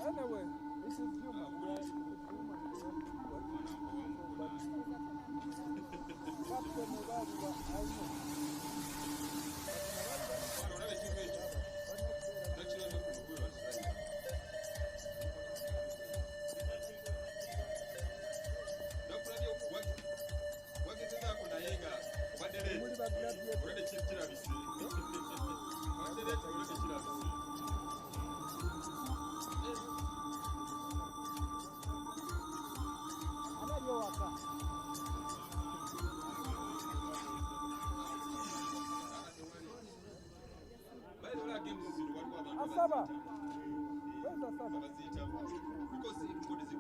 Anyway, this is human. Asaba. Where's Asaba? Because it is YouTube.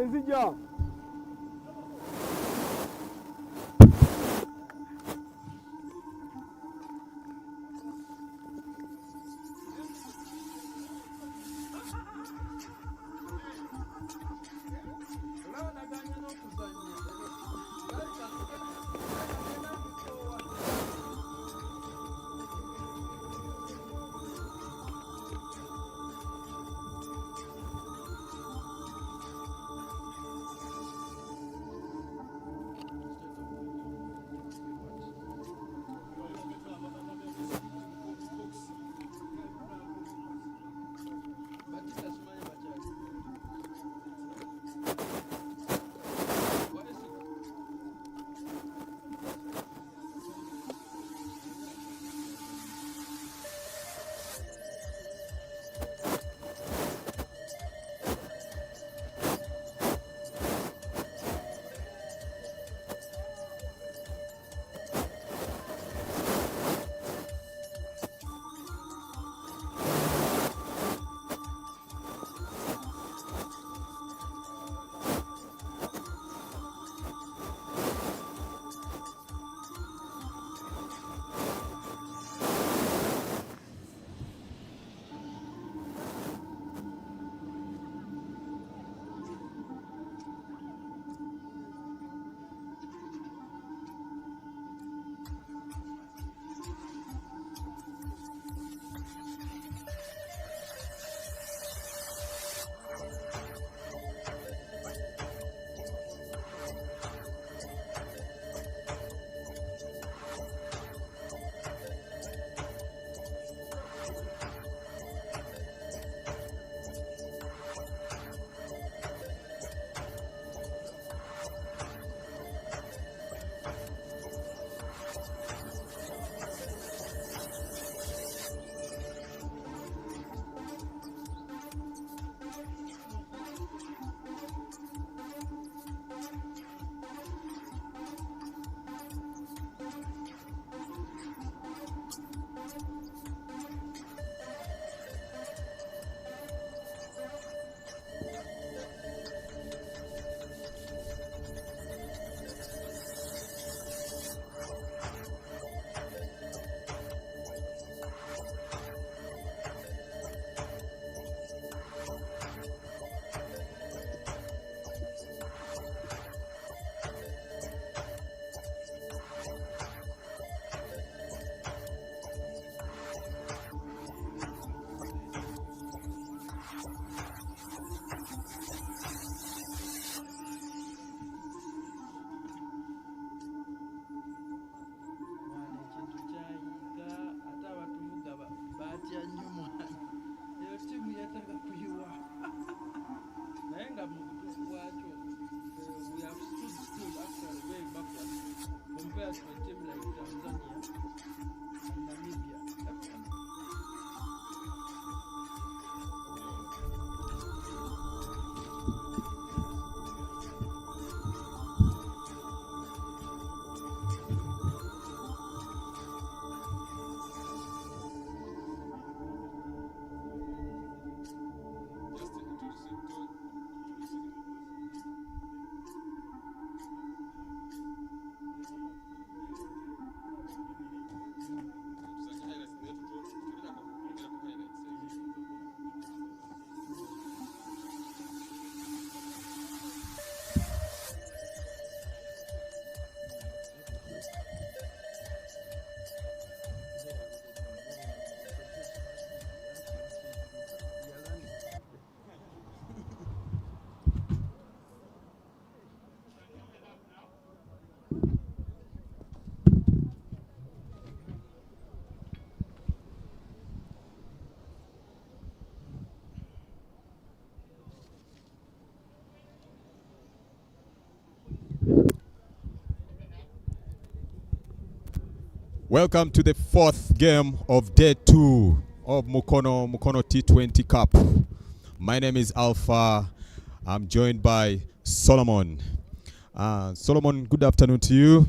Ezija. Welcome to the fourth game of day 2 of Mukono T20 Cup. My name is Alpha. I'm joined by Solomon. Solomon, good afternoon to you.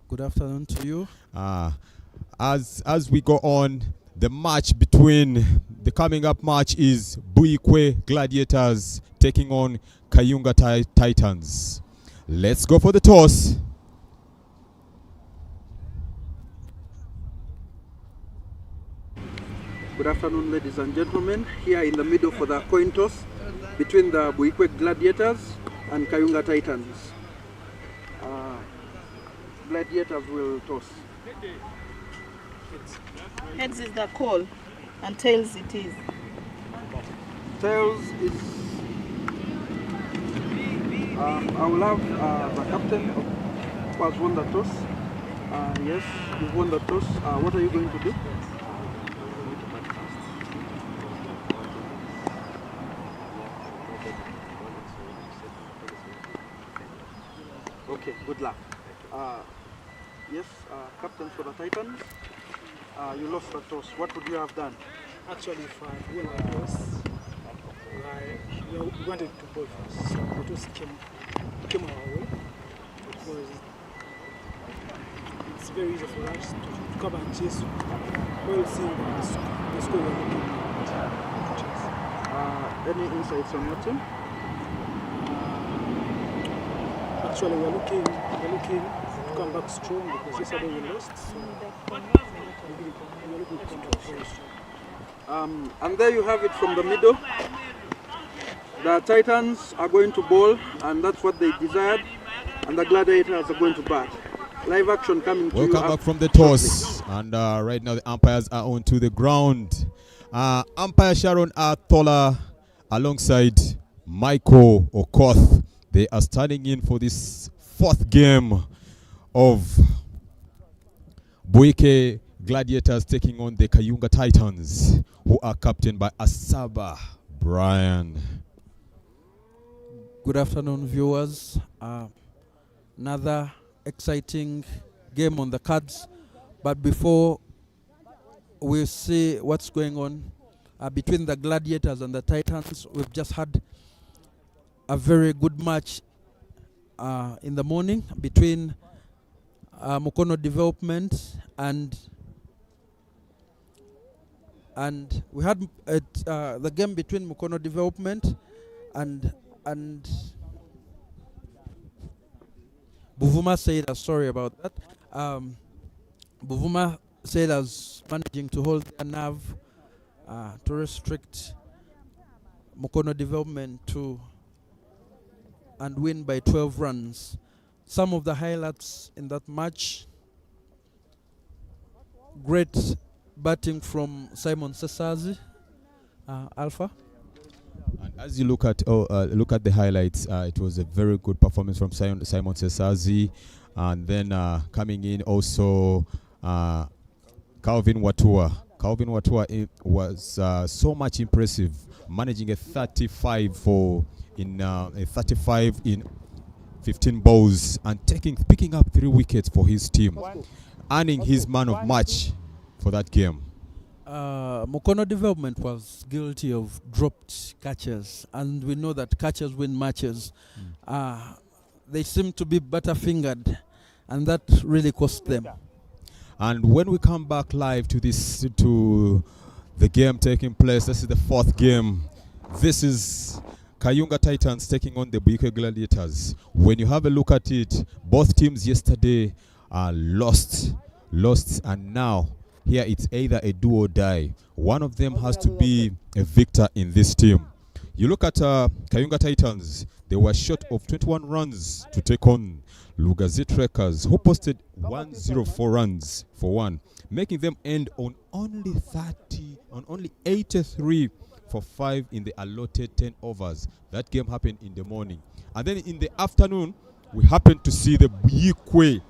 Good afternoon to you. As we go on, the coming up match is Buikwe Gladiators taking on Kayunga Titans. Let's go for the toss. Good afternoon, ladies and gentlemen. Here in the middle for the coin toss between the Buikwe Gladiators and Kayunga Titans. Gladiators will toss. Heads is the call, and tails it is. Tails is. I will have the captain who has won the toss. Yes, you've won the toss. What are you going to do? Okay, good luck. Yes, captain for the Titans. You lost the toss. What would you have done? Actually, if I win the toss, we wanted to bowl first. So the toss came our way because it's very easy for us to come and chase while seeing the score we're looking to chase. Any insights on your team? Actually, we're looking to come back strong because yesterday we lost. So we're looking to come back very strong. And there you have it from the middle. The Titans are going to bowl, and that's what they desired. And the Gladiators are going to bat. Live action coming to you. Welcome back from the toss. And right now the umpires are onto the ground. Umpire Sharon Athola alongside Michael Okoth. They are standing in for this fourth game of Buikwe Gladiators taking on the Kayunga Titans, who are captained by Asaba Brian. Good afternoon, viewers. Another exciting game on the cards. But before we see what's going on between the Gladiators and the Titans, we've just had a very good match in the morning between Mukono Development and we had the game between Mukono Development and Buvuma Sailors. Sorry about that. Buvuma Sailors managing to hold their nerve to restrict Mukono Development to and win by 12 runs. Some of the highlights in that match: great batting from Simon Sesazi, Alpha. And as you look at the highlights, it was a very good performance from Simon Sesazi, and then coming in also Calvin Watua. Calvin Watua was so much impressive, managing a 35 in 15 balls and picking up 3 wickets for his team, earning his man of match for that game. Mukono Development was guilty of dropped catches, and we know that catches win matches. They seem to be butterfingered, and that really cost them. And when we come back live to the game taking place, this is the fourth game. This is Kayunga Titans taking on the Buikwe Gladiators. When you have a look at it, both teams yesterday lost, and now here it's either a do or die. One of them has to be a victor in this team. You look at Kayunga Titans, they were short of 21 runs to take on Lugazi Trekkers, who posted 104 runs for one, making them end on only 83 for 5 in the allotted 10 overs. That game happened in the morning. And then in the afternoon, we happened to see the Buikwe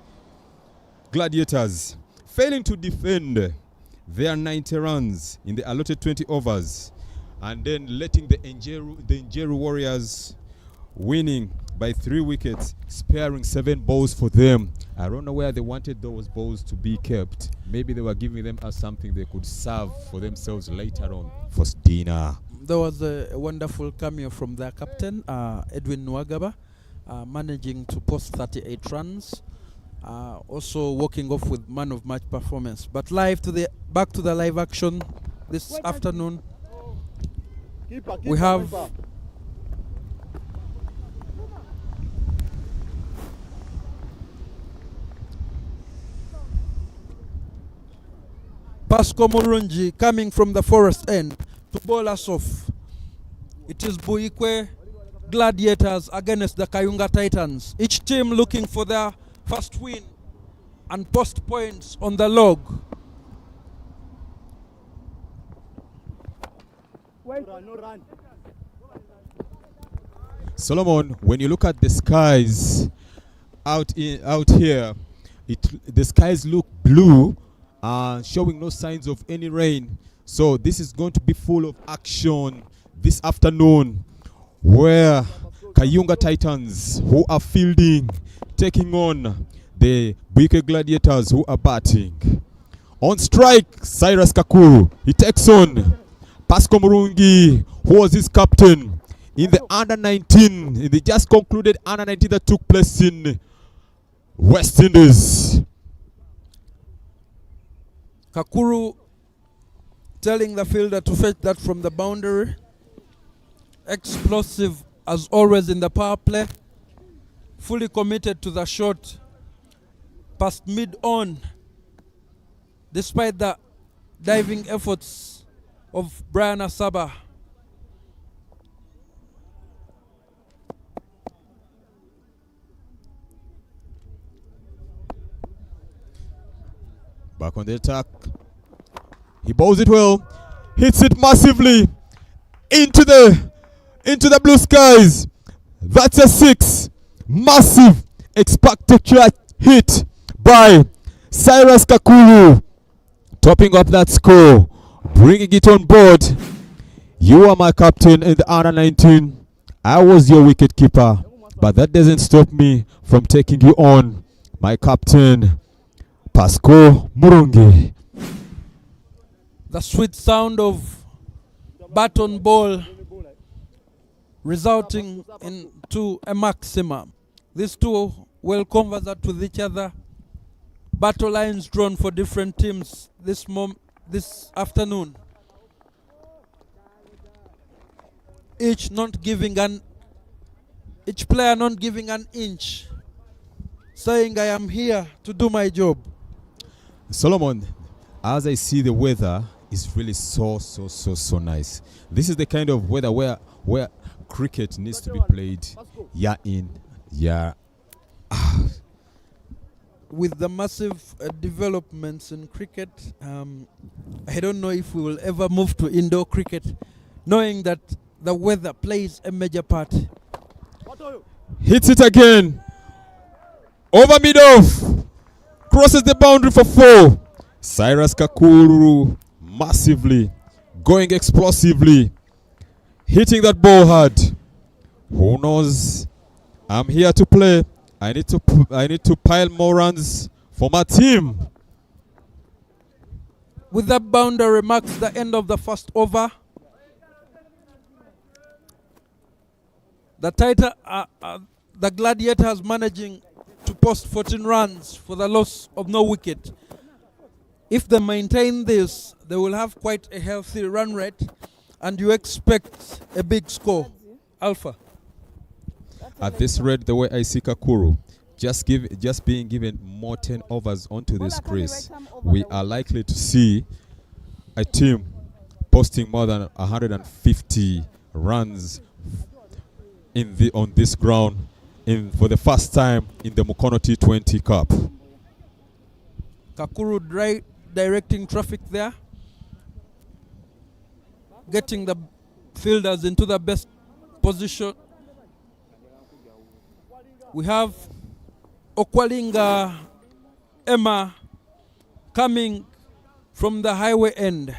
Gladiators failing to defend their 90 runs in the allotted 20 overs, and then letting the Njeru Warriors winning by 3 wickets, sparing 7 balls for them. I don't know where they wanted those balls to be kept. Maybe they were giving them as something they could serve for themselves later on for dinner. there was a wonderful cameo from their captain, Edwin Nwagaba, managing to post 38 runs. Also walking off with man of match performance. But back to the live action this afternoon. We have Pasco Murungi coming from the forest end to bowl us off. It is Buikwe Gladiators against the Kayunga Titans. Each team looking for their first win and post points on the log. Solomon, when you look at the skies out here, the skies look blue, showing no signs of any rain. So this is going to be full of action this afternoon, where Kayunga Titans, who are fielding, taking on the Buikwe Gladiators, who are batting. On strike, Cyrus Kakuru. He takes on Pasco Murungi, who was his captain in the under-19, in the just concluded under-19 that took place in West Indies. Kakuru telling the fielder to fetch that from the boundary. Explosive as always in the power play. Fully committed to the shot. Past mid-on. Despite the diving efforts of Brian Asaba. Back on the attack. He bowls it well. Hits it massively into the blue skies. That's a 6. Massive, spectacular hit by Cyrus Kakulu. Topping up that score. Bringing it on board. You are my captain in the under-19. I was your wicket keeper. But that doesn't stop me from taking you on, my captain, Pasco Murungi. The sweet sound of baton ball resulting into a maximum. These two well conversant with each other. Battle lines drawn for different teams this afternoon. Each player not giving an inch, saying I am here to do my job. Solomon, as I see the weather is really so nice. This is the kind of weather where cricket needs to be played year in, year out. With the massive developments in cricket, I don't know if we will ever move to indoor cricket, knowing that the weather plays a major part. Hits it again. Over mid-off. Crosses the boundary for 4. Cyrus Kakuru massively going explosively, hitting that ball hard. Who knows? I'm here to play. I need to pile more runs for my team. With that boundary marks the end of the first over. The Gladiators managing to post 14 runs for the loss of no wicket. If they maintain this, they will have quite a healthy run rate, and you expect a big score. Alpha. At this rate, the way I see Kakuru, just being given more 10 overs onto this crease, we are likely to see a team posting more than 150 runs on this ground for the first time in the Mukono T20 Cup. Kakuru directing traffic there, getting the fielders into the best position. We have Okwalinga Emma coming from the highway end.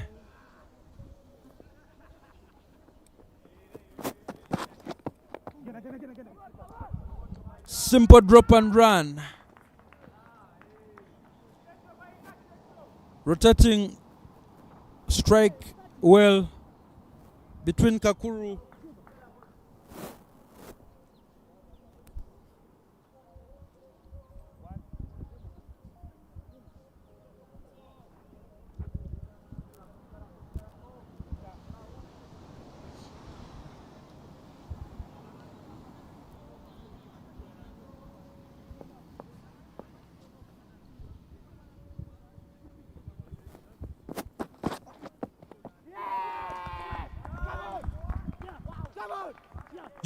Simple drop and run. Rotating strike well between Kakuru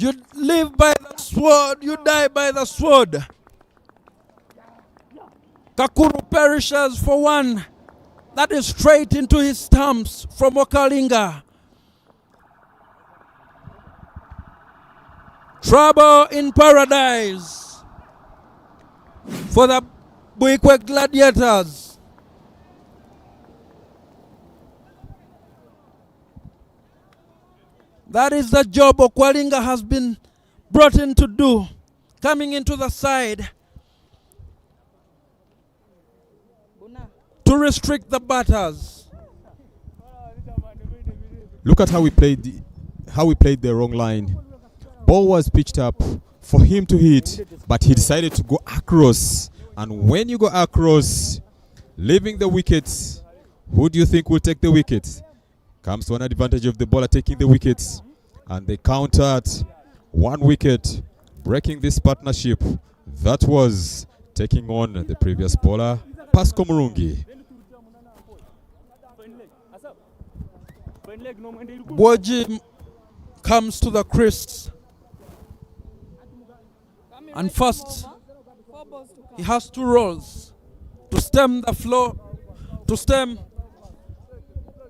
You live by the sword, you die by the sword. Kakuru perishes for one. That is straight into his stumps from Okalinga. Trouble in paradise for the Buikwe Gladiators. That is the job Okalinga has been brought in to do, coming into the side to restrict the batters. Look at how we played the wrong line. Ball was pitched up for him to hit, but he decided to go across. And when you go across, leaving the wickets, who do you think will take the wickets? Comes to an advantage of the bowler taking the wickets, and they countered 1 wicket, breaking this partnership that was taking on the previous bowler, Pasco Murungi. Boji comes to the crease, and first he has 2 rolls to stem the flow, to stem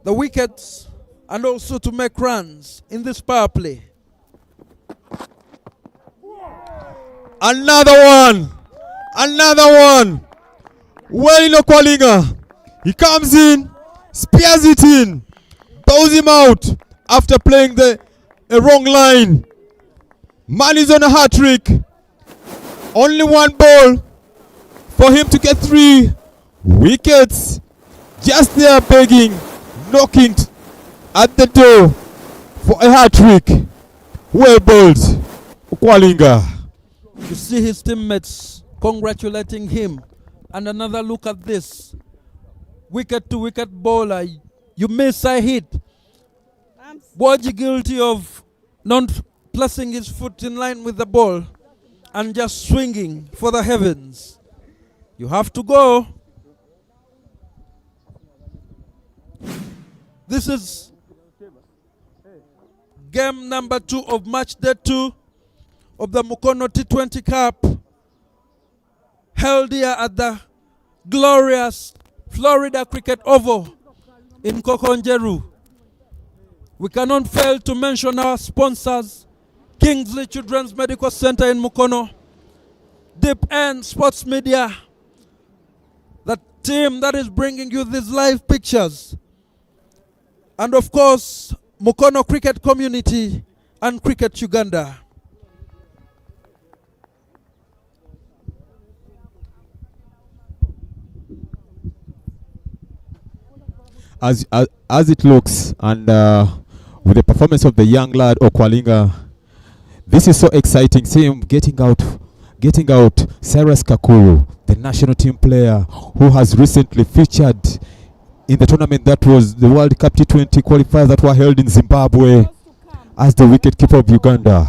the wickets, and also to make runs in this power play. Another one! Well, Okalinga, he comes in, spears it in, bows him out after playing a wrong line. Man is on a hat trick. Only 1 ball for him to get 3 wickets. Just there begging, knocking at the door for a hat trick. Well bowled, Okalinga. You see his teammates congratulating him. And another look at this. Wicket to wicket bowler. You miss a hit. Boji guilty of not placing his foot in line with the ball and just swinging for the heavens. You have to go. This is game number 2 of match day 2 of the Mukono T20 Cup, held here at the glorious Florida Cricket Oval in Kokonjeru. We cannot fail to mention our sponsors, Kingsley Children's Medical Center in Mukono, Deep End Sports Media, the team that is bringing you these live pictures, and of course, Mukono Cricket Community and Cricket Uganda. As it looks, and with the performance of the young lad Okalinga, this is so exciting. See him getting out Cyrus Kakuru, the national team player who has recently featured in the tournament that was the World Cup T20 qualifiers that were held in Zimbabwe as the wicketkeeper of Uganda.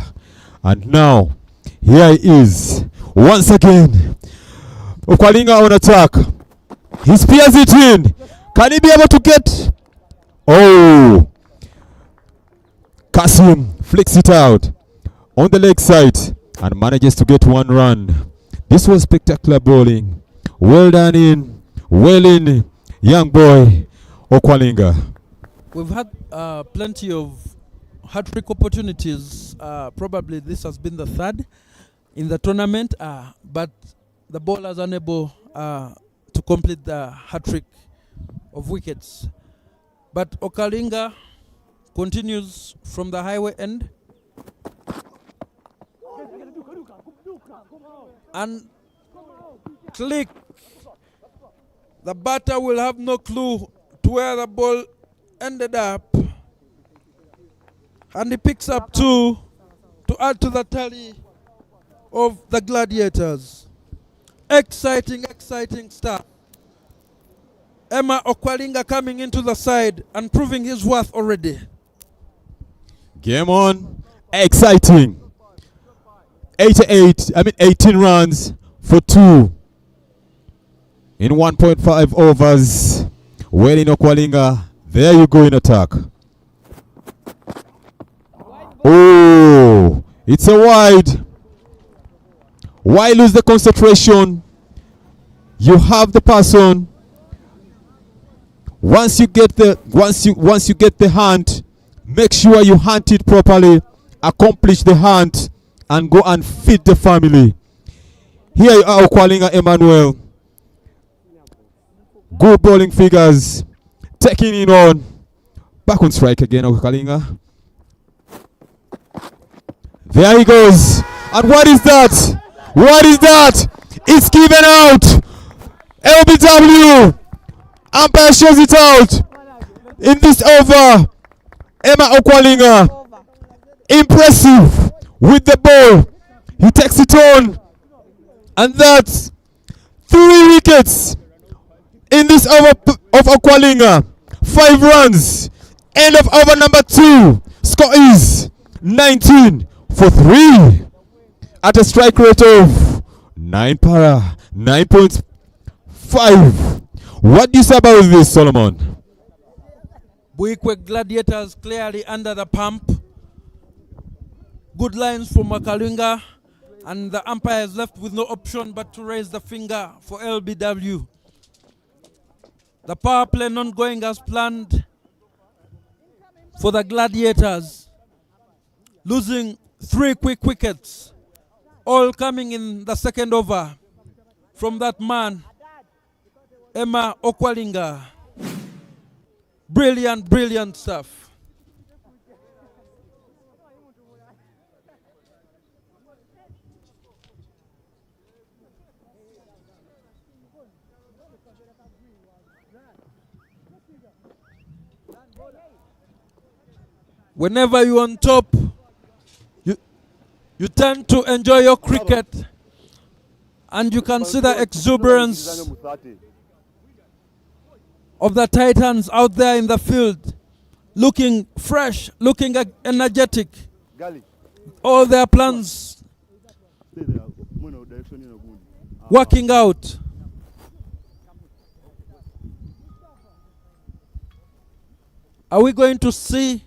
And now, here he is once again. Okalinga on attack. He spears it in. Can he be able to get? Oh! Kasim flicks it out on the leg side and manages to get 1 run. This was spectacular bowling. Well done in, young boy Okalinga. We've had plenty of hat-trick opportunities. Probably this has been the 3rd in the tournament, but the bowlers unable to complete the hat-trick of wickets. But Okalinga continues from the highway end and click. The batter will have no clue to where the ball ended up. And he picks up 2 to add to the tally of the Gladiators. Exciting, exciting stuff. Emma Okwalinga coming into the side and proving his worth already. Game on. Exciting. 18 runs for 2 in 1.5 overs. Wailing Okwalinga. There you go in attack. Oh, it's a wide. Why lose the concentration? You have the person. Once you get the hunt, make sure you hunt it properly, accomplish the hunt, and go and feed the family. Here you are, Okwalinga Emmanuel. Good bowling figures, taking it on. Back on strike again, Okwalinga. There he goes. And what is that? What is that? It's given out. LBW. Umpire shows it out. In this over, Emma Okwalinga. Impressive with the ball. He takes it on. And that's 3 wickets in this over of Okwalinga. 5 runs. End of over number 2. Score is 19 for 3 at a strike rate of 9.5. What do you say about this, Solomon? Buikwe Gladiators clearly under the pump. Good lines from Kayunga, and the umpire is left with no option but to raise the finger for LBW. The power play not going as planned for the Gladiators, losing 3 quick wickets, all coming in the second over from that man, Emma Okwalinga. Brilliant, brilliant stuff. Whenever you're on top, you tend to enjoy your cricket, and you can see the exuberance of the Titans out there in the field, looking fresh, looking energetic. All their plans working out. Are we going to see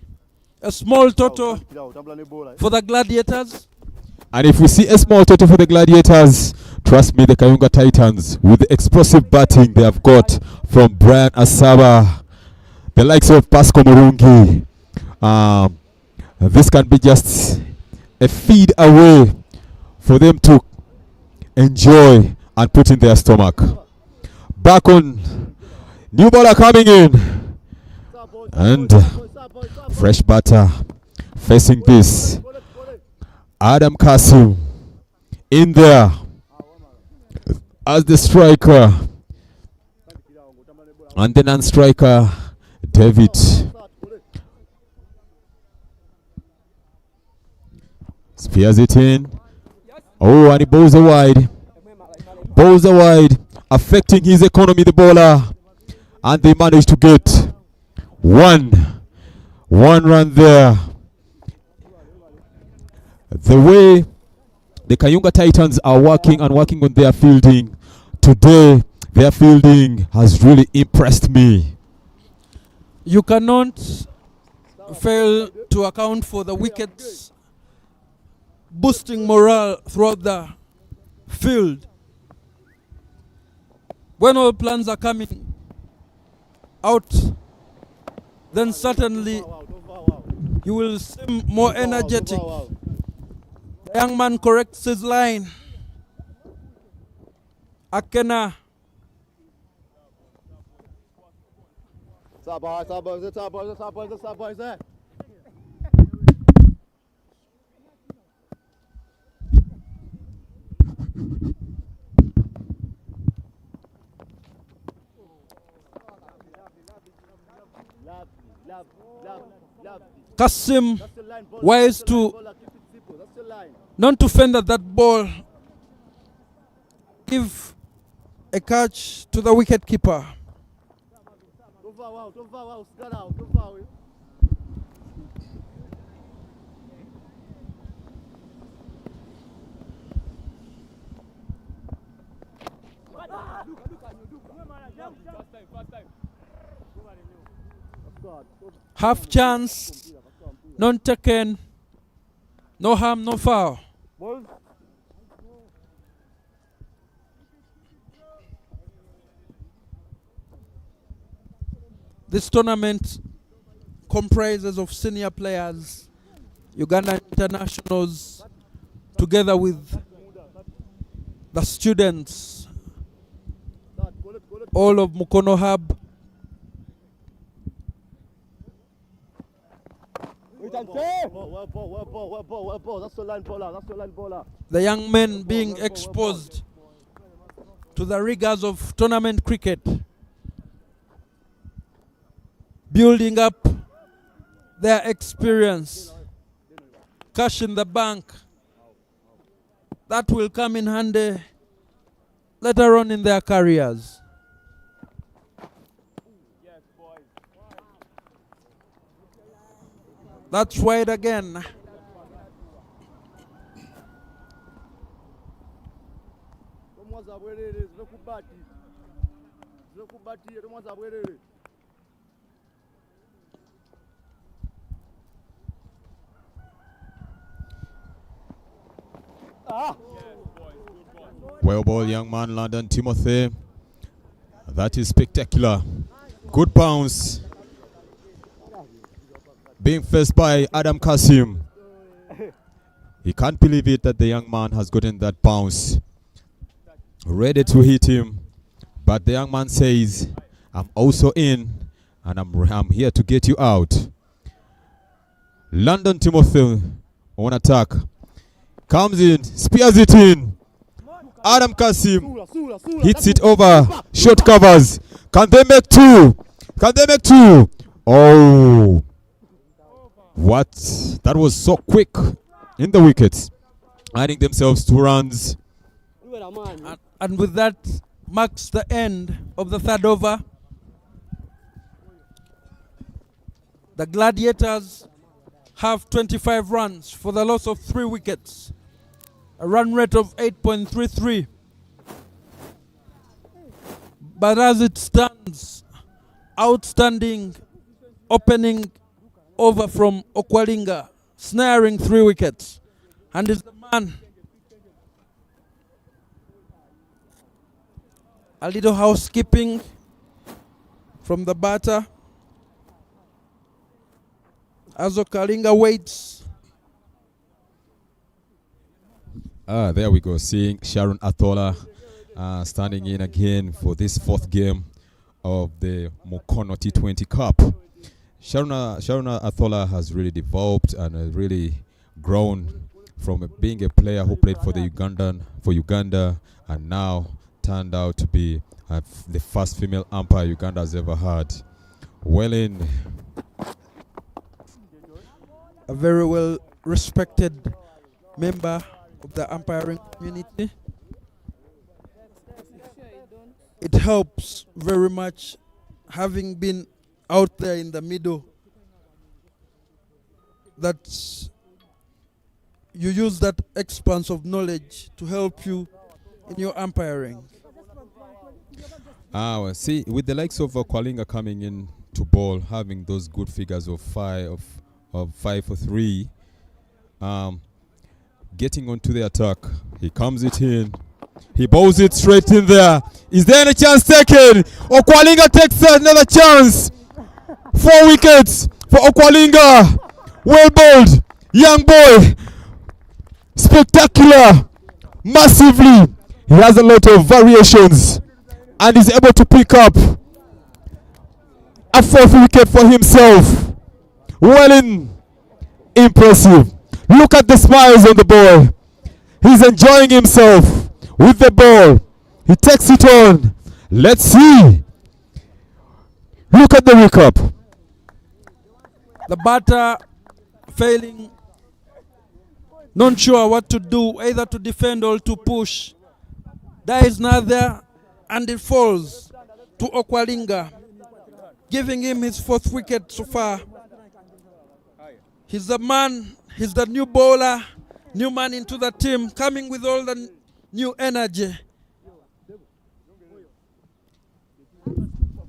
a small total for the Gladiators? And if we see a small total for the Gladiators, trust me, the Kayunga Titans, with the explosive batting they have got from Brian Asaba, the likes of Pasco Murungi, this can be just a feed away for them to enjoy and put in their stomach. Back on, new bowler coming in, and fresh batter facing this. Adam Kasim in there as the striker, and the non-striker David. Spears it in. Oh, and he bowls a wide. Bowls a wide, affecting his economy, the bowler. And they managed to get one run there. The way the Kayunga Titans are working on their fielding today, their fielding has really impressed me. You cannot fail to account for the wickets boosting morale throughout the field. When all plans are coming out, then certainly you will seem more energetic. The young man corrects his line. Akena. Kasim wise to not to fend at that ball, give a catch to the wicket keeper. Half chance, none taken, no harm, no foul. This tournament comprises of senior players, Ugandan internationals, together with the students, all of Mukono Hub. The young men being exposed to the rigors of tournament cricket, building up their experience, cash in the bank that will come in handy later on in their careers. That's wide again. Well ball, young man, London Timothy. That is spectacular. Good bounce. Being faced by Adam Kasim. He can't believe it that the young man has gotten that bounce. Ready to hit him. But the young man says, I'm also in and I'm here to get you out. London Timothy on attack. Comes in, spears it in. Adam Kasim hits it over. Short covers. Can they make two? Can they make two? Oh. What? That was so quick in the wickets. Adding themselves 2 runs. And with that marks the end of the third over. The Gladiators have 25 runs for the loss of 3 wickets. A run rate of 8.33. But as it stands, outstanding opening over from Okwalinga, snaring 3 wickets. And is the man. A little housekeeping from the batter. As Okwalinga waits. There we go, seeing Sharon Athola standing in again for this 4th game of the Mukono T20 Cup. Sharon Athola has really developed and really grown from being a player who played for Uganda and now turned out to be the first female umpire Uganda has ever had. Well in. A very well respected member of the umpiring community. It helps very much having been out there in the middle, that you use that expanse of knowledge to help you in your umpiring. Well, see, with the likes of Kwalinga coming in to bowl, having those good figures of 5 for 3, getting onto the attack, he comes it in, he bowls it straight in there. Is there any chance taken? Okwalinga takes another chance. 4 wickets for Okwalinga. Well bowled, young boy, spectacular, massively. He has a lot of variations and is able to pick up a 4th wicket for himself. Well in, impressive. Look at the smiles on the ball. He's enjoying himself with the ball. He takes it on. Let's see. Look at the recap. The batter failing, not sure what to do, either to defend or to push. There is not there, and it falls to Okwalinga, giving him his 4th wicket so far. He's the man, he's the new bowler, new man into the team, coming with all the new energy.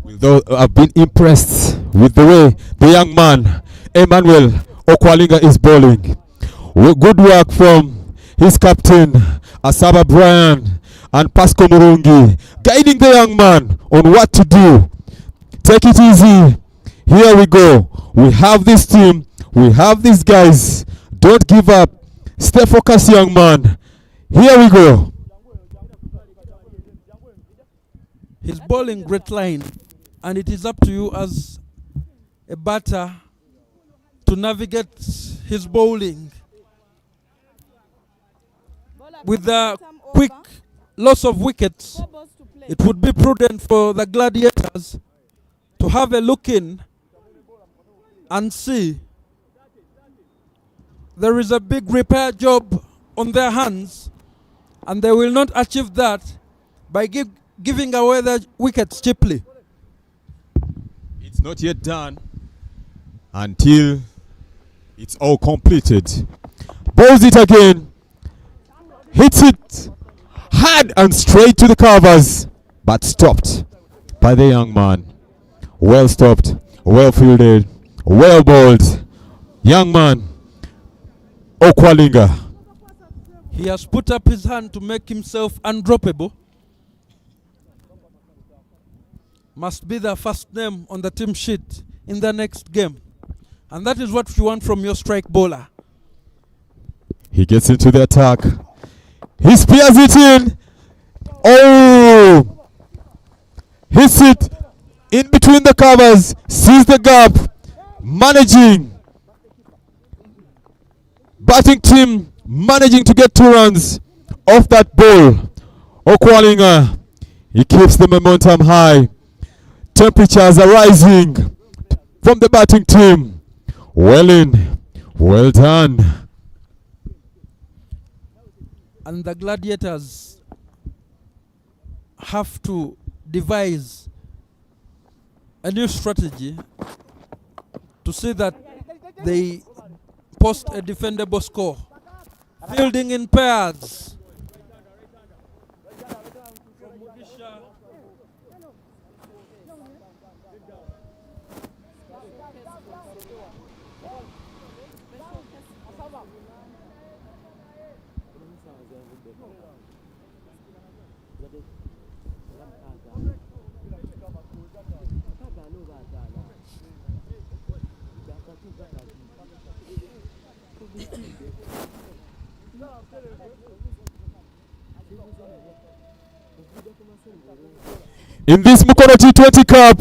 Though I've been impressed with the way the young man, Emmanuel Okwalinga, is bowling. Good work from his captain, Asaba Brian, and Pasco Murungi, guiding the young man on what to do. Take it easy. Here we go. We have this team. We have these guys. Don't give up. Stay focused, young man. Here we go. He's bowling great line, and it is up to you as a batter to navigate his bowling. With the quick loss of wickets, it would be prudent for the Gladiators to have a look in and see there is a big repair job on their hands, and they will not achieve that by giving away the wickets cheaply. It's not yet done until it's all completed. Bowls it again. Hits it hard and straight to the covers, but stopped by the young man. Well stopped, well fielded, well bowled. Young man, Okwalinga. He has put up his hand to make himself undroppable. Must be the first name on the team sheet in the next game. And that is what you want from your strike bowler. He gets into the attack. He spears it in. Oh! Hits it in between the covers. Sees the gap. Managing. Batting team managing to get 2 runs off that ball. Okwalinga. He keeps the momentum high. Temperatures are rising from the batting team. Well in. Well done. And the Gladiators have to devise a new strategy to see that they post a defendable score. Fielding in pairs. In this Mukono T20 Cup,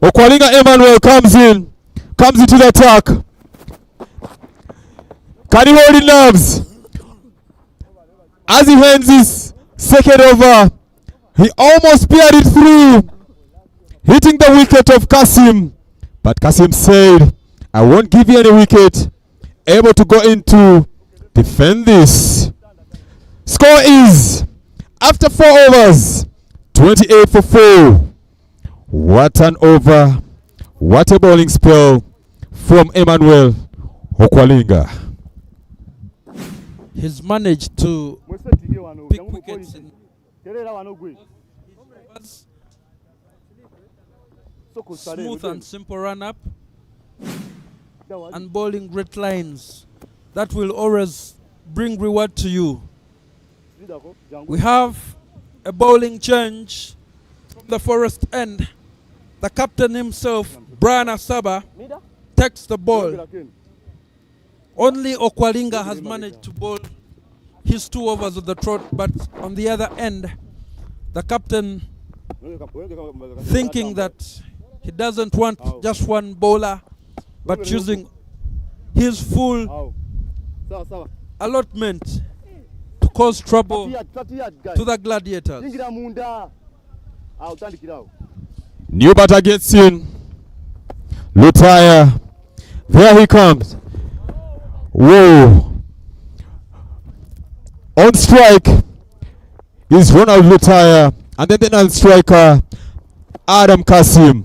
Okwalinga Emmanuel comes into the attack. Can he hold in nerves? As he hands his second over, he almost speared it through, hitting the wicket of Kasim. But Kasim said, I won't give you any wicket. Able to go in to defend this. Score is, after 4 overs, 28 for 4. What an over. What a bowling spell from Emmanuel Okwalinga. He's managed to pick wickets in smooth and simple run up and bowling great lines. That will always bring reward to you. We have a bowling change from the forest end. The captain himself, Brian Asaba, takes the ball. Only Okwalinga has managed to bowl his 2 overs of the trot, but on the other end, the captain, thinking that he doesn't want just one bowler, but choosing his full allotment to cause trouble to the Gladiators. New batter gets in. Lutaya There he comes. Whoa. On strike is Ronald Lutaya. And then the non-striker, Adam Kasim.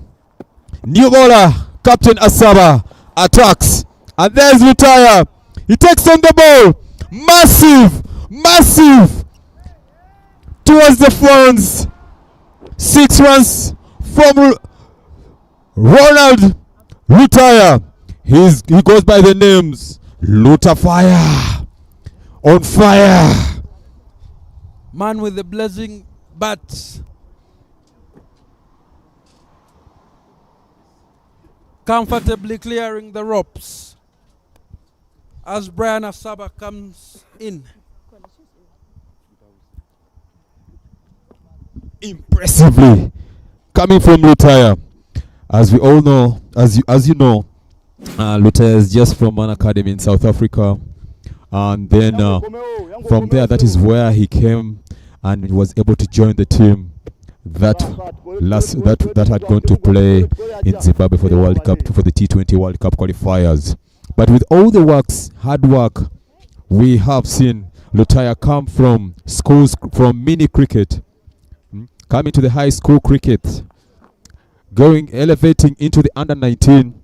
New bowler, Captain Asaba, attacks. And there's Lutaya. He takes on the ball. Massive. Towards the fronts. 6 runs from Ronald Lutaya. He goes by the names Lutafire. On fire. Man with the blazing bat. Comfortably clearing the ropes as Brian Asaba comes in. Impressively coming from Lutaya. As we all know, as you know, Lutaya is just from an academy in South Africa, and then from there, that is where he came and was able to join the team that had gone to play in Zimbabwe for the World Cup, for the T20 World Cup qualifiers. But with all the hard work, we have seen Lutaya come from schools, from mini cricket, coming to the high school cricket, elevating into the under-19,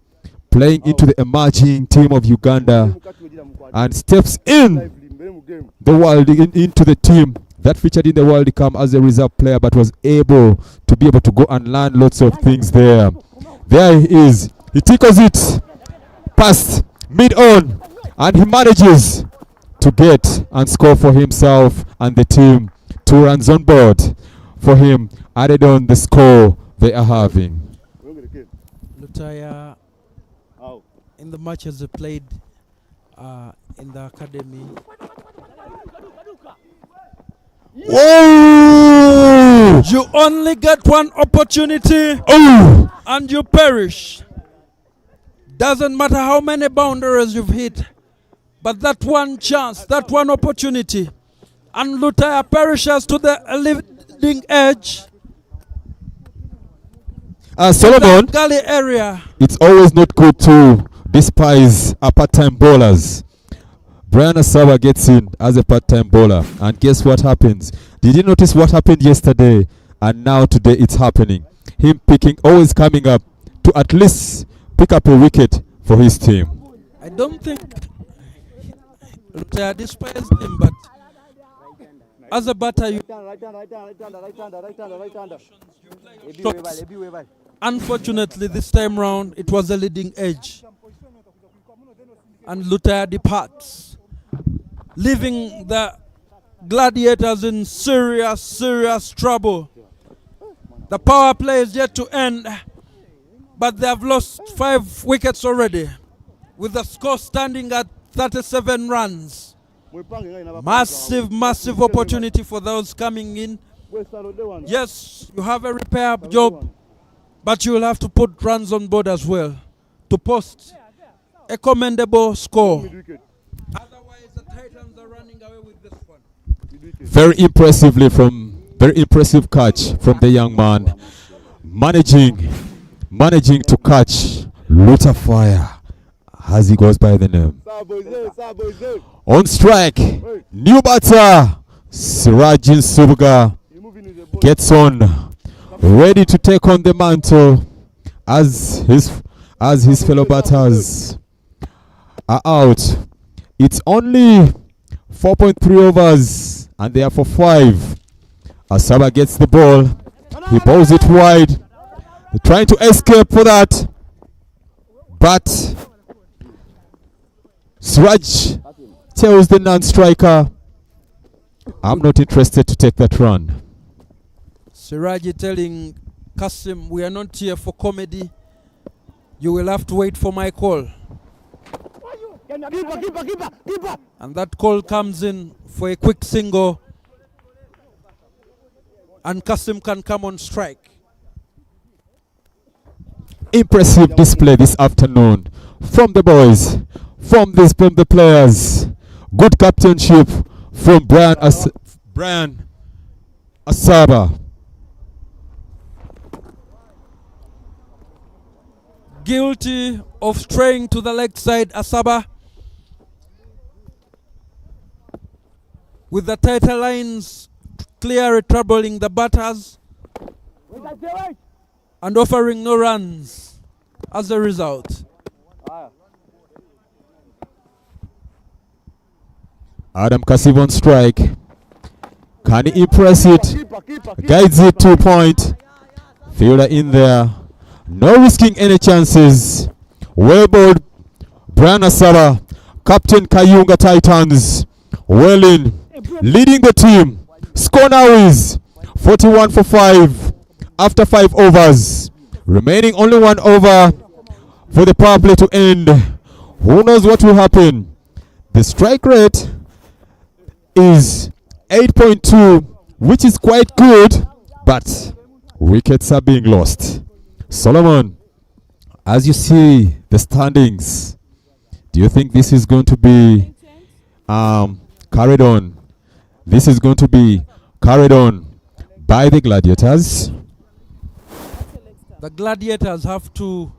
playing into the emerging team of Uganda, and steps in the world into the team that featured in the World Cup as a reserve player, but was able to go and learn lots of things there. There he is. He tickles it past mid-on, and he manages to get and score for himself and the team. 2 runs on board for him, added on the score they are having. Lutaya, in the matches he played in the academy, Oh! you only get one opportunity and you perish. Doesn't matter how many boundaries you've hit, but that one chance, that one opportunity, and Lutaya perishes to the leading edge. Solomon, Gully area. it's always not good to despise a part-time bowlers. Brian Asaba gets in as a part-time bowler, and guess what happens? Did you notice what happened yesterday? And now today it's happening. Him always coming up to at least pick up a wicket for his team. I don't think Lutaya despises him, but as a batter, you shots. Unfortunately, this time round, it was a leading edge, and Lutaya departs, leaving the Gladiators in serious trouble. The power play is yet to end, but they have lost 5 wickets already, with the score standing at 37 runs. Massive opportunity for those coming in. Yes, you have a repair job, but you will have to put runs on board as well to post a commendable score. Otherwise, the Titans are running away with this one. Very impressive catch from the young man, managing to catch Lutafire as he goes by the name. On strike, new batter Sirajin Subuga gets on, ready to take on the mantle as his fellow batters are out. It's only 4.3 overs and they are for 5. Asaba gets the ball. He bowls it wide. They're trying to escape for that, but Siraj tells the non-striker, I'm not interested to take that run. Siraji telling Kasim, we are not here for comedy. You will have to wait for my call. And that call comes in for a quick single, and Kasim can come on strike. Impressive display this afternoon from the boys, from the players. Good captainship from Brian Asaba. guilty of straying to the leg side. Asaba with the tighter lines clearly troubling the batters and offering no runs as a result. Adam Kasiv on strike. Can he impress it? Guides it 2 point. Fielder in there. No risking any chances. Well bowled. Brian Asaba. Captain Kayunga Titans. Well in. Leading the team. Score now is 41 for 5 after 5 overs. Remaining only 1 over for the power play to end. Who knows what will happen? The strike rate is 8.2, which is quite good, but wickets are being lost. Solomon, as you see the standings, do you think this is going to be carried on? This is going to be carried on by the Gladiators. The Gladiators have to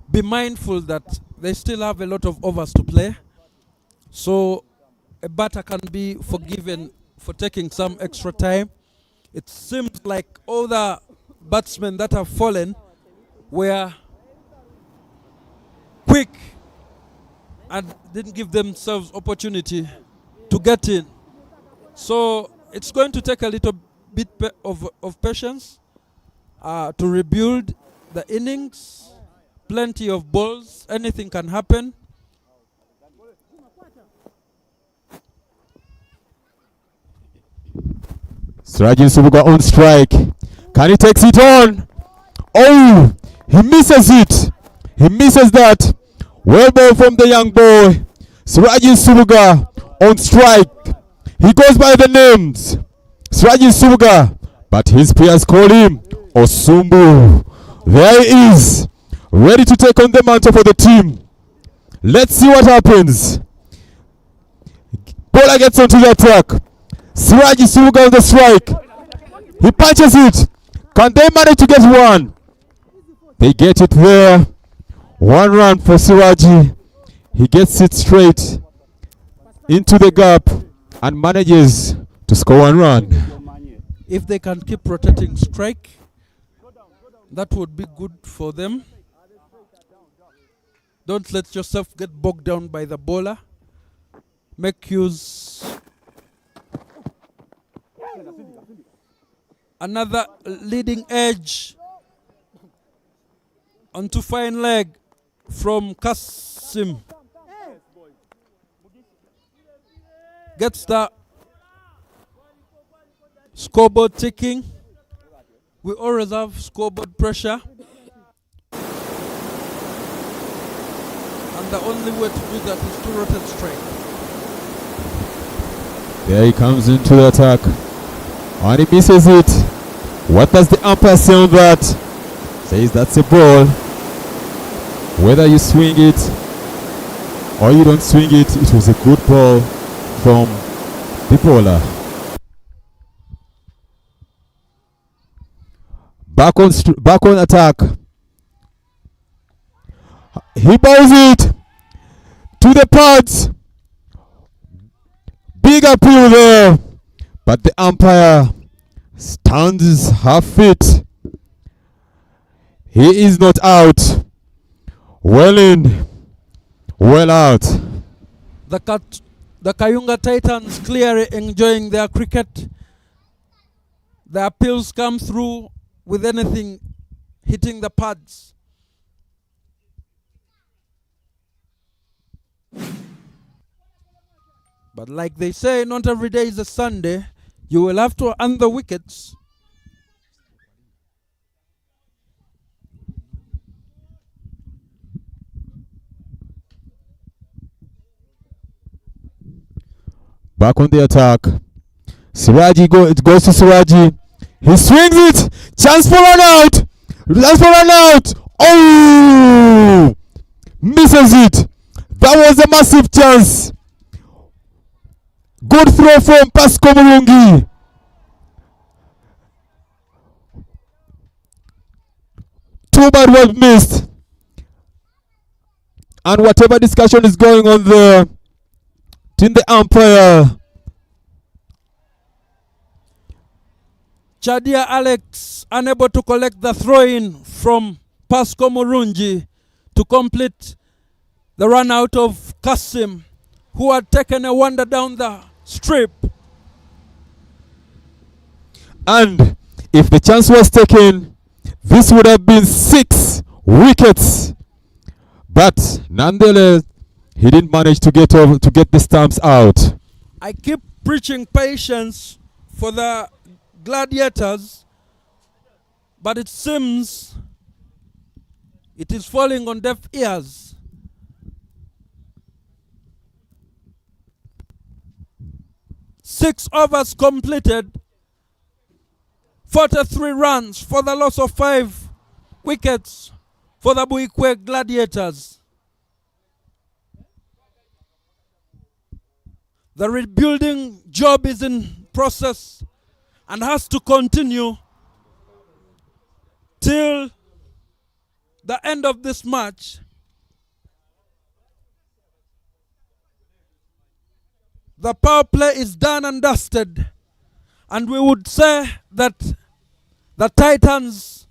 be mindful that they still have a lot of overs to play. So a batter can be forgiven for taking some extra time. It seems like all the batsmen that have fallen were quick and didn't give themselves opportunity to get in. So it's going to take a little bit of patience to rebuild the innings. Plenty of balls, anything can happen. Sirajin Subuga on strike. Can he takes it on? Oh, he misses it. He misses that. Well ball from the young boy. Sirajin Subuga on strike. He goes by the names Sirajin Subuga, but his peers call him Osumbu. There he is, ready to take on the mantle for the team. Let's see what happens. Bowler gets onto the attack. Sirajin Subuga on the strike. He punches it. Can they manage to get one? They get it there. 1 run for Siraji. He gets it straight into the gap and manages to score 1 run. If they can keep rotating strike, that would be good for them. Don't let yourself get bogged down by the bowler. Make use. Another leading edge onto fine leg from Kasim. Gets the scoreboard ticking. We always have scoreboard pressure. And the only way to do that is to rotate straight. There he comes into the attack. And he misses it. What does the umpire say on that? Says that's a ball. Whether you swing it or you don't swing it, it was a good ball from the bowler. Back on attack. He bowls it to the pads. Big appeal there, but the umpire stands half feet. He is not out. Well in, well out. The Kayunga Titans clearly enjoying their cricket. The appeals come through with anything hitting the pads. But like they say, not every day is a Sunday. You will have to earn the wickets. Back on the attack. It goes to Siraji. He swings it. Chance for run out. Chance for run out. Oh! Misses it. That was a massive chance. Good throw from Pasco Mulungi. Too bad was missed. And whatever discussion is going on there, in the umpire, Chadia Alex unable to collect the throw-in from Pasco Murungi to complete the run out of Kasim, who had taken a wander down the strip. and if the chance was taken, this would have been 6 wickets. But nonetheless, he didn't manage to get the stumps out. I keep preaching patience for the Gladiators, but it seems it is falling on deaf ears. Six overs completed, 43 runs for the loss of 5 wickets for the Buikwe Gladiators. The rebuilding job is in process and has to continue till the end of this match. The power play is done and dusted, and we would say that the Titans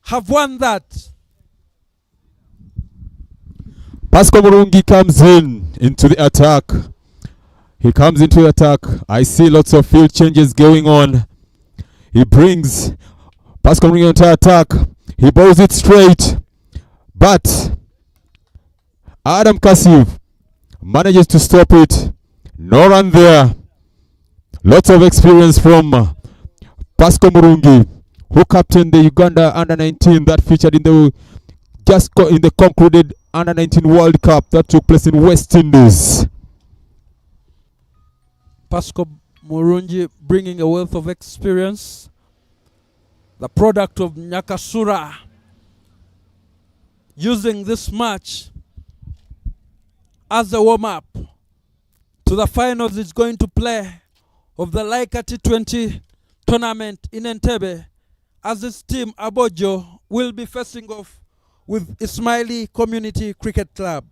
have won that. Pasco Murungi comes into the attack. He comes into the attack. I see lots of field changes going on. He brings Pasco Murungi into attack. He bowls it straight. But Adam Kasif manages to stop it. No run there. Lots of experience from Pasco Murungi, who captained the Uganda under-19 that featured in the concluded under-19 World Cup that took place in West Indies. Pasco Murungi bringing a wealth of experience, the product of Nyakasura, using this match as a warm-up to the finals it's going to play of the Laika T20 tournament in Entebbe, as his team Abojo will be facing off with Ismaili Community Cricket Club.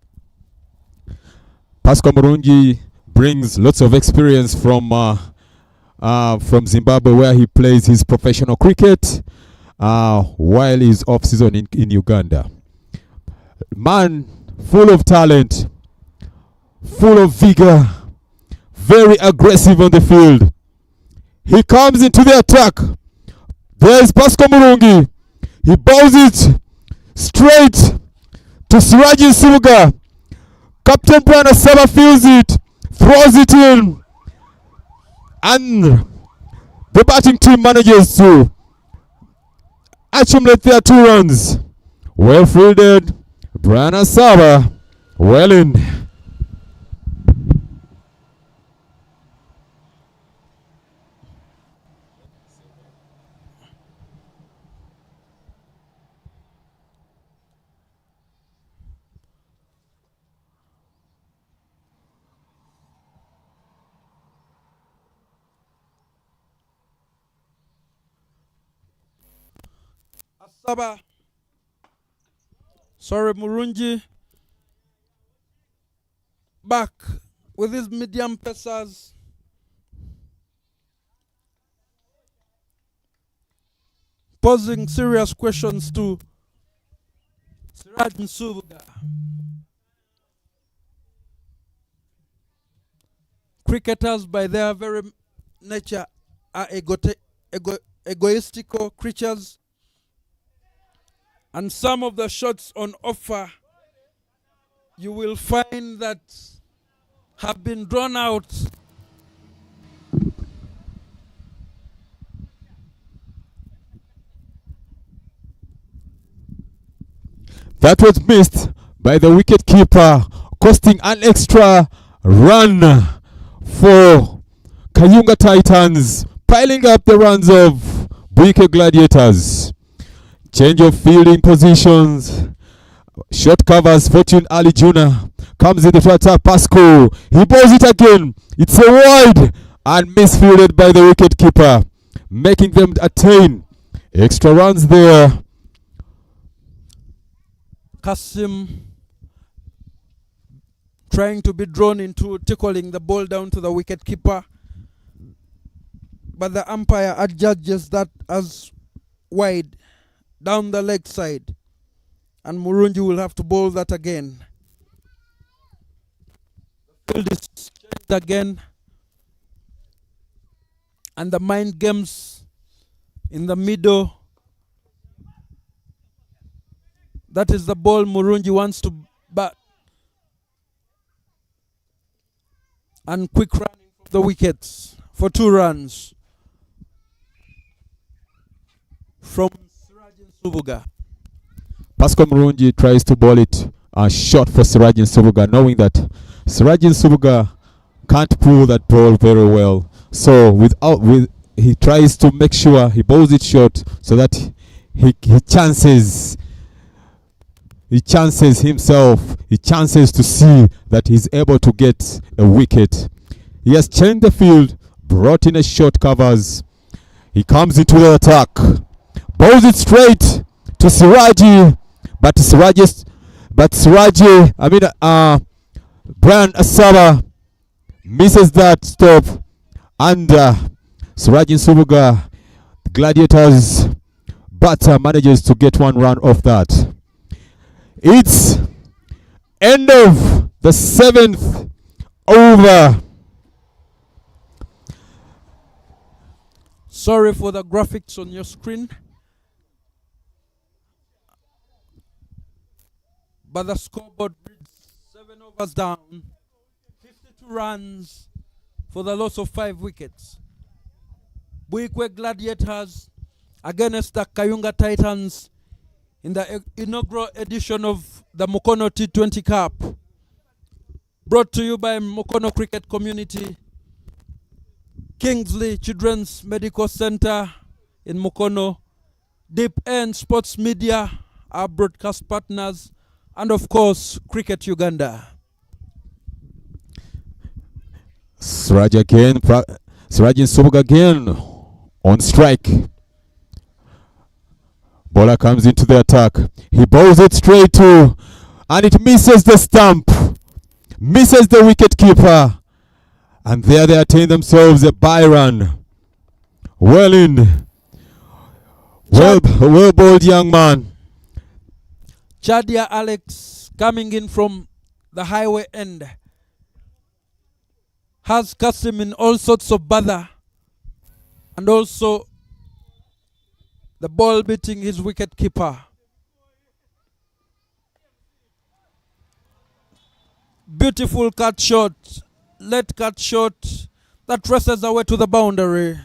Pasco Murungi brings lots of experience from Zimbabwe, where he plays his professional cricket while he's off season in Uganda. Man full of talent, full of vigor, very aggressive on the field. He comes into the attack. There is Pasco Murungi. He bowls it straight to Siraji Suga. Captain Brian Asaba feels it, throws it in, and the batting team manages to accumulate their 2 runs. Well fielded, Brian Asaba, well in. Murungi back with his medium pacers. Posing serious questions to Siraj Nsubuga. Cricketers by their very nature are egoistical creatures, and some of the shots on offer you will find that have been drawn out. That was missed by the wicket keeper, costing an extra run for Kayunga Titans, piling up the runs of Buikwe Gladiators. Change of fielding positions. Short covers. Fortune Ali Juna comes in to attack Pasco. He bowls it again. It's a wide and misfielded by the wicket keeper, making them attain extra runs there. Kasim trying to be drawn into tickling the ball down to the wicket keeper. But the umpire adjudges that as wide down the leg side. And Murungi will have to bowl that again. The field is changed again. And the mind games in the middle. That is the ball Murungi wants to bat. And quick running from the wickets for 2 runs from Sirajin Subuga. Pascal Murungi tries to bowl it short for Sirajin Subuga, knowing that Sirajin Subuga can't pull that ball very well. So he tries to make sure he bowls it short so that he chances to see that he's able to get a wicket. He has changed the field, brought in a short covers. He comes into the attack, bowls it straight to Siraji, but Brian Asaba misses that stop, and Sirajin Subuga, the Gladiators batter, manages to get 1 run off that. It's end of the 7th over. Sorry for the graphics on your screen. But the scoreboard reads 7 overs down, 52 runs for the loss of 5 wickets. Buikwe Gladiators against the Kayunga Titans in the inaugural edition of the Mukono T20 Cup. Brought to you by Mukono Cricket Community, Kingsley Children's Medical Center in Mukono, Deep End Sports Media, our broadcast partners, and of course, Cricket Uganda. Sirajin Subuga again on strike. Bowler comes into the attack. He bowls it straight to, and it misses the stump, misses the wicket keeper, and there they attain themselves a bye run. Well in, well bowled, young man. Chadia Alex coming in from the highway end has Kasim in all sorts of bother, and also the ball beating his wicket keeper. Beautiful cut shot, late cut shot that races away to the boundary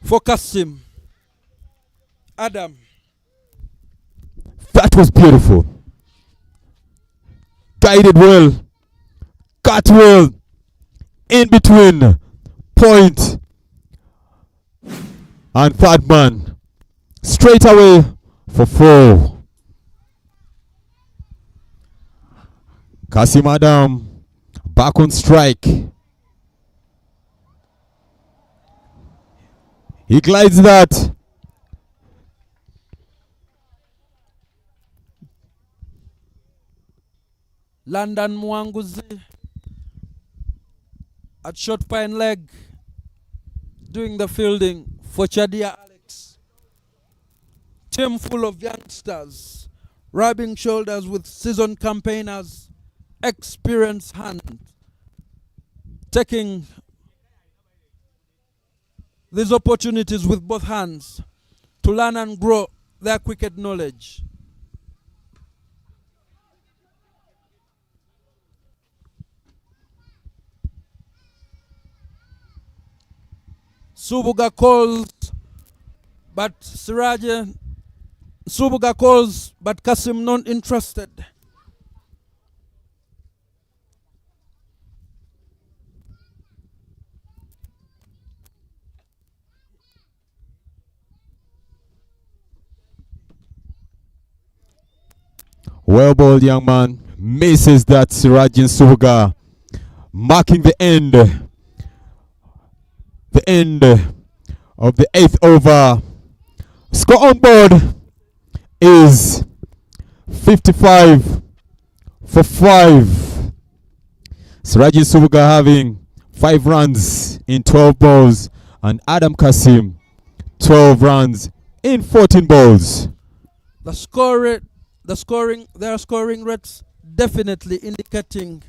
for Kasim. Adam. That was beautiful. Guided well, cut well, in between point and third man. Straight away for 4. Kasim Adam back on strike. He glides that. London Mwanguzi at short pine leg doing the fielding for Chadia Alex. Team full of youngsters, rubbing shoulders with seasoned campaigners, experienced hand, taking these opportunities with both hands to learn and grow their cricket knowledge. Subuga calls, but Subuga calls, but Kasim not interested. Well bowled, young man. Misses that Sirajin Subuga, marking the end of the 8th over. Score on board is 55 for 5. Siraji Subuga having 5 runs in 12 balls, and Adam Kasim 12 runs in 14 balls. Their scoring rates definitely indicating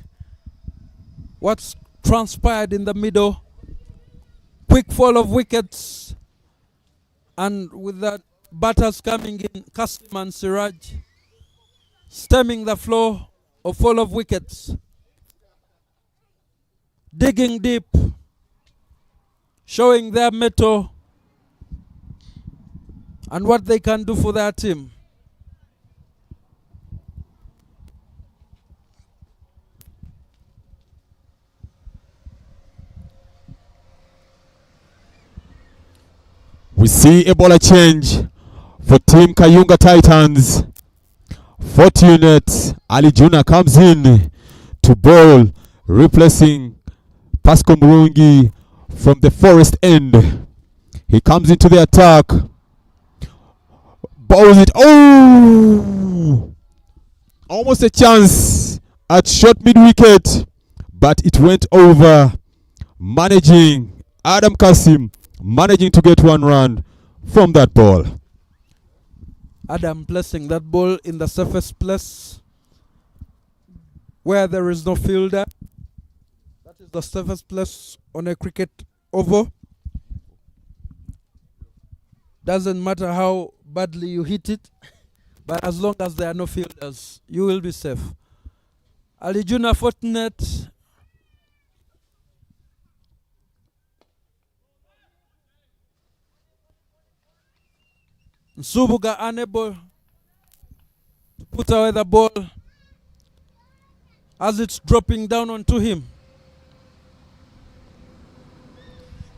what's transpired in the middle. Quick fall of wickets, and with that batters coming in, Kasim and Siraj stemming the flow of fall of wickets, digging deep, showing their mettle and what they can do for their team. We see a bowler change for Team Kayunga Titans. Fortunate Ali Juna comes in to bowl, replacing Pasco Murungi from the Forest End. He comes into the attack, bowls it. Oh! Almost a chance at short mid-wicket, but it went over, managing Adam Kasim, managing to get 1 run from that ball. Adam placing that ball in the safest place where there is no fielder. That is the safest place on a cricket oval. Doesn't matter how badly you hit it, but as long as there are no fielders, you will be safe. Ali Juna fortunate. Subuga unable to put away the ball as it's dropping down onto him.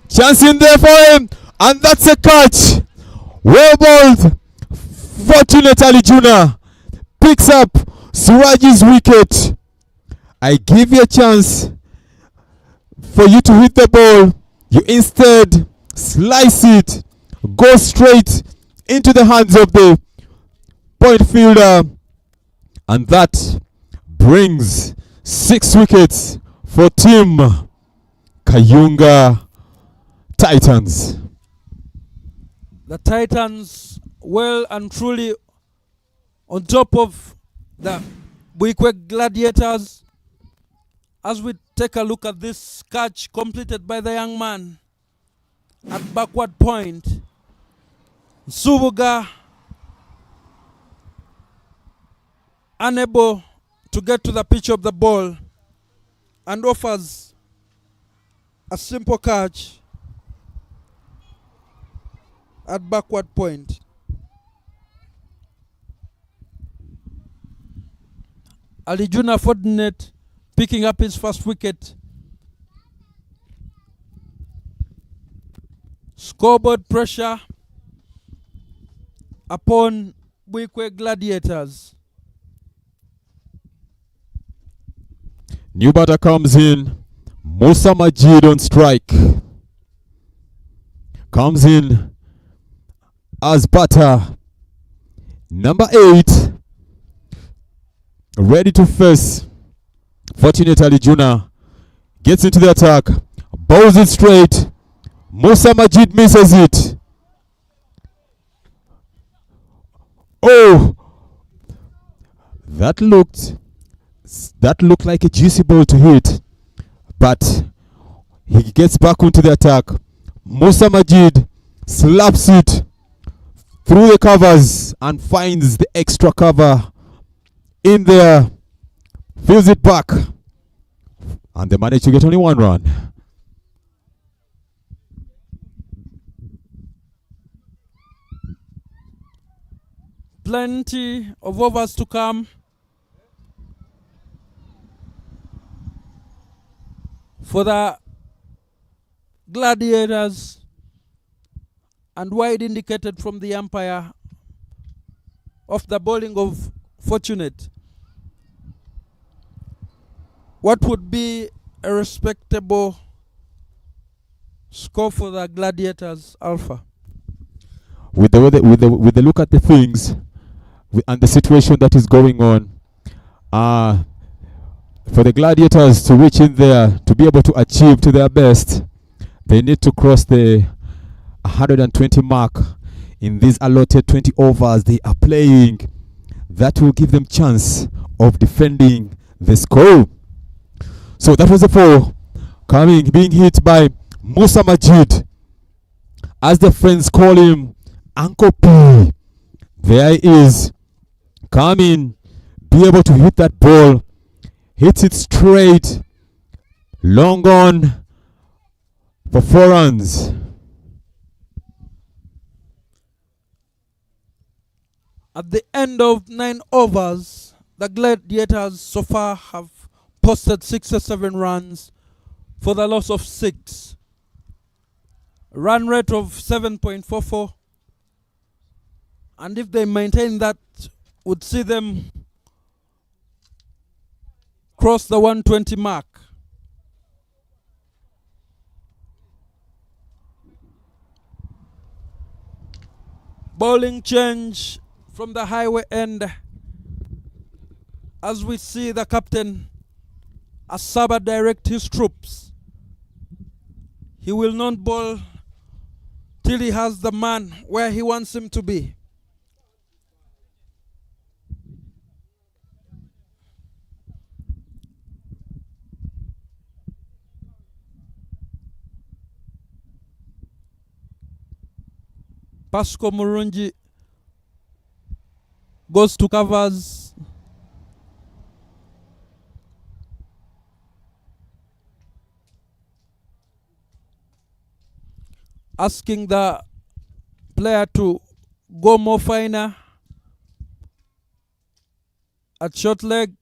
Chance in there for him, and that's a catch. Well bowled. Fortunate Ali Juna picks up Siraji's wicket. I give you a chance for you to hit the ball. You instead slice it, go straight into the hands of the point fielder, and that brings 6 wickets for Team Kayunga Titans. The Titans well and truly on top of the Buikwe Gladiators. As we take a look at this catch completed by the young man at backward point, Subuga unable to get to the pitch of the ball and offers a simple catch at backward point. Ali Juna fortunate picking up his first wicket. Scoreboard pressure upon Buikwe Gladiators. New batter comes in. Musa Majid on strike. Comes in as batter number 8. Ready to face. Fortunate Ali Juna gets into the attack. Bowls it straight. Musa Majid misses it. Oh! That looked like a juicy ball to hit, but he gets back into the attack. Musa Majid slaps it through the covers and finds the extra cover in there, fills it back, and they manage to get only 1 run. Plenty of overs to come. For the Gladiators, and wide indicated from the umpire of the bowling of Fortunate. What would be a respectable score for the Gladiators, Alpha? With the look at the things and the situation that is going on, For the Gladiators to reach in there, to be able to achieve to their best, they need to cross the 120 mark in these allotted 20 overs they are playing. That will give them chance of defending the score. So that was the 4 being hit by Musa Majid, as the friends call him, Uncle P. There he is, coming, be able to hit that ball, hits it straight, long on for 4 runs. At the end of 9 overs, the Gladiators so far have posted 67 runs for the loss of 6. Run rate of 7.44. And if they maintain that, would see them cross the 120 mark. Bowling change from the highway end, as we see the captain Asaba direct his troops. He will not bowl till he has the man where he wants him to be. Pasco Murungi goes to covers. Asking the player to go more finer at short leg.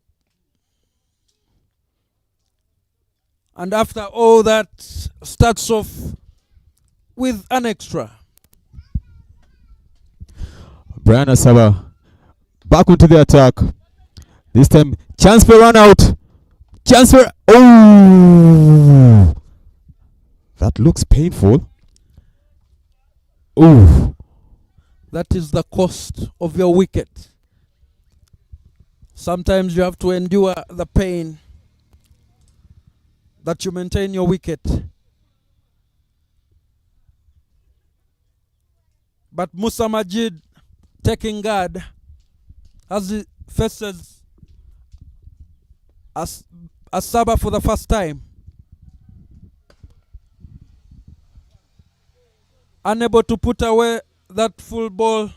And after all that, starts off with an extra. Brian Asaba back into the attack. This time, chance for run out. Chance for... Oh! That looks painful. Oh! That is the cost of your wicket. Sometimes you have to endure the pain that you maintain your wicket. But Musa Majid taking guard as he faces Asaba for the first time. Unable to put away that full ball.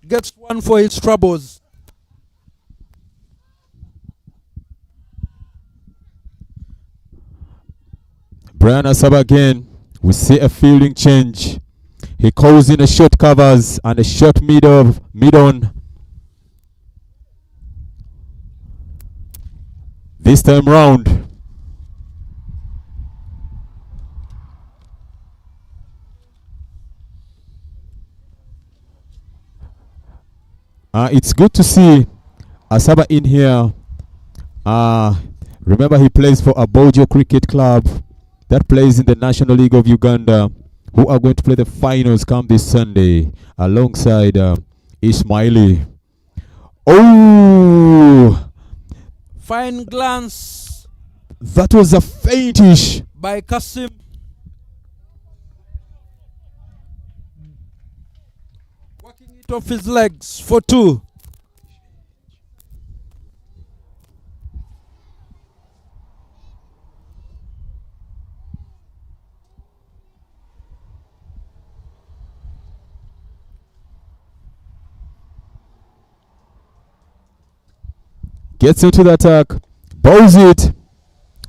Gets one for his troubles. Brian Asaba again. We see a fielding change. He calls in a short covers and a short mid-on. This time round. It's good to see Asaba in here. Remember, he plays for Abojo Cricket Club that plays in the National League of Uganda, who are going to play the finals come this Sunday alongside Ismaili. Oh! Fine glance. That was a faintish By Kasim. Working it off his legs for 2. Gets into the attack, bowls it.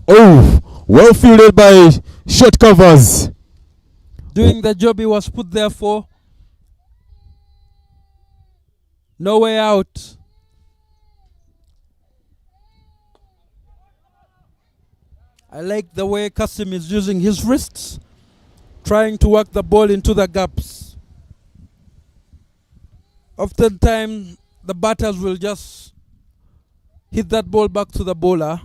Oh, well fielded by short covers. Doing the job he was put there for. No way out. I like the way Kasim is using his wrists, trying to work the ball into the gaps. Oftentimes, the batters will just hit that ball back to the bowler.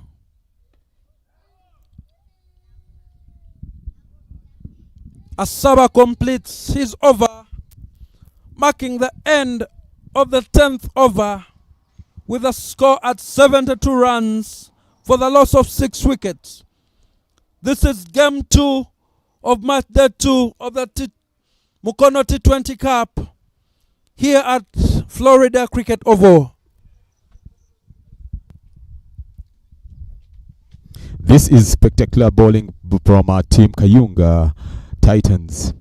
Asaba completes his over, marking the end of the 10th over. with a score at 72 runs for the loss of 6 wickets. This is game 2 of match day 2 of the Mukono T20 Cup here at Florida Cricket Oval. This is spectacular bowling from our team Kayunga Titans.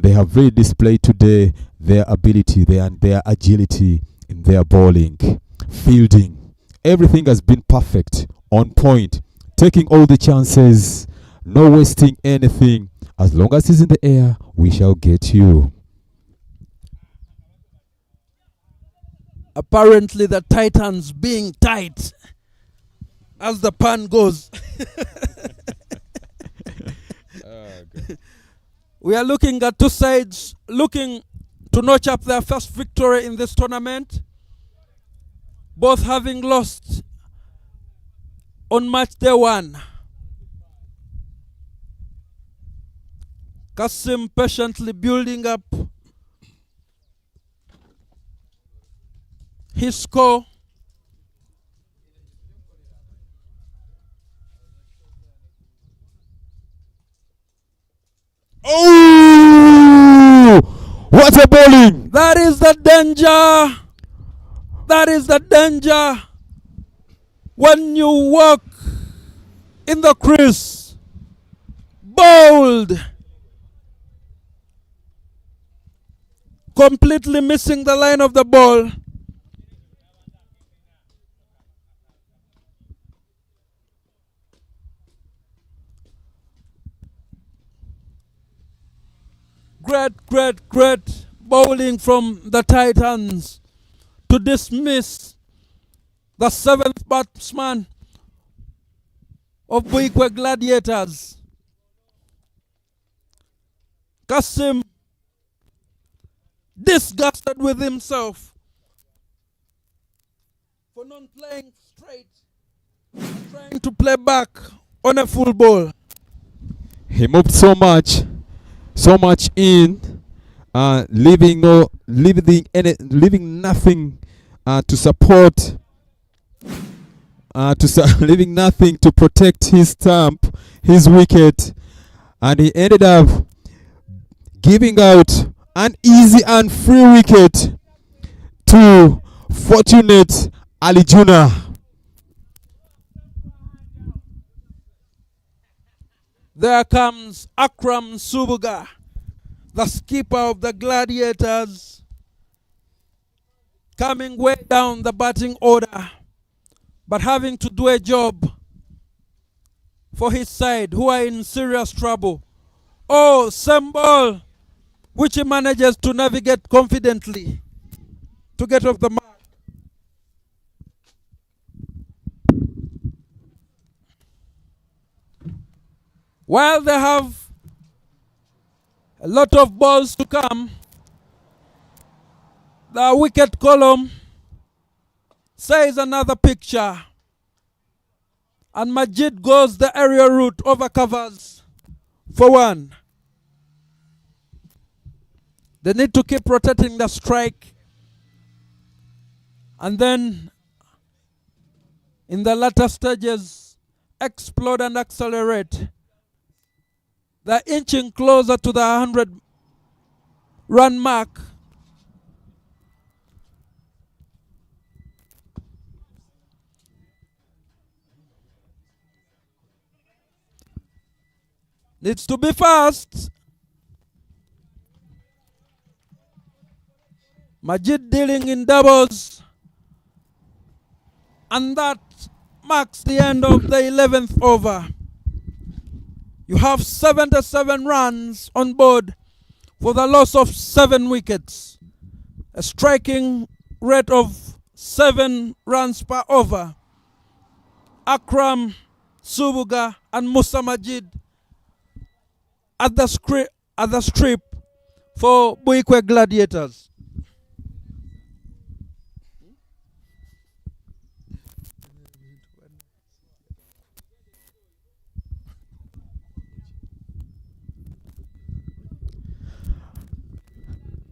They have really displayed today their ability and their agility in their bowling, fielding. Everything has been perfect, on point, taking all the chances, no wasting anything. As long as it's in the air, we shall get you. Apparently the Titans being tight, as the pun goes. We are looking at two sides looking to notch up their first victory in this tournament, both having lost on match day 1. Kasim patiently building up his score. Oh! What a bowling! That is the danger. That is the danger when you walk in the crease. Bowled. Completely missing the line of the ball. Great bowling from the Titans to dismiss the 7th batsman of Buikwe Gladiators. Kasim, disgusted with himself for not playing straight and trying to play back on a full ball. He moved so much in, leaving nothing to support, leaving nothing to protect his stump, his wicket, and he ended up giving out an easy and free wicket to fortunate Ali Juna. There comes Akram Subuga, the skipper of the Gladiators, coming way down the batting order, but having to do a job for his side, who are in serious trouble. Oh, same ball, which he manages to navigate confidently to get off the mark. While they have a lot of balls to come, the wicket column says another picture, and Majid goes the aerial route over covers for 1. They need to keep rotating the strike, and then in the latter stages explode and accelerate. They're inching closer to the 100-run mark. Needs to be fast. Majid dealing in doubles. And that marks the end of the 11th over. You have 77 runs on board for the loss of 7 wickets. A striking rate of 7 runs per over. Akram, Subuga and Musa Majid at the strip for Buikwe Gladiators.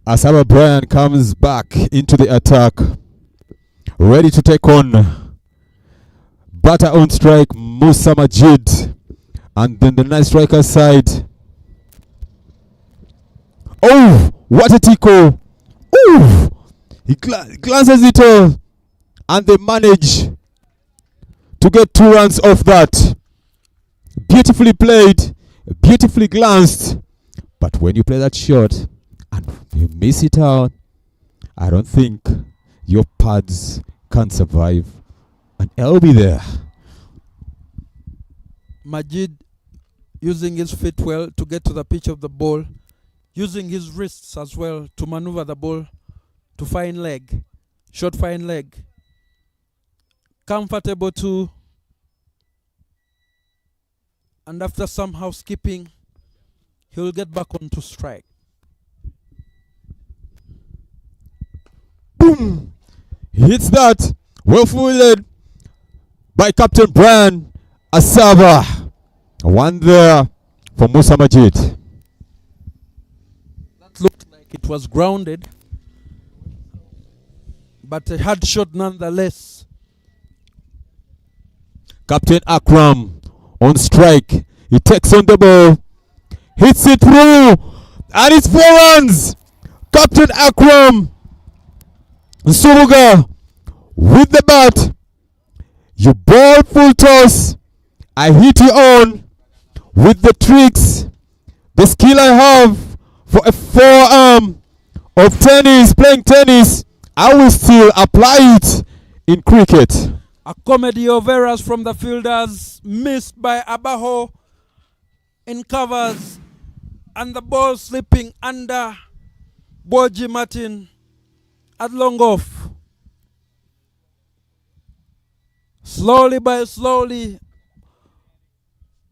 As Abba Brian comes back into the attack ready to take on batter on strike, Musa Majid. And then the nice striker side. Oh, what a tickle. Oh, he glances it all. And they manage to get 2 runs off that. Beautifully played, beautifully glanced. But when you play that shot and you miss it out, I don't think your pads can survive an LB there. Majid using his feet well to get to the pitch of the ball, using his wrists as well to maneuver the ball to fine leg, short fine leg. Comfortable too. And after some housekeeping, he will get back on to strike. Boom! He hits that. Well fielded by Captain Brian Asaba. One there for Musa Majid. That looked like it was grounded, but a hard shot nonetheless. Captain Akram on strike. He takes on the ball, hits it through, and it's 4 runs. Captain Akram Nsubuga with the bat. You ball full toss. I hit you on with the tricks, the skill I have for a forearm of tennis, playing tennis. I will still apply it in cricket. A comedy of errors from the fielders, missed by Abaho in covers, and the ball slipping under Boji Martin at long off. Slowly by slowly,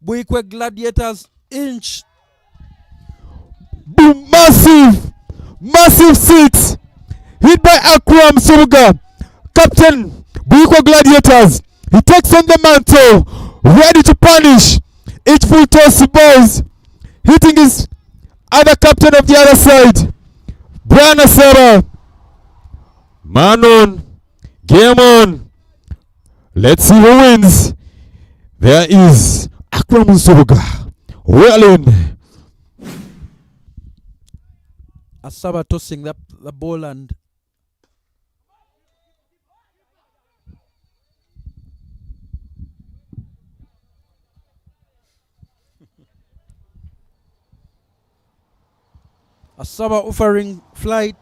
Buikwe Gladiators inch. Boom, massive 6 hit by Akram Suruga. Captain Buikwe Gladiators, he takes on the mantle, ready to punish each full toss balls, hitting his other captain of the other side, Brian Asara. Man on, game on. Let's see who wins. There is Akram Suruga. Well in. Asaba tossing the ball and Asaba offering flight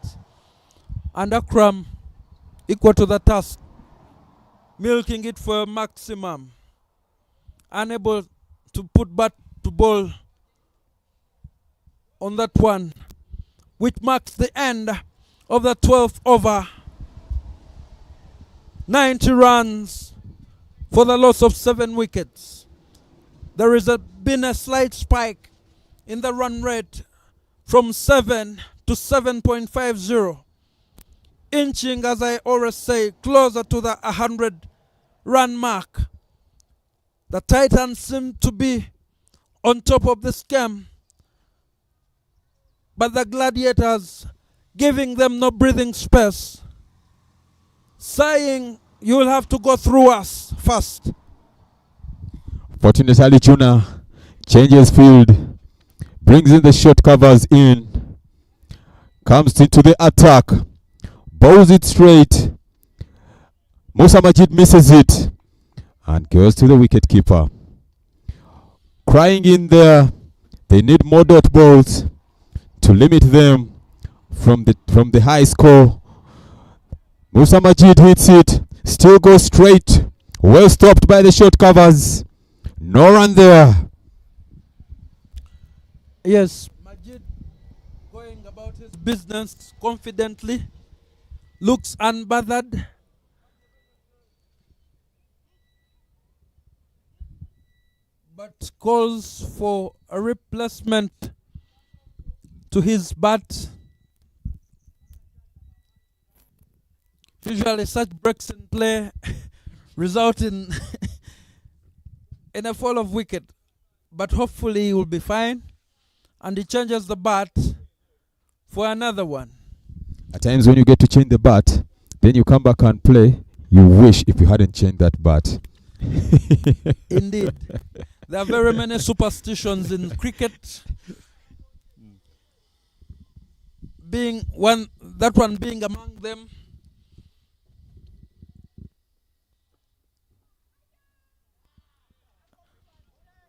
and Akram equal to the task, milking it for maximum, unable to put bat to ball on that one, which marks the end of the 12th over. 90 runs for the loss of 7 wickets. There has been a slight spike in the run rate from 7 to 7.50, inching, as I always say, closer to the 100 run mark. The Titans seem to be on top of this game, but the Gladiators giving them no breathing space, saying, you will have to go through us first. Fortunate Ali Juna changes field, brings in the short covers in, comes into the attack, bowls it straight. Musa Majid misses it and goes to the wicket keeper. Crying in there, they need more dot balls to limit them from the high score. Musa Majid hits it, still goes straight, well stopped by the short covers. No run there. Yes, Majid going about his business confidently, looks unbothered. But calls for a replacement to his bat. Usually such breaks in play result in a fall of wicket, but hopefully he will be fine, and he changes the bat for another one. At times when you get to change the bat, then you come back and play, You wish if you hadn't changed that bat. Indeed. There are very many superstitions in cricket. That one being among them.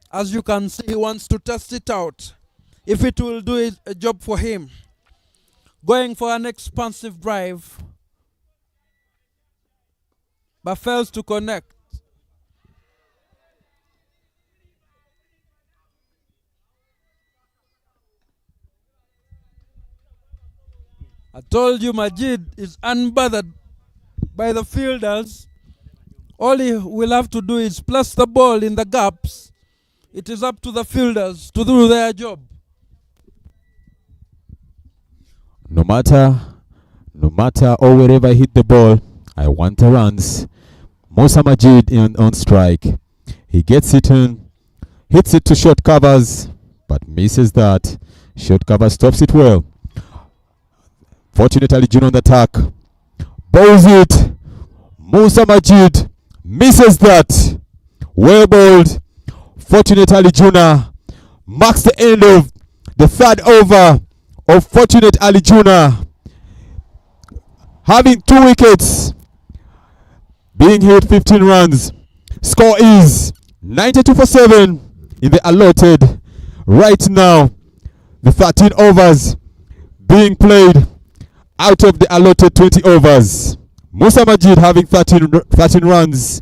As you can see, he wants to test it out. If it will do a job for him. Going for an expansive drive, but fails to connect. I told you Majid is unbothered by the fielders. All he will have to do is place the ball in the gaps. It is up to the fielders to do their job. No matter or wherever I hit the ball, I want the runs. Musa Majid on strike. He gets it in, hits it to short covers, but misses that. Short cover stops it well. Fortunately, June on the attack. Bowls it. Musa Majid misses that. Well bowled. Fortunately, Juna marks the end of the third over of Fortunate Ali Juna. Having 2 wickets. Being hit 15 runs. Score is 92 for 7 in the allotted. Right now, the 13 overs being played out of the allotted 20 overs. Musa Majid having 13 runs,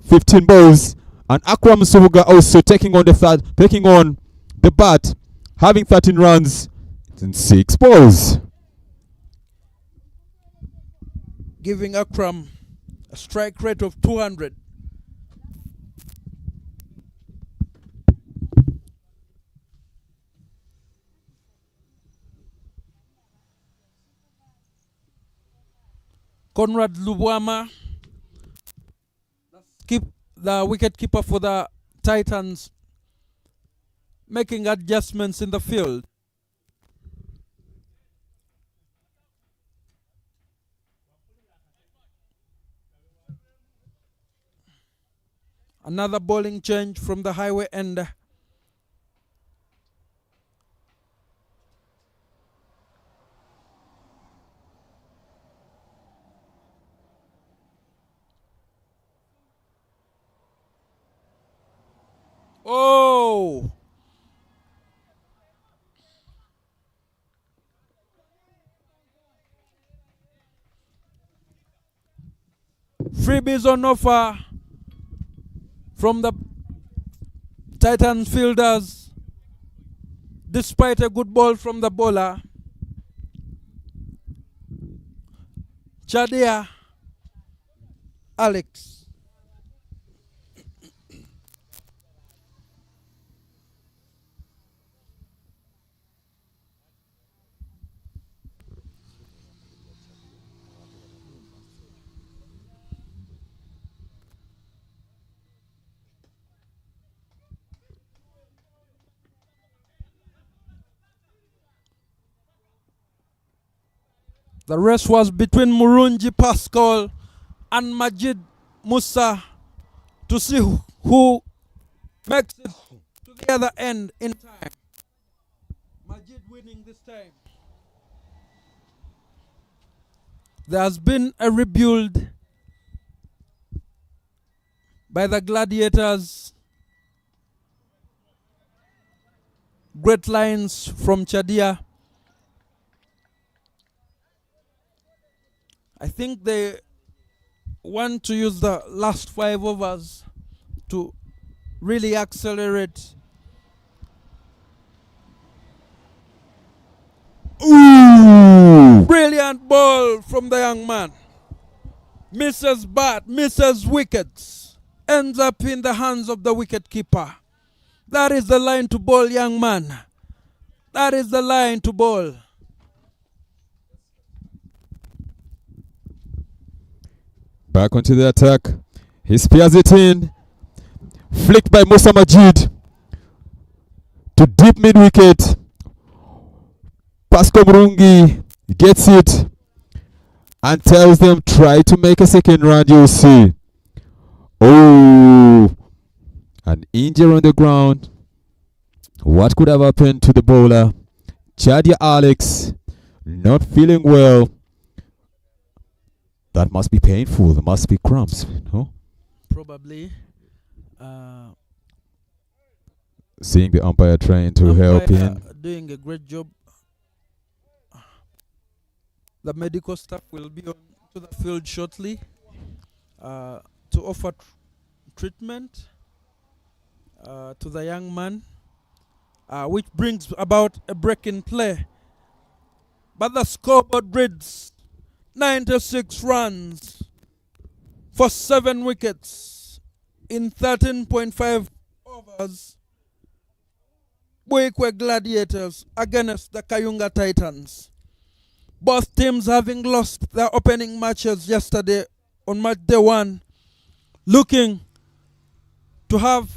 15 balls, and Akram Subuga also taking on the bat, having 13 runs and 6 balls. Giving Akram a strike rate of 200. Conrad Lubwama, the wicket keeper for the Titans, making adjustments in the field. Another bowling change from the highway end. Oh! Freebies on offer from the Titans fielders, despite a good ball from the bowler. Chadia Alex. The rest was between Murunji Pascal and Majid Musa to see who makes it to the other end in time. Majid winning this time. There has been a rebuild by the Gladiators. Great lines from Chadia. I think they want to use the last 5 overs to really accelerate. Ooh! Brilliant ball from the young man. Misses bat, misses wickets. Ends up in the hands of the wicket keeper. That is the line to bowl, young man. That is the line to bowl. Back onto the attack. He spears it in. Flicked by Musa Majid to deep mid wicket. Pascal Murungi gets it. and tells them, try to make a second run, you'll see. Oh, an injury on the ground. What could have happened to the bowler? Chadia Alex, not feeling well. That must be painful. There must be cramps, no? Probably. Seeing the umpire trying to help him. Doing a great job. The medical staff will be on to the field shortly to offer treatment to the young man, which brings about a break in play. But the scoreboard reads 96 runs for 7 wickets in 13.5 overs. Buikwe Gladiators against the Kayunga Titans. Both teams having lost their opening matches yesterday on match day 1, looking to have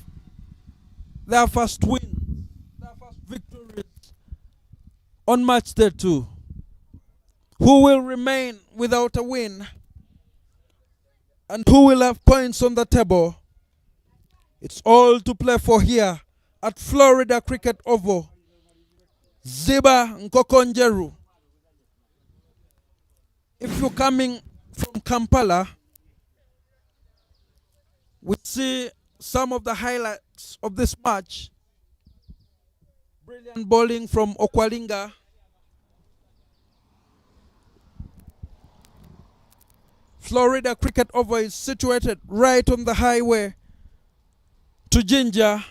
their first win, their first victories on match day 2. Who will remain without a win and who will have points on the table? It's all to play for here at Florida Cricket Oval. Ziba Nkokonjeru. If you're coming from Kampala, we see some of the highlights of this match. Brilliant bowling from Okwalinga. Florida Cricket Oval is situated right on the highway to Jinja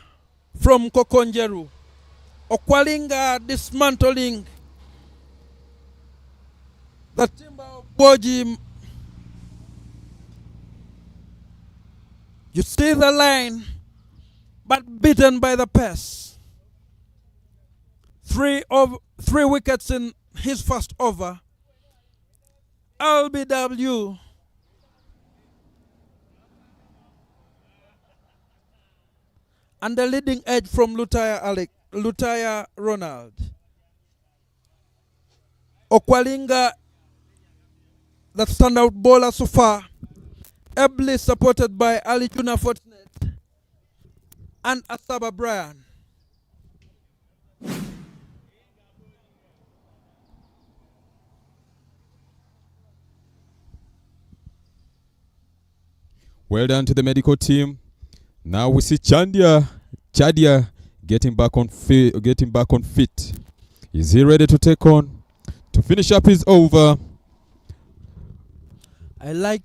from Kokonjeru. Okwalinga dismantling the timber of Boji. You see the line, but beaten by the pace. 3 wickets in his first over. LBW and the leading edge from Lutaya Ronald. Okwalinga, the standout bowler so far, ably supported by Ali Juna Fortinet and Asaba Brian. Well done to the medical team. Now we see Chadia getting back on fit. Is he ready to take on to finish up his over? I like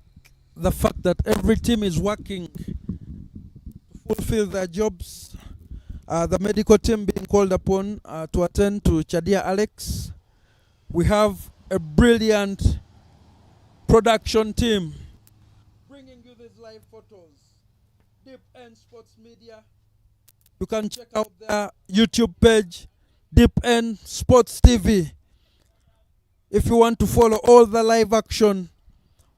the fact that every team is working to fulfill their jobs. The medical team being called upon to attend to Chadia Alex. We have a brilliant production team bringing you these live photos. Deep End Sports Media. You can check out their YouTube page, Deep End Sports TV, if you want to follow all the live action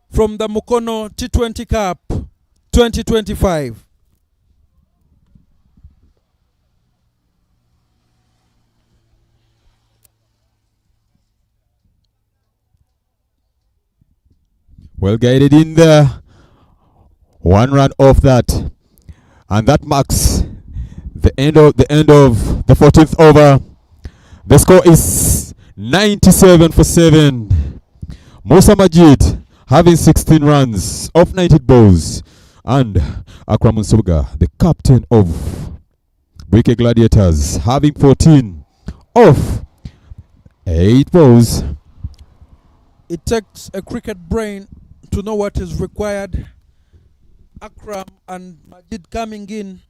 from the Mukono T20 Cup 2025. Well guided in there. 1 run off that. And that marks the end of the 14th over. The score is 97 for 7. Musa Majid having 16 runs off 90 balls. And Akram Nsubuga, the captain of Buikwe Gladiators, having 14 off 8 balls. It takes a cricket brain to know what is required. Akram and Majid coming in,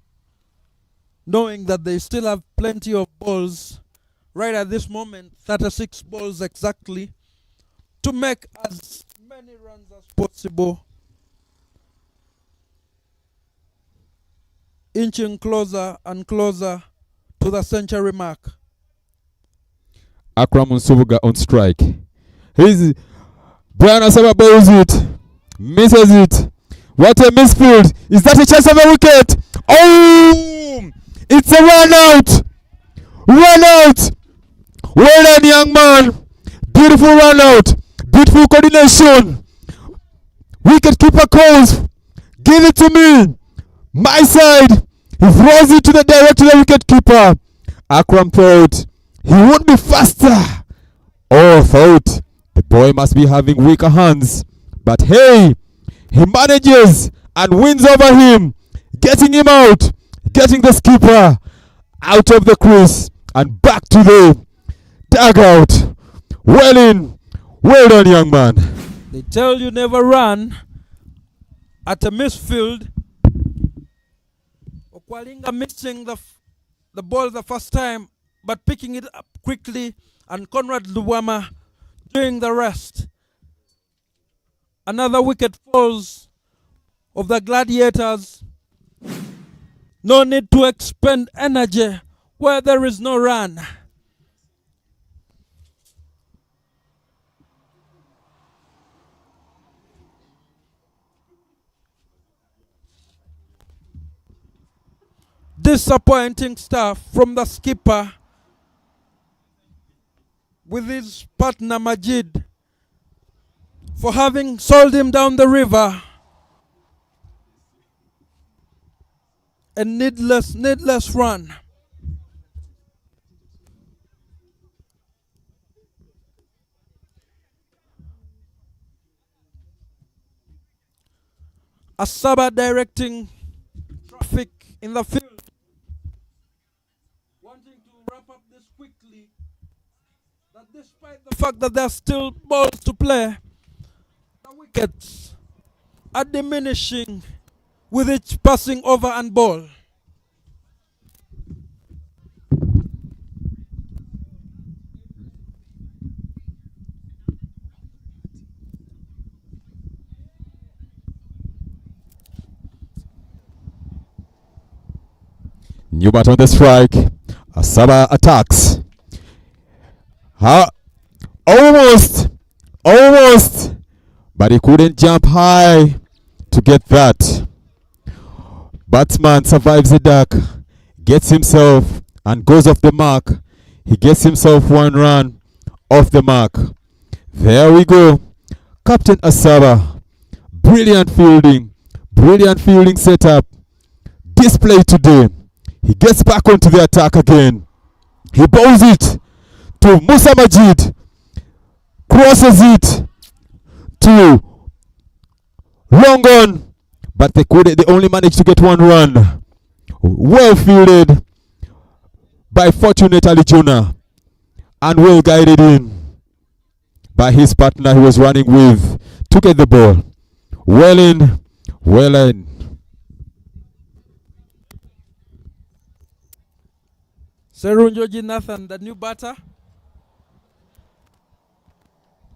knowing that they still have plenty of balls right at this moment, 36 balls exactly, to make as many runs as possible, inching closer and closer to the century mark. Akram Nsubuga on strike. He's Brian Asaba bowls it, misses it. What a misfield! Is that a chance of a wicket? Oh! It's a run out! Run out! Well done, young man! Beautiful run out! Beautiful coordination. Wicket keeper calls. Give it to me. My side. He throws it to the direct to the wicket keeper. Akram thought he would be faster. Oh, thought the boy must be having weaker hands. But hey, he manages and wins over him, getting him out, getting the skipper out of the crease and back to the dugout. Well in. Well done, young man. They tell you never run at a misfield. Okwalinga missing the ball the first time, but picking it up quickly, and Conrad Luwama doing the rest. Another wicket falls of the Gladiators. No need to expend energy where there is no run. Disappointing stuff from the skipper with his partner Majid for having sold him down the river. A needless run. Asaba directing traffic in the field, wanting to wrap up this quickly, that despite the fact that there's still balls to play, the wickets are diminishing with each passing over and ball. New bat on the strike. Asaba attacks. Almost, but he couldn't jump high to get that. Batsman survives the duck, gets himself and goes off the mark. He gets himself one run off the mark. There we go. Captain Asaba. Brilliant fielding setup display today. He gets back onto the attack again. He bowls it to Musa Majid. Crosses it to long on. But they only managed to get one run. Well fielded by Fortunate Ali Juna. And well guided in by his partner he was running with to get the ball. Well in. Serunjoji Nathan, the new batter,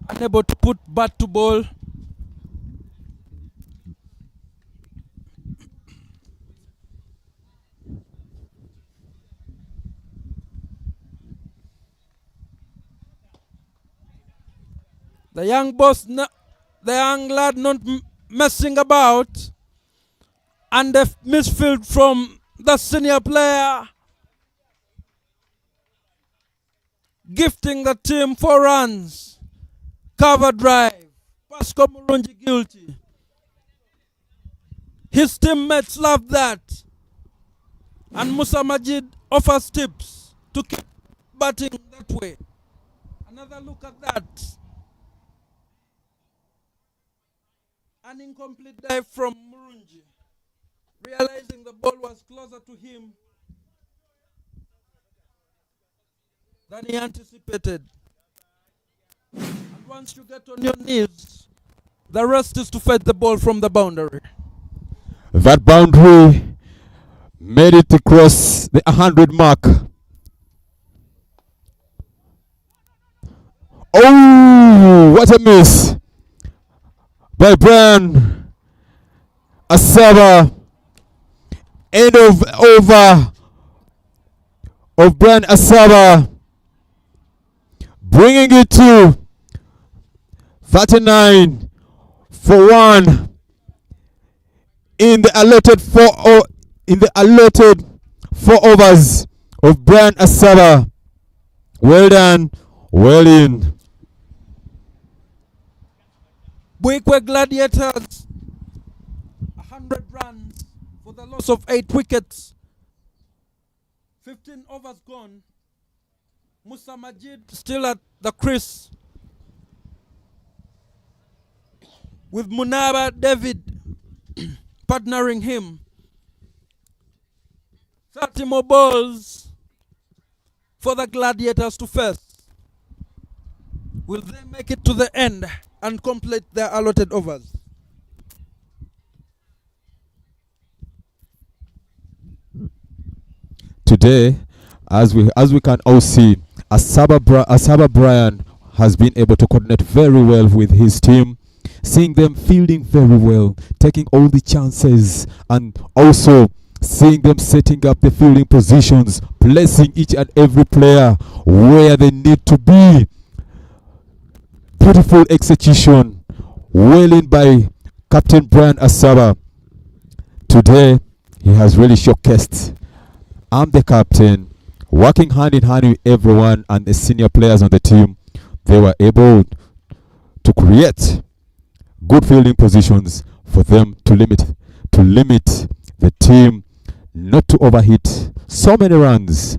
unable to put bat to ball. The young the young lad not messing about, and the misfield from the senior player, gifting the team 4 runs. Cover drive. Pascal Murungi guilty. His teammates love that. And Musa Majid offers tips to keep batting that way. Another look at that. An incomplete dive from Murungi. Realizing the ball was closer to him than he anticipated. And once you get on your knees, the rest is to fight the ball from the boundary. That boundary made it across the 100 mark. Oh, what a miss by Brian Asaba. End of over of Brian Asaba, bringing it to 39 for 1 in the allotted 4 overs of Brian Asaba. Well done, well in. Buikwe Gladiators, 100 runs for the loss of 8 wickets. 15 overs gone. Musa Majid still at the crease, with Munaba David partnering him. 30 more balls for the Gladiators to face. Will they make it to the end and complete their allotted overs? Today, as we can all see, Asaba Brian has been able to coordinate very well with his team, seeing them fielding very well, taking all the chances, and also seeing them setting up the fielding positions, placing each and every player where they need to be. Beautiful execution, well in by Captain Brian Asaba. Today, he has really showcased, I'm the captain, working hand in hand with everyone and the senior players on the team. They were able to create good fielding positions for them to limit the team not to overhit so many runs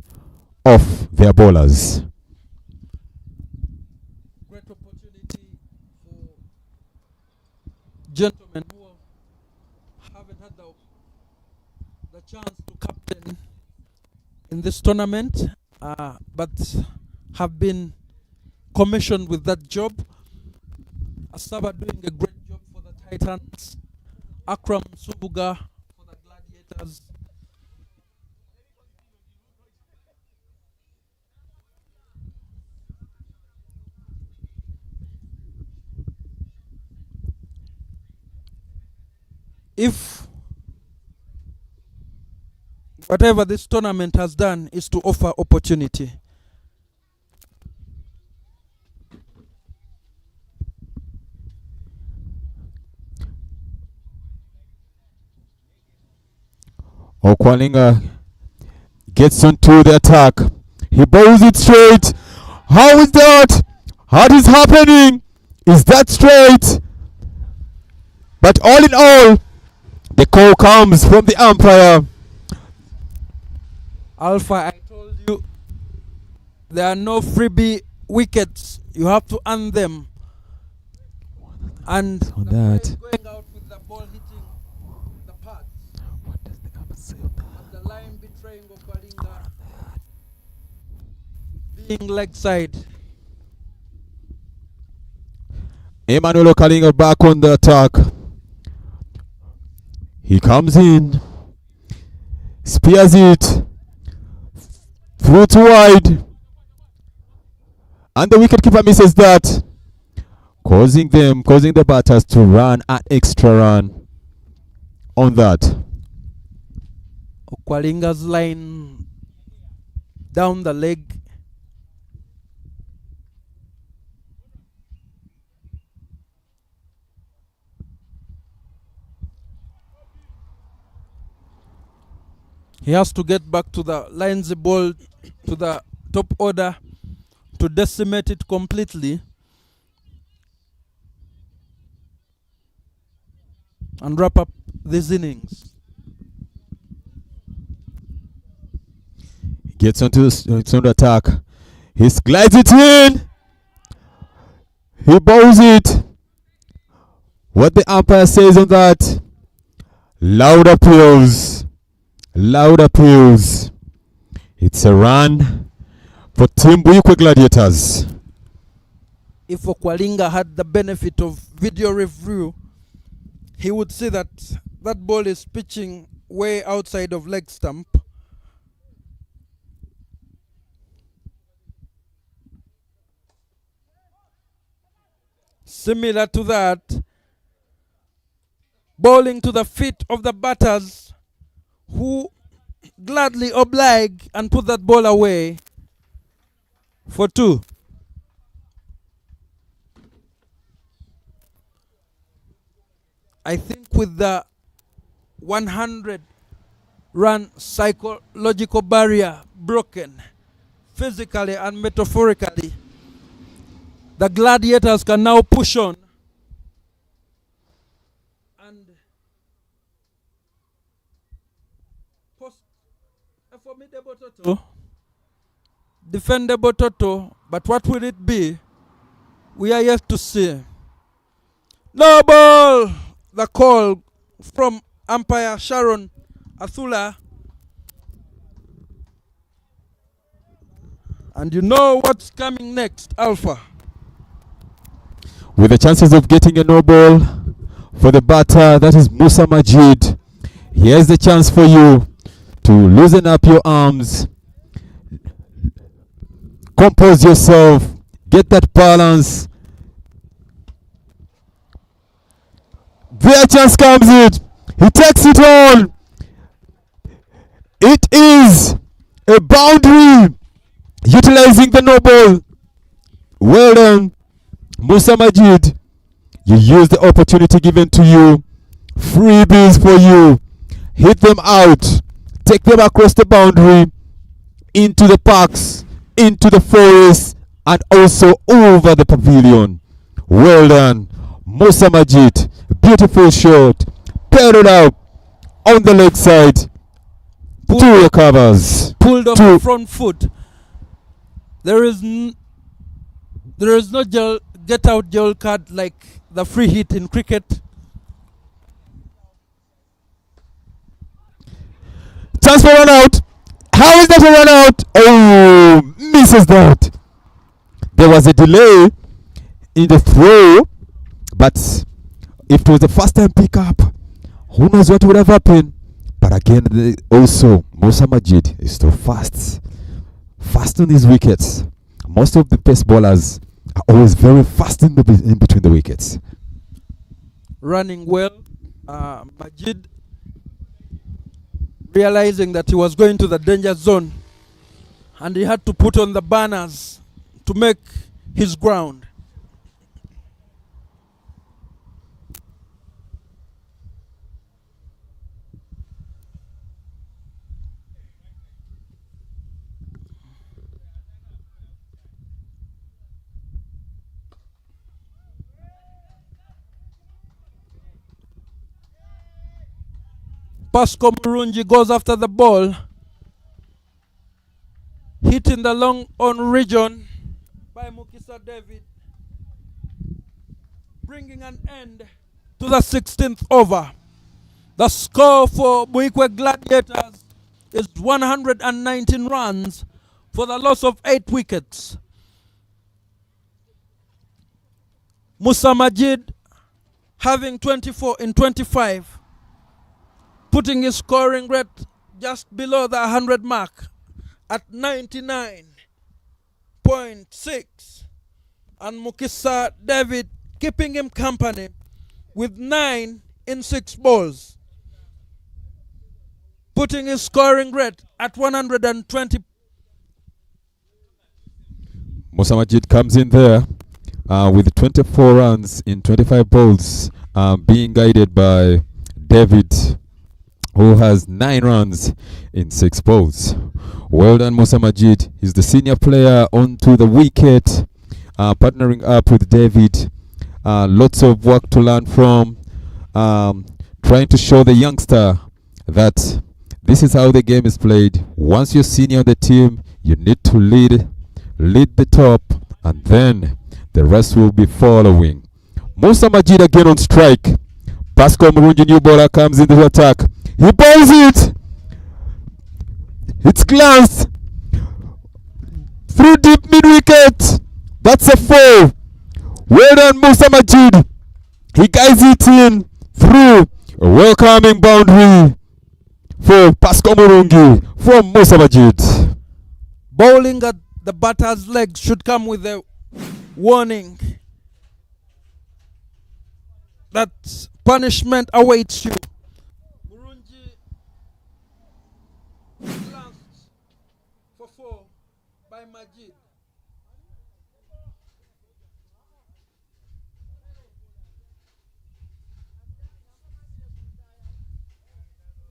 off their bowlers. Great opportunity for gentlemen who haven't had the chance to captain in this tournament, but have been commissioned with that job. Asaba doing a great job for the Titans. Akram Subuga for the Gladiators. If whatever this tournament has done is to offer opportunity, Okwalinga gets onto the attack. He bowls it straight. How is that? What is happening? Is that straight? But all in all, the call comes from the umpire. Alpha, I told you there are no freebie wickets. You have to earn them. And On the that. player is going out with the ball hitting the pads. What does the umpire say on that? And the line betraying Okalinga being leg side. Emmanuel Okalinga back on the attack. He comes in, spears it through to wide, and the wicketkeeper misses that, causing the batters to run an extra run on that. Okalinga's line down the leg. He has to get back to the lines ball, to the top order, to decimate it completely and wrap up this innings. He gets onto the attack. He glides it in. He bowls it. What the umpire says on that? Loud appeals. Loud appeals. It's a run for Team Buikwe Gladiators. If Okalinga had the benefit of video review, he would see that that ball is pitching way outside of leg stump. Similar to that, bowling to the feet of the batters who gladly oblige and put that ball away for 2. I think with the 100-run psychological barrier broken, physically and metaphorically, the Gladiators can now push on formidable Toto. Defendable Toto. But what will it be? We are yet to see. No ball! The call from umpire Sharon Athula. And you know what's coming next, Alpha. With the chances of getting a no ball for the batter, that is Musa Majid. Here's the chance for you to loosen up your arms, compose yourself, get that balance. Their chance comes in. He takes it on. It is a boundary utilizing the no ball. Well done, Musa Majid. You use the opportunity given to you. Freebies for you. Hit them out. Take them across the boundary, into the parks, into the forest, and also over the pavilion. Well done, Musa Majid. Beautiful shot. Pair it out on the leg side. Two recovers. Pulled off the front foot. There is no get out jail card like the free hit in cricket. Chance for run out. How is that a run out? Oh, misses that. There was a delay in the throw, but if it was the first time pick up, who knows what would have happened. But again, also Musa Majid is still fast on his wickets. Most of the pace bowlers are always very fast in between the wickets. Running well, Majid realizing that he was going to the danger zone, and he had to put on the banners to make his ground. Pasco Murungi goes after the ball, hitting the long on region by Mukisa David, bringing an end to the 16th over. The score for Buikwe Gladiators is 119 runs for the loss of 8 wickets. Musa Majid having 24 in 25. Putting his scoring rate just below the 100 mark at 99.6. And Mukisa David keeping him company with 9 in 6 balls. Putting his scoring rate at 120. Musa Majid comes in there with 24 runs in 25 balls, being guided by David, who has 9 runs in 6 balls. Well done, Musa Majid. He's the senior player onto the wicket, partnering up with David. Lots of work to learn from, trying to show the youngster that this is how the game is played. Once you're senior on the team, you need to lead the top, and then the rest will be following. Musa Majid again on strike. Pascal Murungi, new bowler, comes into attack. He bowls it. It's glanced through deep mid-wicket. That's a 4. Well done, Musa Majid. He guides it in through a welcoming boundary for Pascal Murungi from Musa Majid. Bowling at the batter's legs should come with a warning that punishment awaits you. Murungi glanced for 4 by Majid.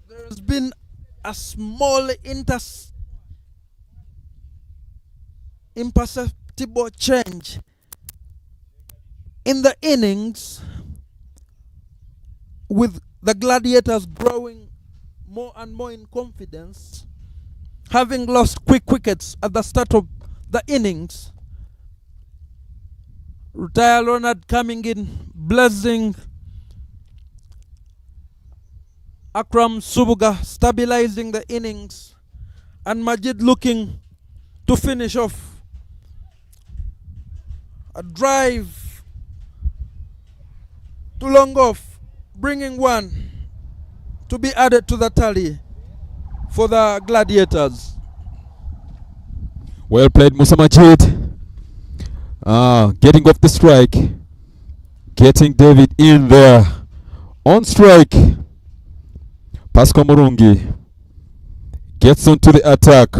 There has been a small imperceptible change in the innings, with the Gladiators growing more and more in confidence. having lost quick wickets at the start of the innings. Rutaya Leonard coming in, blessing Akram Subuga, stabilizing the innings, and Majid looking to finish off a drive to long off, bringing one to be added to the tally for the Gladiators. Well played, Musa Majid. Getting off the strike, getting David in there on strike. Pascal Murungi gets onto the attack.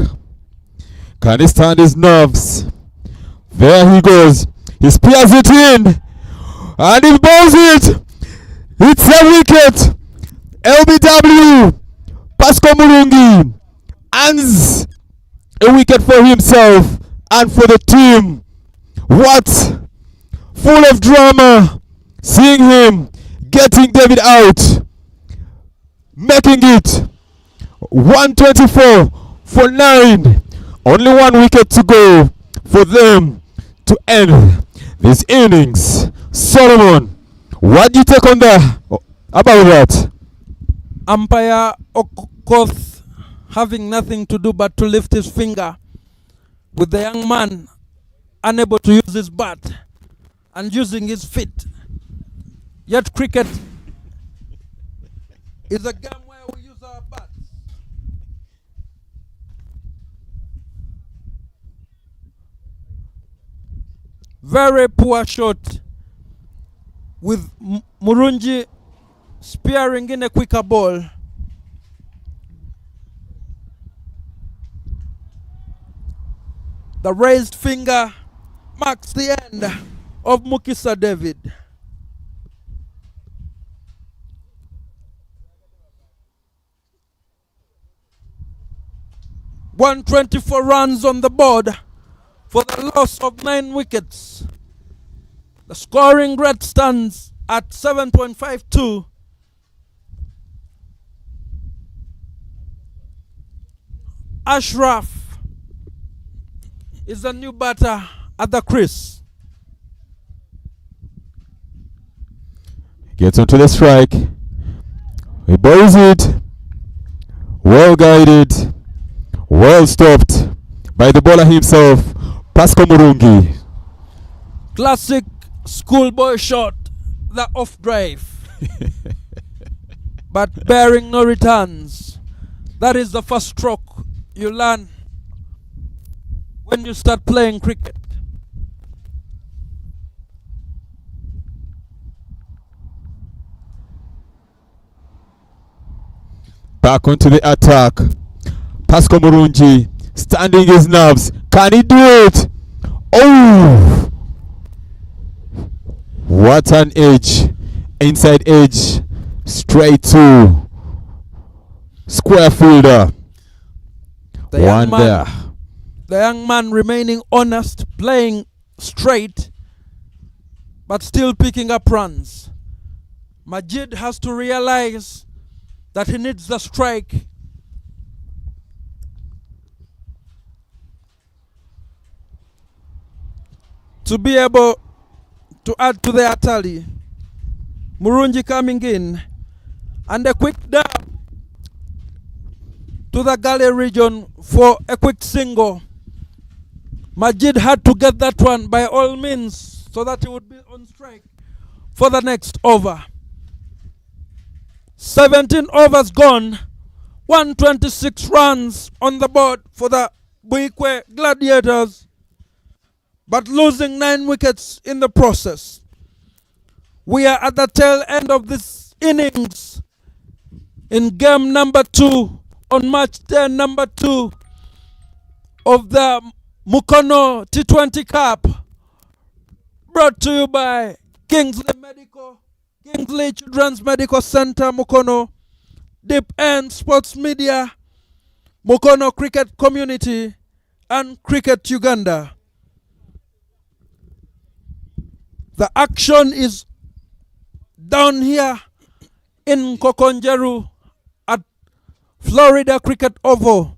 Can he stand his nerves? There he goes. He spears it in and he bowls it. It's a wicket. LBW. Pascal Murungi earns a wicket for himself and for the team. What? Full of drama. Seeing him getting David out. Making it 124 for 9. Only one wicket to go for them to end this innings. Solomon, what do you take on that? About that? Umpire Okoth having nothing to do but to lift his finger, with the young man unable to use his bat and using his feet. Yet cricket is a game where we use our bats. Very poor shot, with Murungi spearing in a quicker ball. The raised finger marks the end of Mukisa David. .124 runs on the board for the loss of 9 wickets. The scoring rate stands at 7.52. Ashraf is the new batter at the crease. Gets onto the strike. He bowls it. Well guided. Well stopped by the bowler himself, Pascal Murungi. Classic schoolboy shot, the off drive. But bearing no returns. That is the first stroke you learn when you start playing cricket. Back onto the attack. Pascal Murungi standing his nerves. Can he do it? Oh! What an edge. Inside edge. Straight to square fielder. The young man remaining honest, playing straight, but still picking up runs. Majid has to realize that he needs the strike to be able to add to their tally. Murungi coming in, and a quick dab to the gully region for a quick single. Majid had to get that one by all means so that he would be on strike for the next over. 17 overs gone, 126 runs on the board for the Buikwe Gladiators, but losing 9 wickets in the process. We are at the tail end of this innings in game number 2 on match day number 2 of the Mukono T20 Cup, brought to you by Kingsley Children's Medical Center, Mukono, Deep End Sports Media, Mukono Cricket Community, and Cricket Uganda. The action is down here in Kokonjeru at Florida Cricket Oval.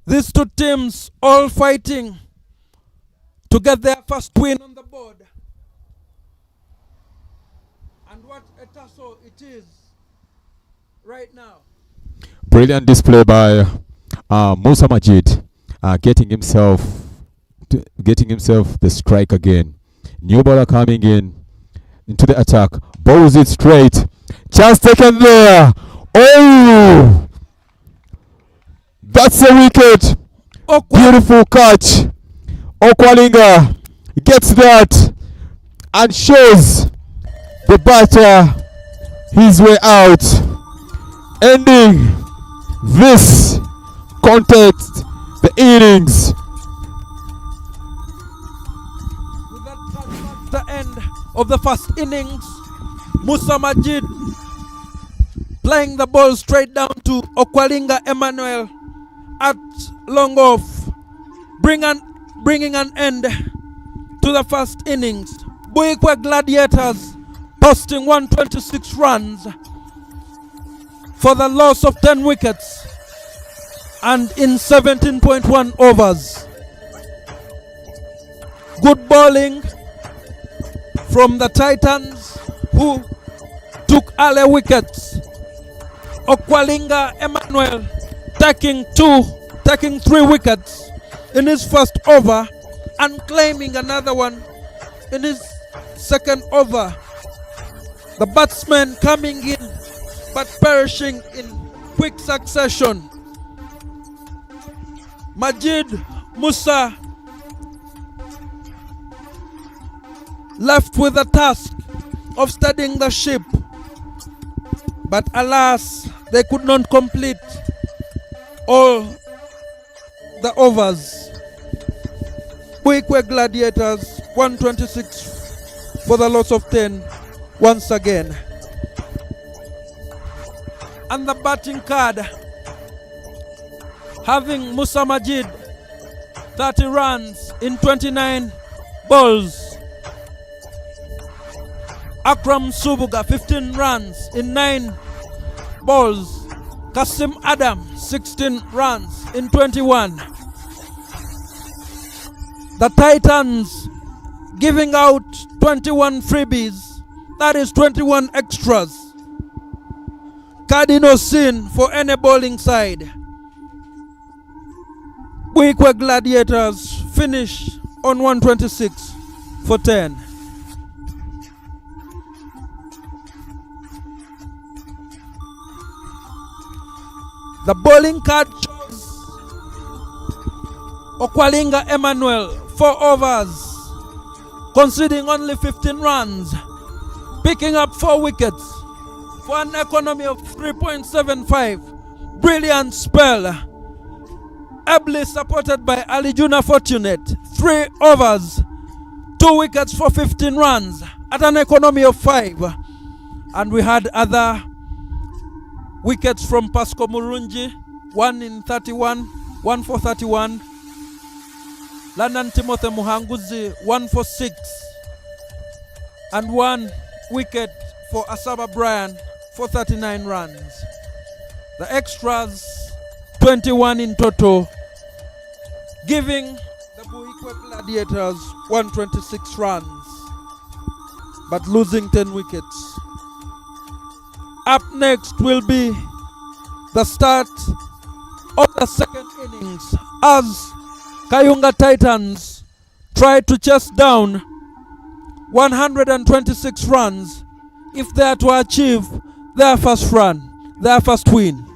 These two teams all fighting to get their first win on the board. And what a tussle it is right now. Brilliant display by Musa Majid, getting himself the strike again. New bowler coming into the attack. Bowls it straight. Chance taken there. Oh, that's a wicket. Beautiful catch. Okwalinga gets that and shows the batter his way out, ending this contest, the innings. With that marks the end of the first innings. Musa Majid playing the ball straight down to Okwalinga Emmanuel at long off, bringing an end to the first innings. Buikwe Gladiators posting 126 runs for the loss of 10 wickets and in 17.1 overs. Good bowling from the Titans, who took early wickets. Okwalinga Emmanuel taking 3 wickets in his first over and claiming another one in his second over. The batsmen coming in but perishing in quick succession. Majid Musa left with the task of steadying the ship, but alas, they could not complete all the overs. Buikwe Gladiators 126 for the loss of 10 once again. And the batting card having Musa Majid 30 runs in 29 balls. Akram Subuga 15 runs in 9 balls. Kasim Adam 16 runs in 21. The Titans giving out 21 freebies, that is 21 extras. Cardinal sin for any bowling side. Buikwe Gladiators finish on 126 for 10. The bowling card shows Okwalinga Emmanuel 4 overs, conceding only 15 runs, picking up 4 wickets for an economy of 3.75. Brilliant spell, ably supported by Alijuna Fortunate. 3 overs, 2 wickets for 15 runs at an economy of 5. And we had other wickets from Pasco Murunji, 1 in 31, 1 for 31. London Timothy Muhanguzi 1 for 6, and 1 wicket for Asaba Brian for 39 runs. The extras 21 in total, giving the Buikwe Gladiators 126 runs, but losing 10 wickets. Up next will be the start of the second innings as Kayunga Titans try to chase down 126 runs if they are to achieve their first run, their first win.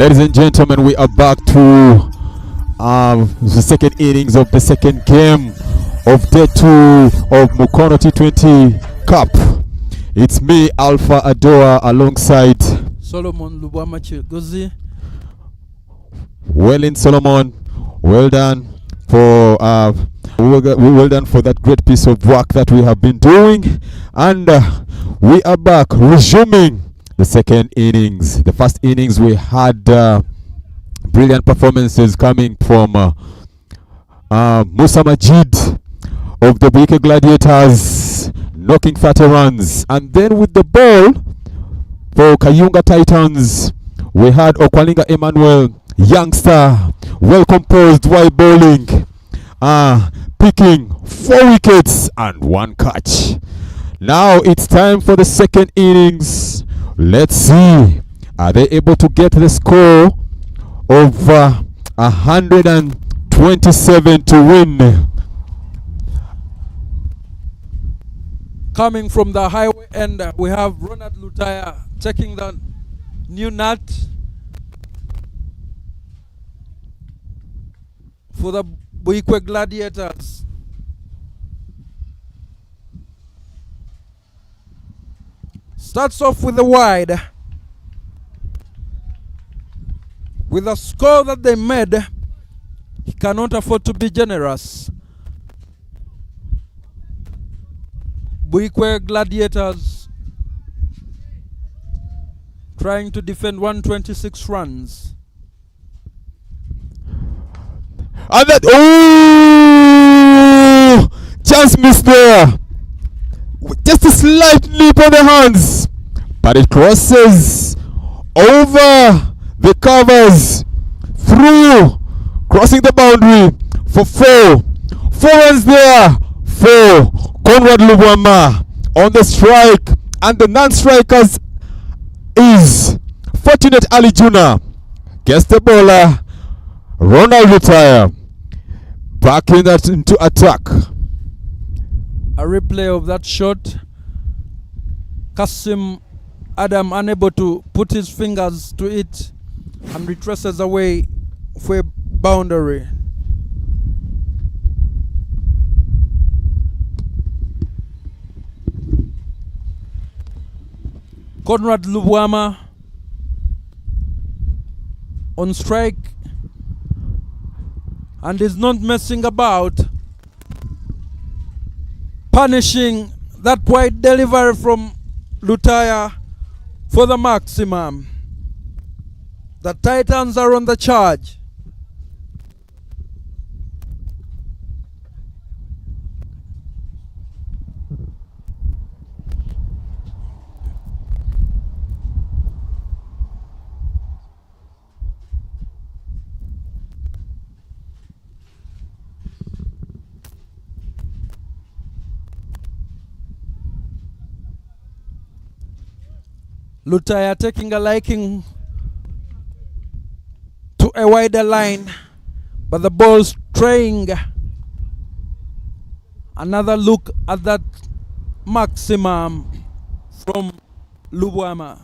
Ladies and gentlemen, we are back to the second innings of the second game of day 2 of Mukono T20 Cup. It's me, Alpha Adoa, alongside Solomon Lubwama Chigozi. Well in Solomon, well done for well done for that great piece of work that we have been doing, and we are back resuming the second innings. The first innings we had brilliant performances coming from Musa Majid of the Buikwe Gladiators, knocking 30 runs, and then with the ball for Kayunga Titans we had Okwalinga Emmanuel, youngster, well composed while bowling, picking 4 wickets and 1 catch. Now it's time for the second innings. Let's see, are they able to get the score of 127 to win? Coming from the highway end, we have Ronald Lutaya taking the new nut for the Buikwe Gladiators. Starts off with the wide. With the score that they made, he cannot afford to be generous. Buikwe Gladiators trying to defend 126 runs. And that, oh, chance missed there. Just a slight leap on the hands, but it crosses over the covers, through, crossing the boundary for 4. 4 runs there for Conrad Lubwama on the strike, and the non-strikers is Fortunate Ali Juna. Gets the bowler Ronald Lutaya back in that into attack. A replay of that shot. Kasim Adam unable to put his fingers to it and retraces away for a boundary. Conrad Lubwama on strike and is not messing about, punishing that wide delivery from Lutaya for the maximum. The Titans are on the charge. Lutaya taking a liking to a wider line, but the ball straying. Another look at that maximum from Lubwama.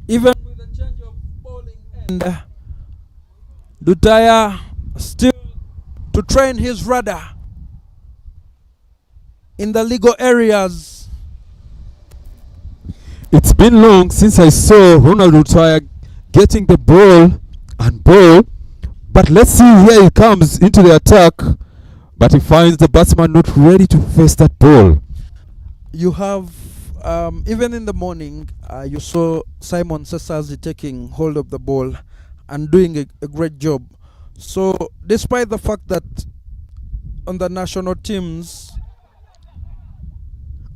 Even with the change of bowling end, Lutaya still to train his rudder in the legal areas. It's been long since I saw Ronald Lutaya getting the ball and bowl, but let's see, here he comes into the attack, but he finds the batsman not ready to face that ball. You have, even in the morning, you saw Simon Sesazi taking hold of the ball and doing a great job. So despite the fact that on the national teams,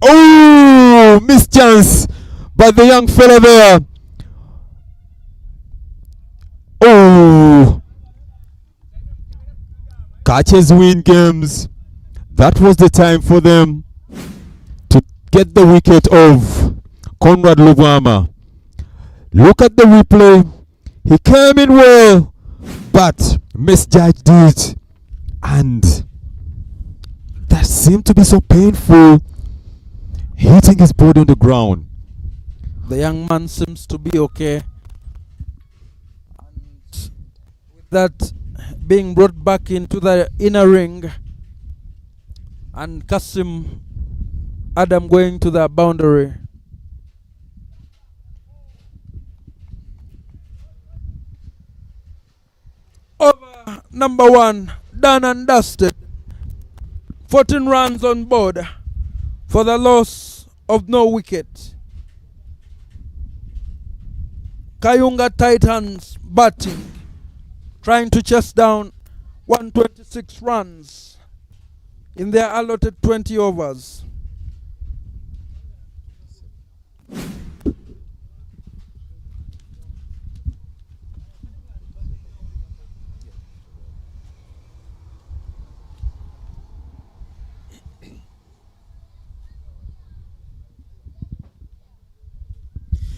oh, missed chance by the young fella there. Oh, catches win games. That was the time for them to get the wicket of Conrad Lubwama. Look at the replay. He came in well, but misjudged it, and that seemed to be so painful hitting his body on the ground. The young man seems to be okay. And with that being brought back into the inner ring, and Kasim Adam going to the boundary. Over number 1, done and dusted. 14 runs on board for the loss of no wicket. Kayunga Titans batting, trying to chase down 126 runs in their allotted 20 overs.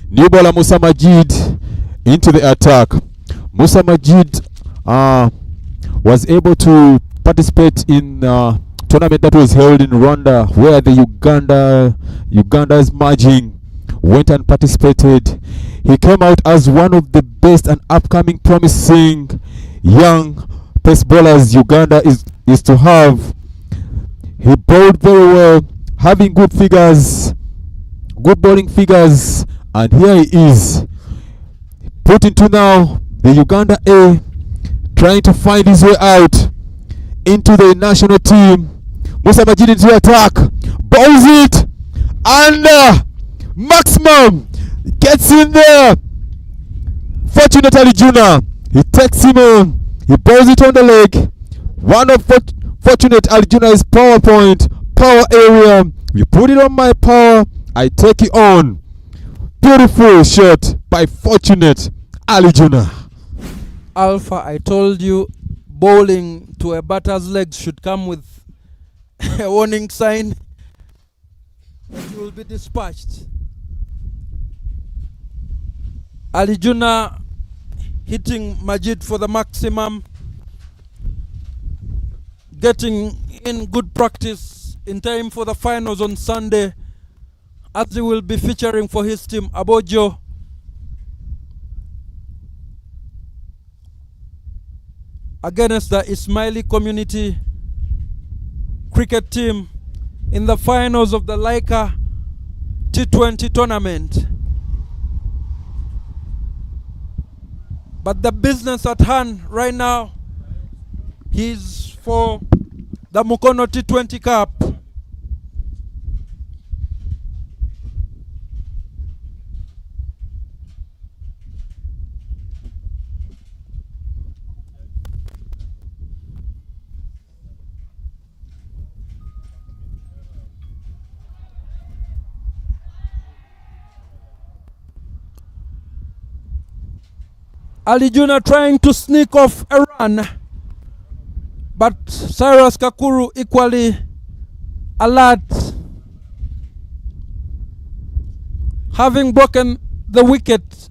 New bowler Musa Majid into the attack. Musa Majid was able to participate in tournament that was held in Rwanda, where the Uganda's merging went and participated. He came out as one of the best and upcoming promising young pace bowlers Uganda is to have. He bowled very well, having good figures, good bowling figures, and here he is, put into now the Uganda A, trying to find his way out into the national team. Musa Majid into attack, bowls it, and maximum gets in there. Fortunate Ali Juna, he takes him on, he bowls it on the leg. One of Fortunate Ali Juna's power point, power area. You put it on my power, I take it on. Beautiful shot by Fortunate Ali Juna. Alpha, I told you bowling to a batter's legs should come with a warning sign that you will be dispatched. Ali Juna hitting Majid for the maximum, getting in good practice in time for the finals on Sunday, as he will be featuring for his team Abojo. Against the Ismaili Community Cricket Team in the finals of the Laika T20 tournament. But the business at hand right now is for the Mukono T20 Cup. Ali Juna trying to sneak off a run, but Cyrus Kakuru equally alert, having broken the wicket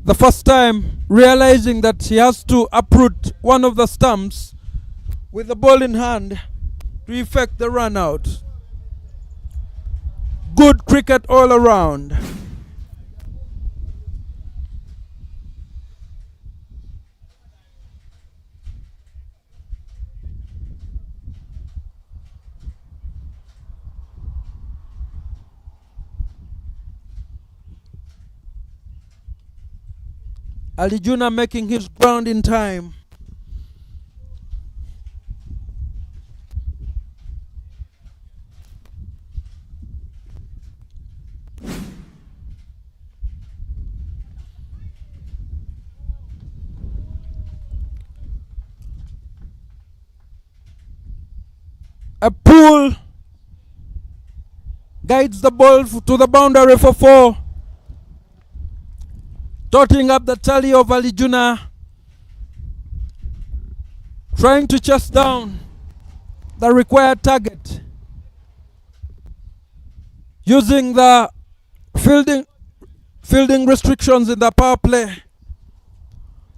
the first time, realizing that he has to uproot one of the stumps with the ball in hand to effect the run out. Good cricket all around. Ali Juna making his ground in time. A pull guides the ball to the boundary for 4. Totting up the tally of Ali Juna, trying to chase down the required target, using the fielding restrictions in the power play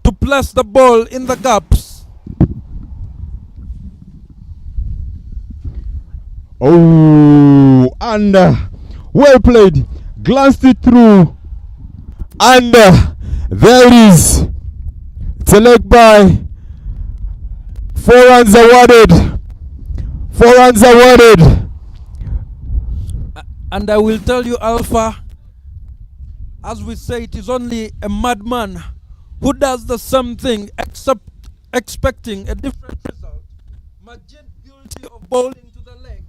to place the ball in the gaps. Oh, and Well played. Glanced it through. And there it is. It's a leg by. 4 runs awarded. 4 runs awarded. And I will tell you, Alpha, as we say, it is only a madman who does the same thing except expecting a different result. Majid guilty of bowling to the leg.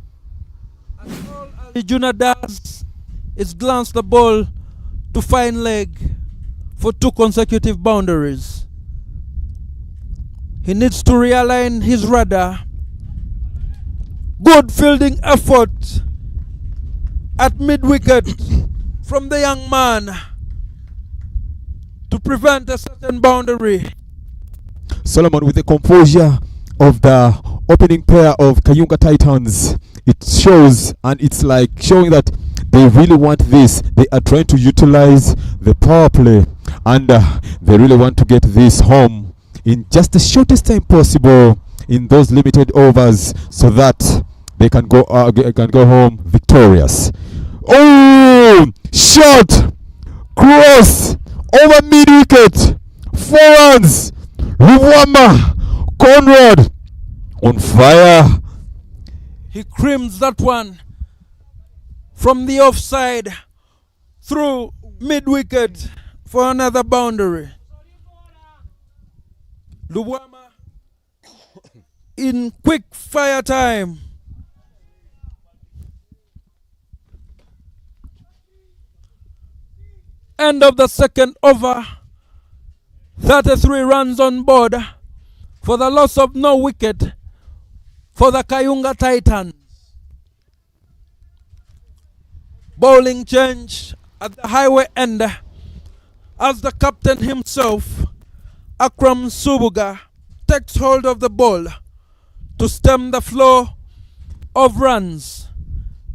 And all Ali Juna does is glance the ball to fine leg for 2 consecutive boundaries. He needs to realign his rudder. Good fielding effort at mid-wicket from the young man to prevent a certain boundary. Solomon, with the composure of the opening pair of Kayunga Titans, it shows, and it's like showing that they really want this. They are trying to utilize the power play, and they really want to get this home in just the shortest time possible in those limited overs, so that they can go home victorious. Oh, shot, cross over mid wicket, 4 runs. Luvwama Conrad on fire. He crims that one from the offside through mid wicket for another boundary. Luvwama in quick fire time. End of the second over. 33 runs on board for the loss of no wicket for the Kayunga Titans. Bowling change at the highway end as the captain himself, Akram Subuga, takes hold of the ball to stem the flow of runs.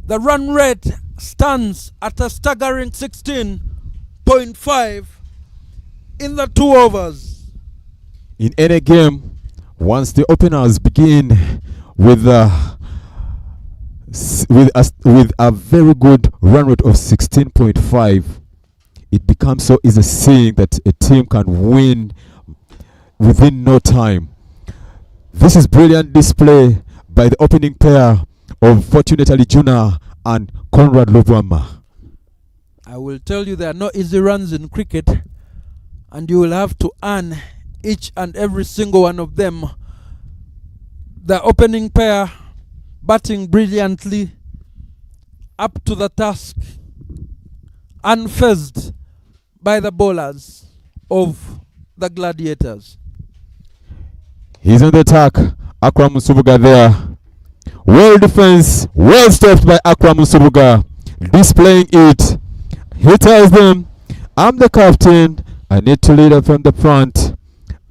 The run rate stands at a staggering 16.5 in the 2 overs. In any game, once the openers begin with a very good run rate of 16.5, it becomes so easy seeing that a team can win within no time. This is brilliant display by the opening pair of Fortunate Ali Juna and Conrad Luvwama. I will tell you there are no easy runs in cricket, and you will have to earn each and every single one of them. The opening pair batting brilliantly up to the task, unfazed by the bowlers of the Gladiators. He's on the attack. Akram Subuga there. Well defense, well stopped by Akram Subuga. Displaying it. He tells them, I'm the captain. I need to lead up from the front.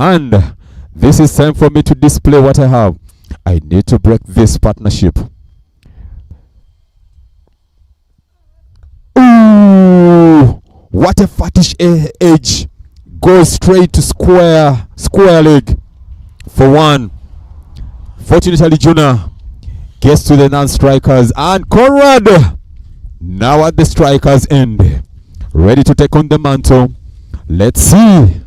And this is time for me to display what I have. I need to break this partnership. Ooh, what a fattish edge. Goes straight to square leg for 1. Fortunately, Juna gets to the non-strikers, and Conrad now at the strikers' end, ready to take on the mantle. Let's see.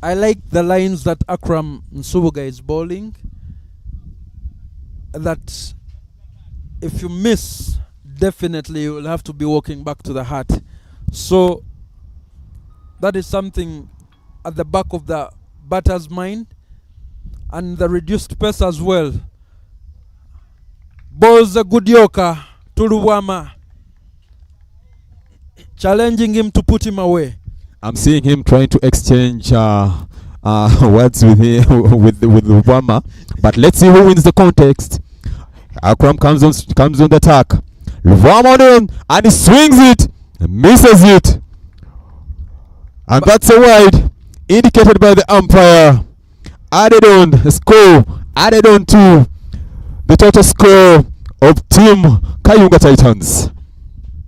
I like the lines that Akram Nsubuga is bowling, that if you miss, definitely you will have to be walking back to the hat. So that is something at the back of the batter's mind, and the reduced pace as well. Bowls a good yorker to Luvwama, challenging him to put him away. I'm seeing him trying to exchange words with Luvwama, but let's see who wins the contest. Akram comes on the attack. Luvwama on him, and he swings it, misses it, and that's a wide indicated by the umpire. Added on the score, added on to the total score of Team Kayunga Titans.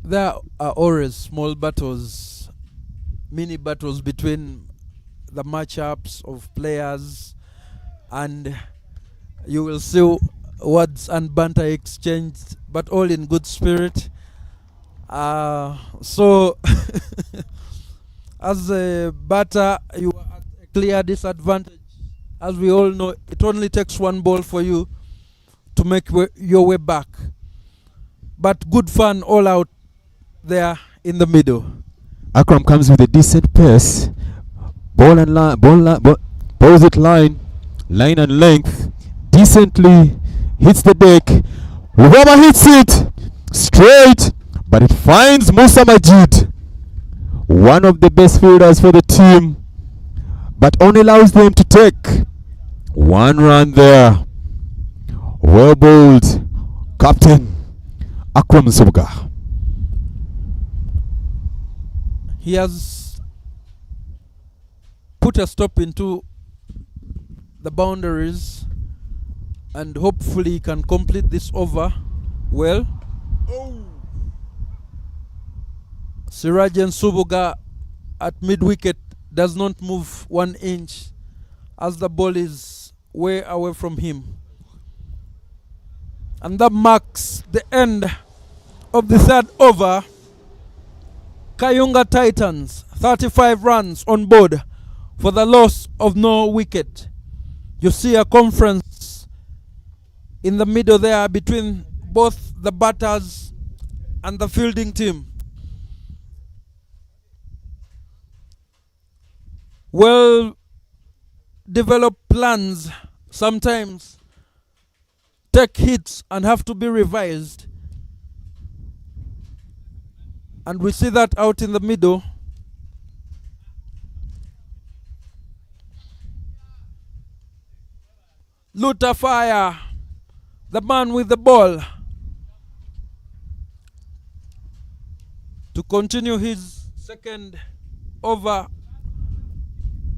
There are always small battles, mini battles between the matchups of players, and you will see words and banter exchanged, but all in good spirit. So, as a batter, you are at a clear disadvantage. As we all know, it only takes one ball for you to make your way back. But good fun all out there in the middle. Akram comes with a decent pace. Ball and line, balls it line and length. Decently hits the deck. Rubber hits it straight, but it finds Musa Majid, one of the best fielders for the team, but only allows them to take one run there. Well bowled, Captain Akram Subuga. He has put a stop into the boundaries, and hopefully he can complete this over well. Sirajan Subuga at mid-wicket does not move 1 inch as the ball is way away from him. And that marks the end of the third over. Kayunga Titans, 35 runs on board for the loss of no wicket. You see a conference in the middle there between both the batters and the fielding team. Well developed plans sometimes take hits and have to be revised. And we see that out in the middle. Lutafire, the man with the ball, to continue his second over,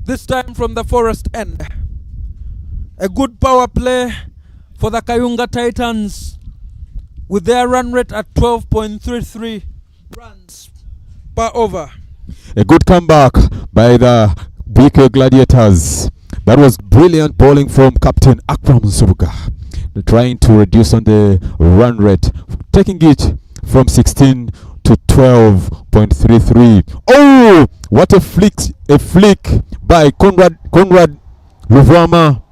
this time from the forest end. A good power play for the Kayunga Titans with their run rate at 12.33 runs per over. A good comeback by the Buikwe Gladiators. That was brilliant bowling from Captain Akram Subuga, trying to reduce on the run rate, taking it from 16 to 12.33. Oh, what a flick by Conrad Luvama,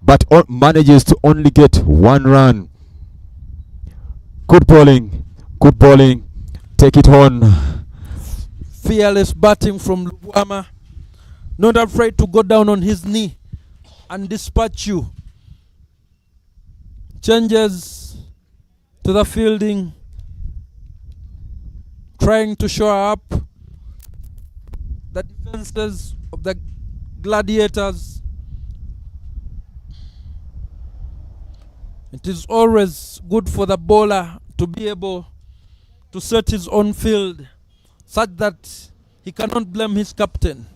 but manages to only get 1 run. Good bowling, take it on. Fearless batting from Luvama, not afraid to go down on his knee and dispatch you. Changes to the fielding, trying to show up the defenses of the Gladiators. It is always good for the bowler to be able to set his own field such that he cannot blame his captain.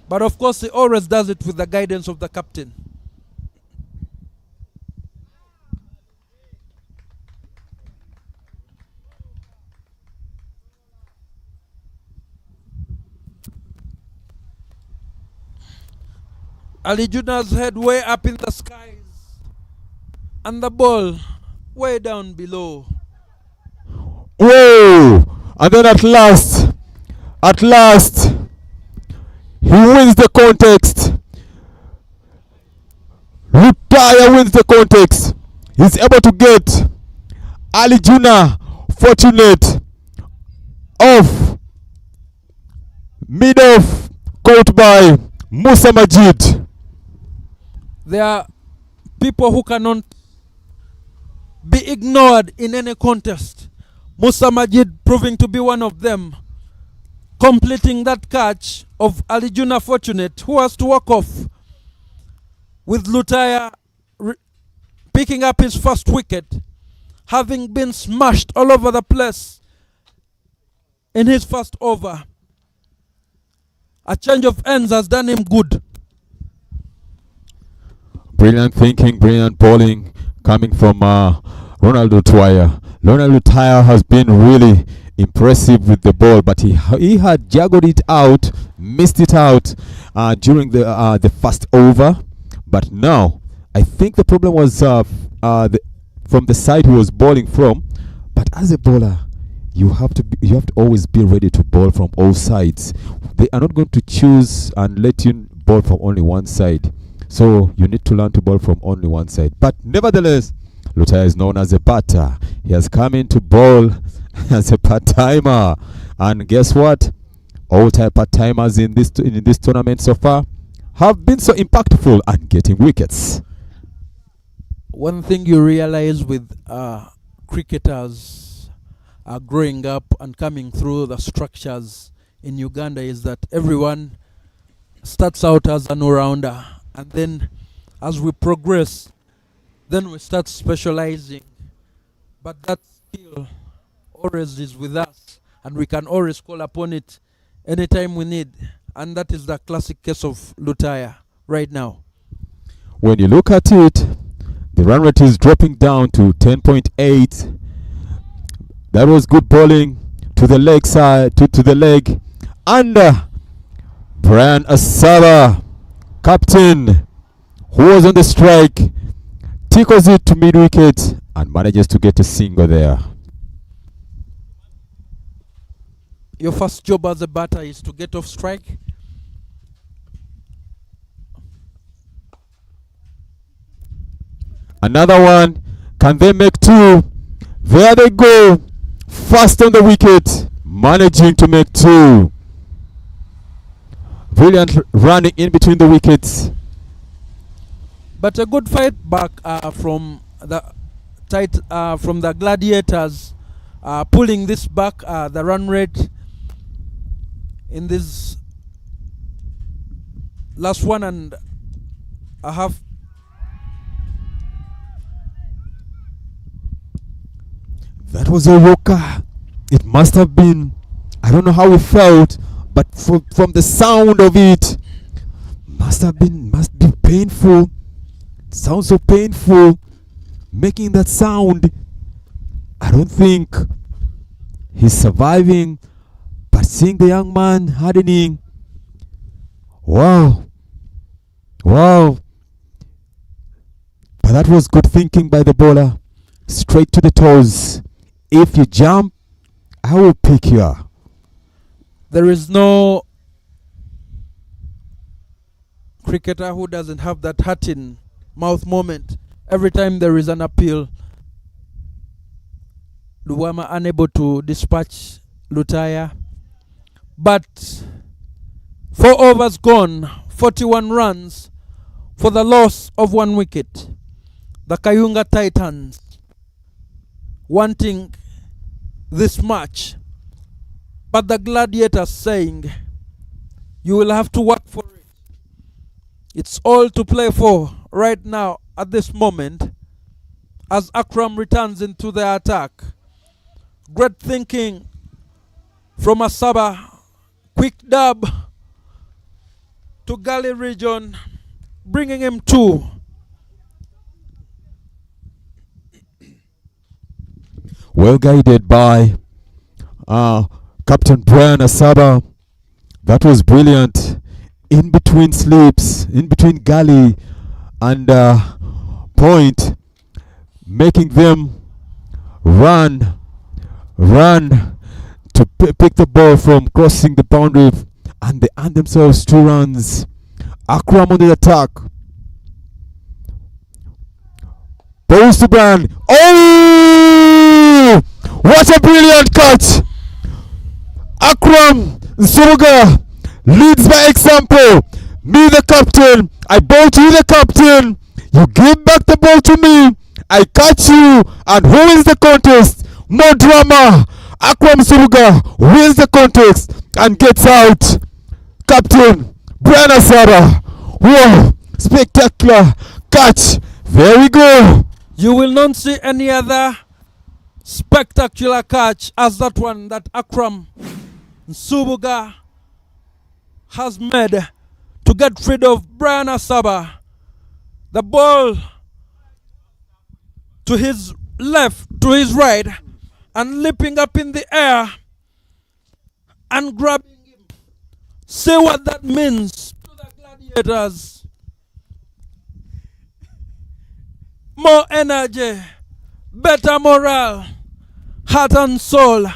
But of course he always does it with the guidance of the captain. Ali Juna's head way up in the skies and the ball way down below. Whoa! And then at last, he wins the contest. Lutaya wins the contest. He's able to get Ali Juna fortunate off, mid-off, caught by Musa Majid. There are people who cannot be ignored in any contest. Musa Majid proving to be one of them, completing that catch of Ali Juna Fortunate, who has to walk off, with Lutaya picking up his first wicket, having been smashed all over the place in his first over. A change of ends has done him good. Brilliant thinking, brilliant bowling coming from Ronald Lutaya. Ronald Lutaya has been really impressive with the ball, but he had juggled it out, missed it out during the first over. But now, I think the problem was from the side he was bowling from. But as a bowler, you have to always be ready to bowl from all sides. They are not going to choose and let you bowl from only one side. So you need to learn to bowl from only one side. But nevertheless, Lutaya is known as a batter. He has come in to bowl as a part-timer. And guess what? All type part-timers in this tournament so far have been so impactful and getting wickets. One thing you realize with cricketers growing up and coming through the structures in Uganda is that everyone starts out as an all-rounder, and then as we progress, then we start specializing. But that skill always is with us, and we can always call upon it anytime we need. And that is the classic case of Lutaya right now. When you look at it, the run rate is dropping down to 10.8. That was good bowling to the leg side, to the leg. And Brian Asaba, captain, who was on the strike, tickles it to mid-wicket and manages to get a single there. Your first job as a batter is to get off strike. Another one. Can they make two? There they go. Fast on the wicket. Managing to make two. Brilliant running in between the wickets. But a good fight back from the Gladiators, pulling this back, the run rate in this last 1.5. That was a rocker. It must have been. I don't know how it felt, but from the sound of it, must be painful. It sounds so painful, making that sound. I don't think he's surviving, but seeing the young man hardening, wow. But that was good thinking by the bowler. Straight to the toes. If you jump, I will pick you up. There is no cricketer who doesn't have that heart in mouth moment. Every time there is an appeal, Luwama unable to dispatch Lutaya. But 4 overs gone, 41 runs for the loss of 1 wicket. The Kayunga Titans wanting this match, but the Gladiators saying you will have to work for it. It's all to play for right now at this moment as Akram returns into the attack. Great thinking from Asaba. Quick dab to Gully region, bringing him 2. Well guided by Captain Brian Asaba. That was brilliant. In between sleeps, in between Gully and Point, making them run to pick the ball from crossing the boundary, and they earn themselves 2 runs. Akram on the attack. Bowls to Brian. Oh! What a brilliant catch! Akram Nsubuga leads by example. Me the captain, I bowl to you the captain. You give back the ball to me. I catch you and who wins the contest? No drama. Akram Nsubuga wins the contest and gets out. Captain Brian Asaba. Whoa! Spectacular catch. There we go. You will not see any other spectacular catch as that one that Akram Nsubuga has made to get rid of Brian Asaba. The ball to his left, to his right, and leaping up in the air and grabbing him. See what that means to the Gladiators. More energy, better morale, heart and soul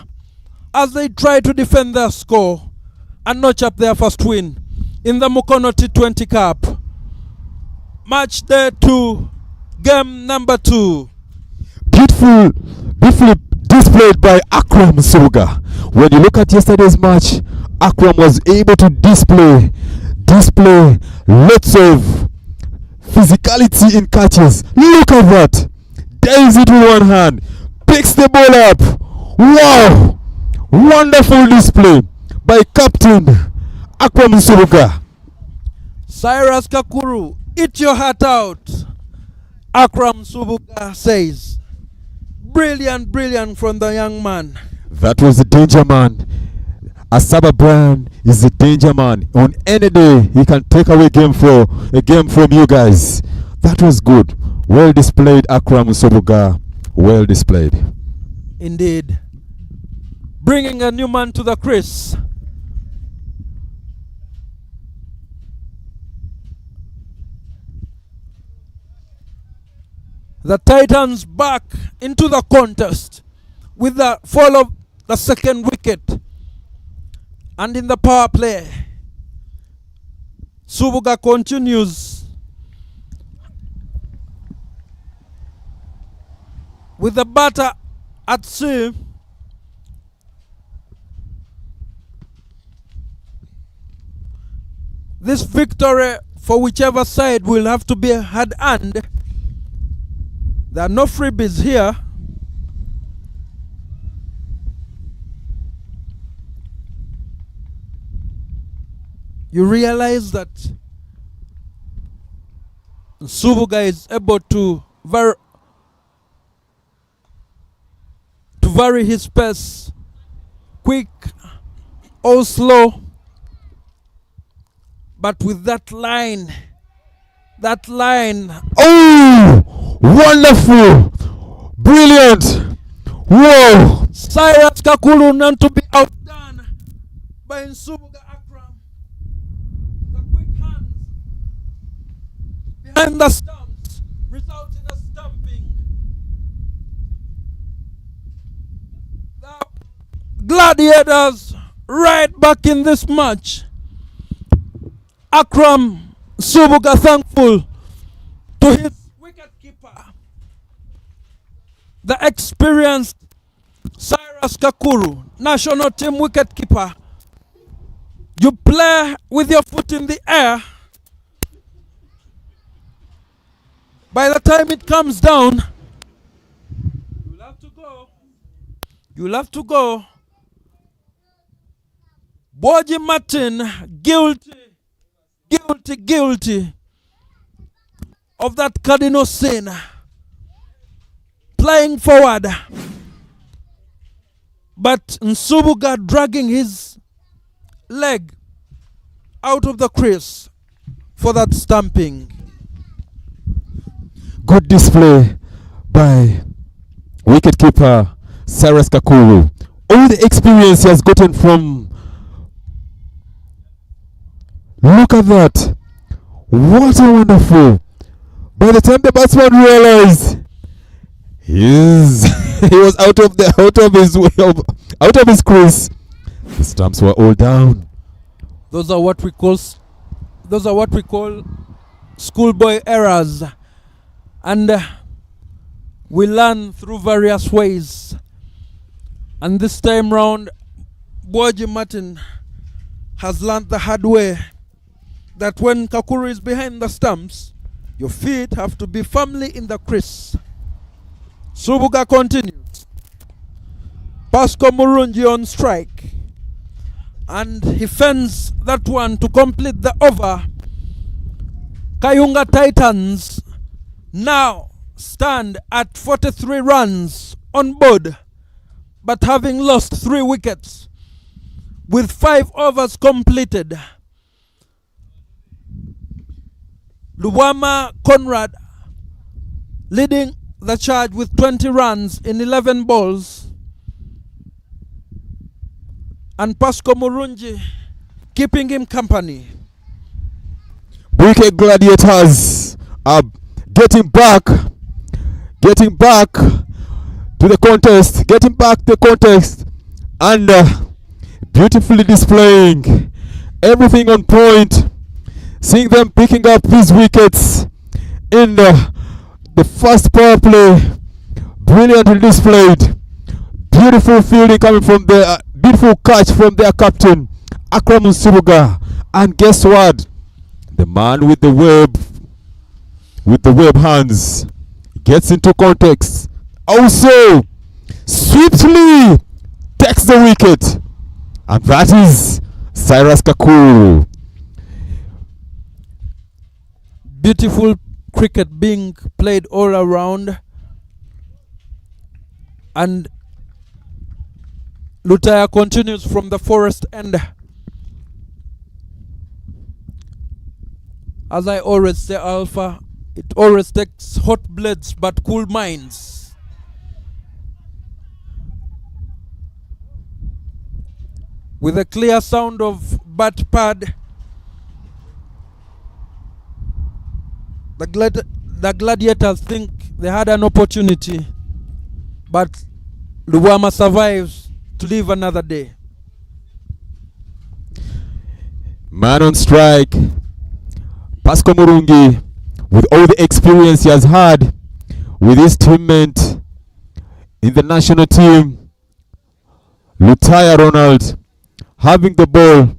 as they try to defend their score and notch up their first win in the Mukono T20 Cup. Match day 2, game number 2. Beautifully displayed by Akram Subuga. When you look at yesterday's match, Akram was able to display lots of physicality in catches. Look at that. Dives it with one hand, picks the ball up. Wow! Wonderful display by Captain Akram Subuga. Cyrus Kakuru, eat your heart out. Akram Subuga says. Brilliant from the young man. That was the danger man. Asaba Brand is the danger man. On any day, he can take away a game from you guys. That was good. Well displayed, Akram Subuga. Well displayed. Indeed. Bringing a new man to the crease. The Titans back into the contest with the fall of the second wicket. And in the power play, Subuga continues with the batter at sea. This victory for whichever side will have to be hard-earned. There are no freebies here. You realize that Subuga is able to vary his pace, quick or slow, but with that line, oh, wonderful, brilliant, whoa. Cyrus Kakulu not to be outdone by Subuga Akram. The quick hands behind the stumps result in a stumping. The Gladiators right back in this match. Akram Subuga thankful to his wicketkeeper, the experienced Cyrus Kakuru, national team wicketkeeper. You play with your foot in the air. By the time it comes down, you'll have to go. You'll have to go. Boji Martin, guilty of that cardinal sin. Playing forward. But Nsubuga dragging his leg out of the crease for that stamping. Good display by wicketkeeper Cyrus Kakuru. All the experience he has gotten from. Look at that. What a wonderful. By the time the batsman realized he was out of his crease, the stumps were all down. Those are what we call schoolboy errors, and we learn through various ways. And this time round, Boji Martin has learned the hard way that when Kakuru is behind the stumps, your feet have to be firmly in the crease. Subuga continues. Pasco Murungi on strike. And he fends that one to complete the over. Kayunga Titans now stand at 43 runs on board, but having lost 3 wickets with 5 overs completed. Luwama Conrad leading the charge with 20 runs in 11 balls. And Pasco Murungi keeping him company. Buikwe Gladiators are getting back to the contest, getting back the contest, and beautifully displaying everything on point. Seeing them picking up these wickets in the first power play, brilliantly displayed. Beautiful fielding coming from the beautiful catch from their captain Akram Nsibuga, and guess what? The man with the web hands gets into context. Also, swiftly takes the wicket, and that is Cyrus Kakuru. Beautiful cricket being played all around, and Lutaya continues from the forest end. As I always say, Alpha, it always takes hot bloods but cool minds. With a clear sound of bat pad, the Gladiators think they had an opportunity, but Luwama survives to live another day. Man on strike, Pascal Murungi, with all the experience he has had with his teammate in the national team, Lutaya Ronald, having the ball,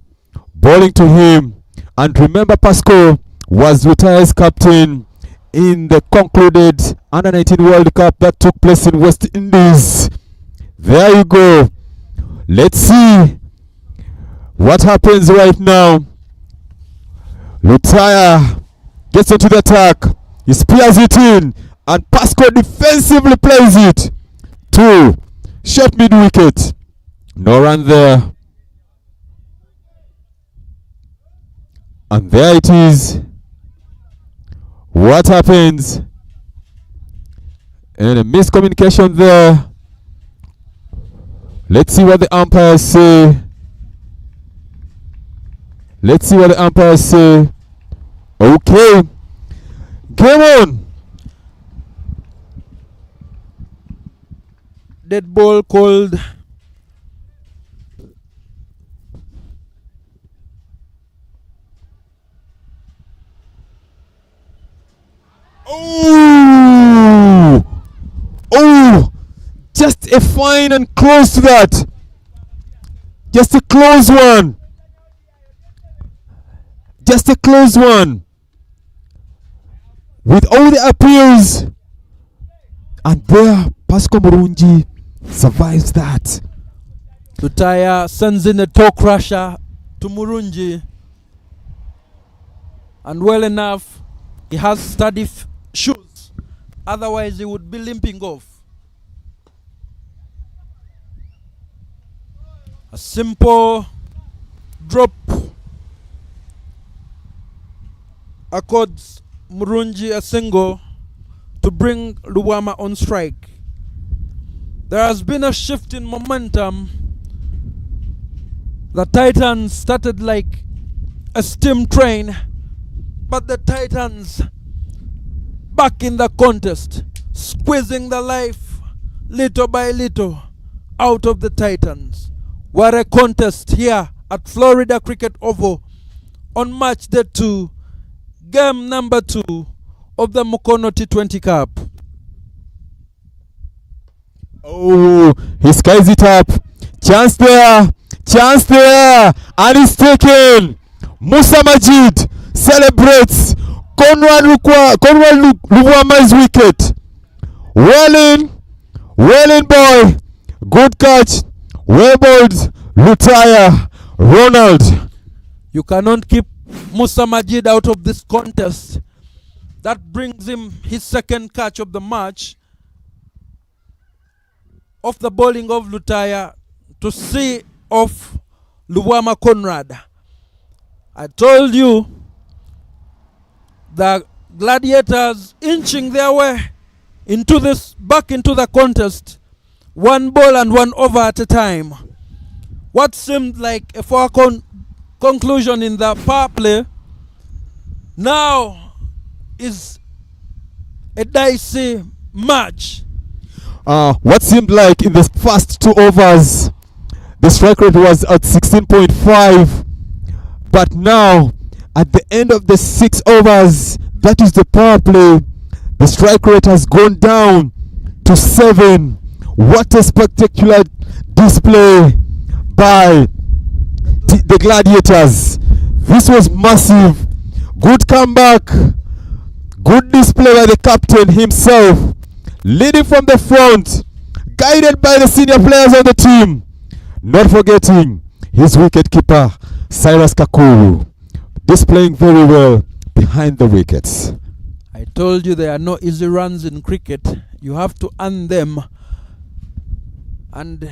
bowling to him. And remember, Pascal was Lutaya's captain in the concluded Under-19 World Cup that took place in West Indies. There you go. Let's see what happens right now. Lutaya gets into the attack. He spears it in, and Pascal defensively plays it to short mid wicket. No run there. And there it is. What happens? And a miscommunication there. Let's see what the umpires say. Let's see what the umpires say. Okay. Game on. Dead ball called. Oh! Oh! Just a fine and close to that. Just a close one. Just a close one. With all the appeals. And there, Pascal Murungi survives that. Lutaya sends in a toe crusher to Murungi. And well enough, he has sturdy shoes. Otherwise, he would be limping off. A simple drop accords Murungi a single to bring Luwama on strike. There has been a shift in momentum. The Titans started like a steam train, but the Titans back in the contest, squeezing the life little by little out of the Titans. What a contest here at Florida Cricket Oval on match day 2, game number 2 of the Mukono T20 Cup. Oh, he skies it up. Chance there, and it's taken. Musa Majid celebrates Conrad Luwama's wicket. Well in boy, good catch, well bowled, Lutaya Ronald. You cannot keep Musa Majid out of this contest. That brings him his second catch of the match off the bowling of Lutaya to see off Luwama Conrad. I told you the Gladiators inching their way into this, back into the contest, one ball and one over at a time. What seemed like a foregone conclusion in the power play now is a dicey match. what seemed like in the first 2 overs, the strike rate was at 16.5, but now at the end of the 6 overs, that is the power play, the strike rate has gone down to 7. What a spectacular display by the Gladiators. This was massive. Good comeback. Good display by the captain himself, leading from the front, guided by the senior players on the team. Not forgetting his wicketkeeper, Cyrus Kakuru, displaying very well behind the wickets. I told you there are no easy runs in cricket. You have to earn them. And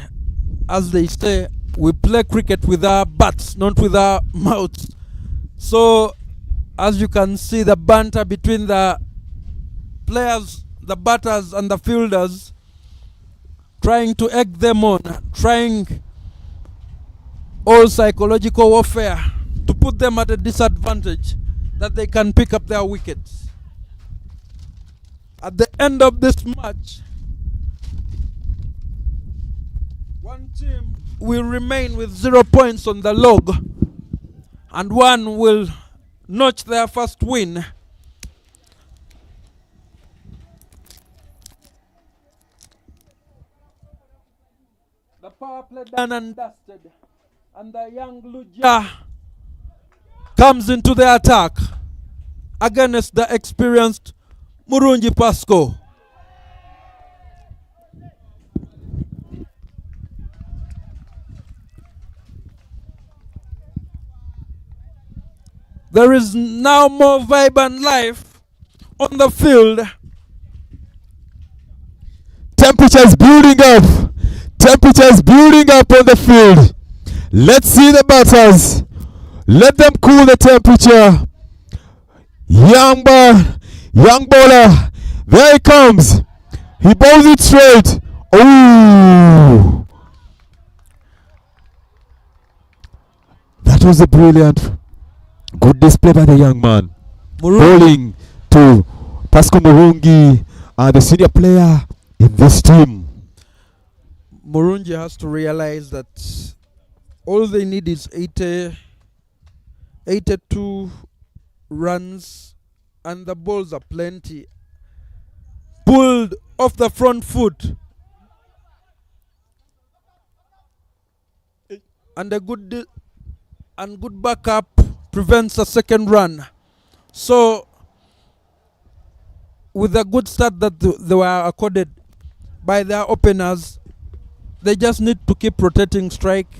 as they say, we play cricket with our butts, not with our mouths. So, as you can see, the banter between the players, the batters and the fielders, trying to egg them on, trying all psychological warfare to put them at a disadvantage that they can pick up their wickets. At the end of this match, one team will remain with 0 points on the log, and one will notch their first win. The power play done and dusted, and the young Luja comes into the attack against the experienced Murungi Pasco. There is now more vibrant life on the field. Temperatures building up. Temperatures building up on the field. Let's see the batters. Let them cool the temperature. Young bowler. There he comes. He bowls it straight. Oh, that was a brilliant, good display by the young man. Bowling to Pasco Murungi, the senior player in this team. Murungi has to realize that all they need is 82 runs, and the balls are plenty. Pulled off the front foot, and a good backup prevents a second run. So, with a good start that they were accorded by their openers, they just need to keep rotating strike,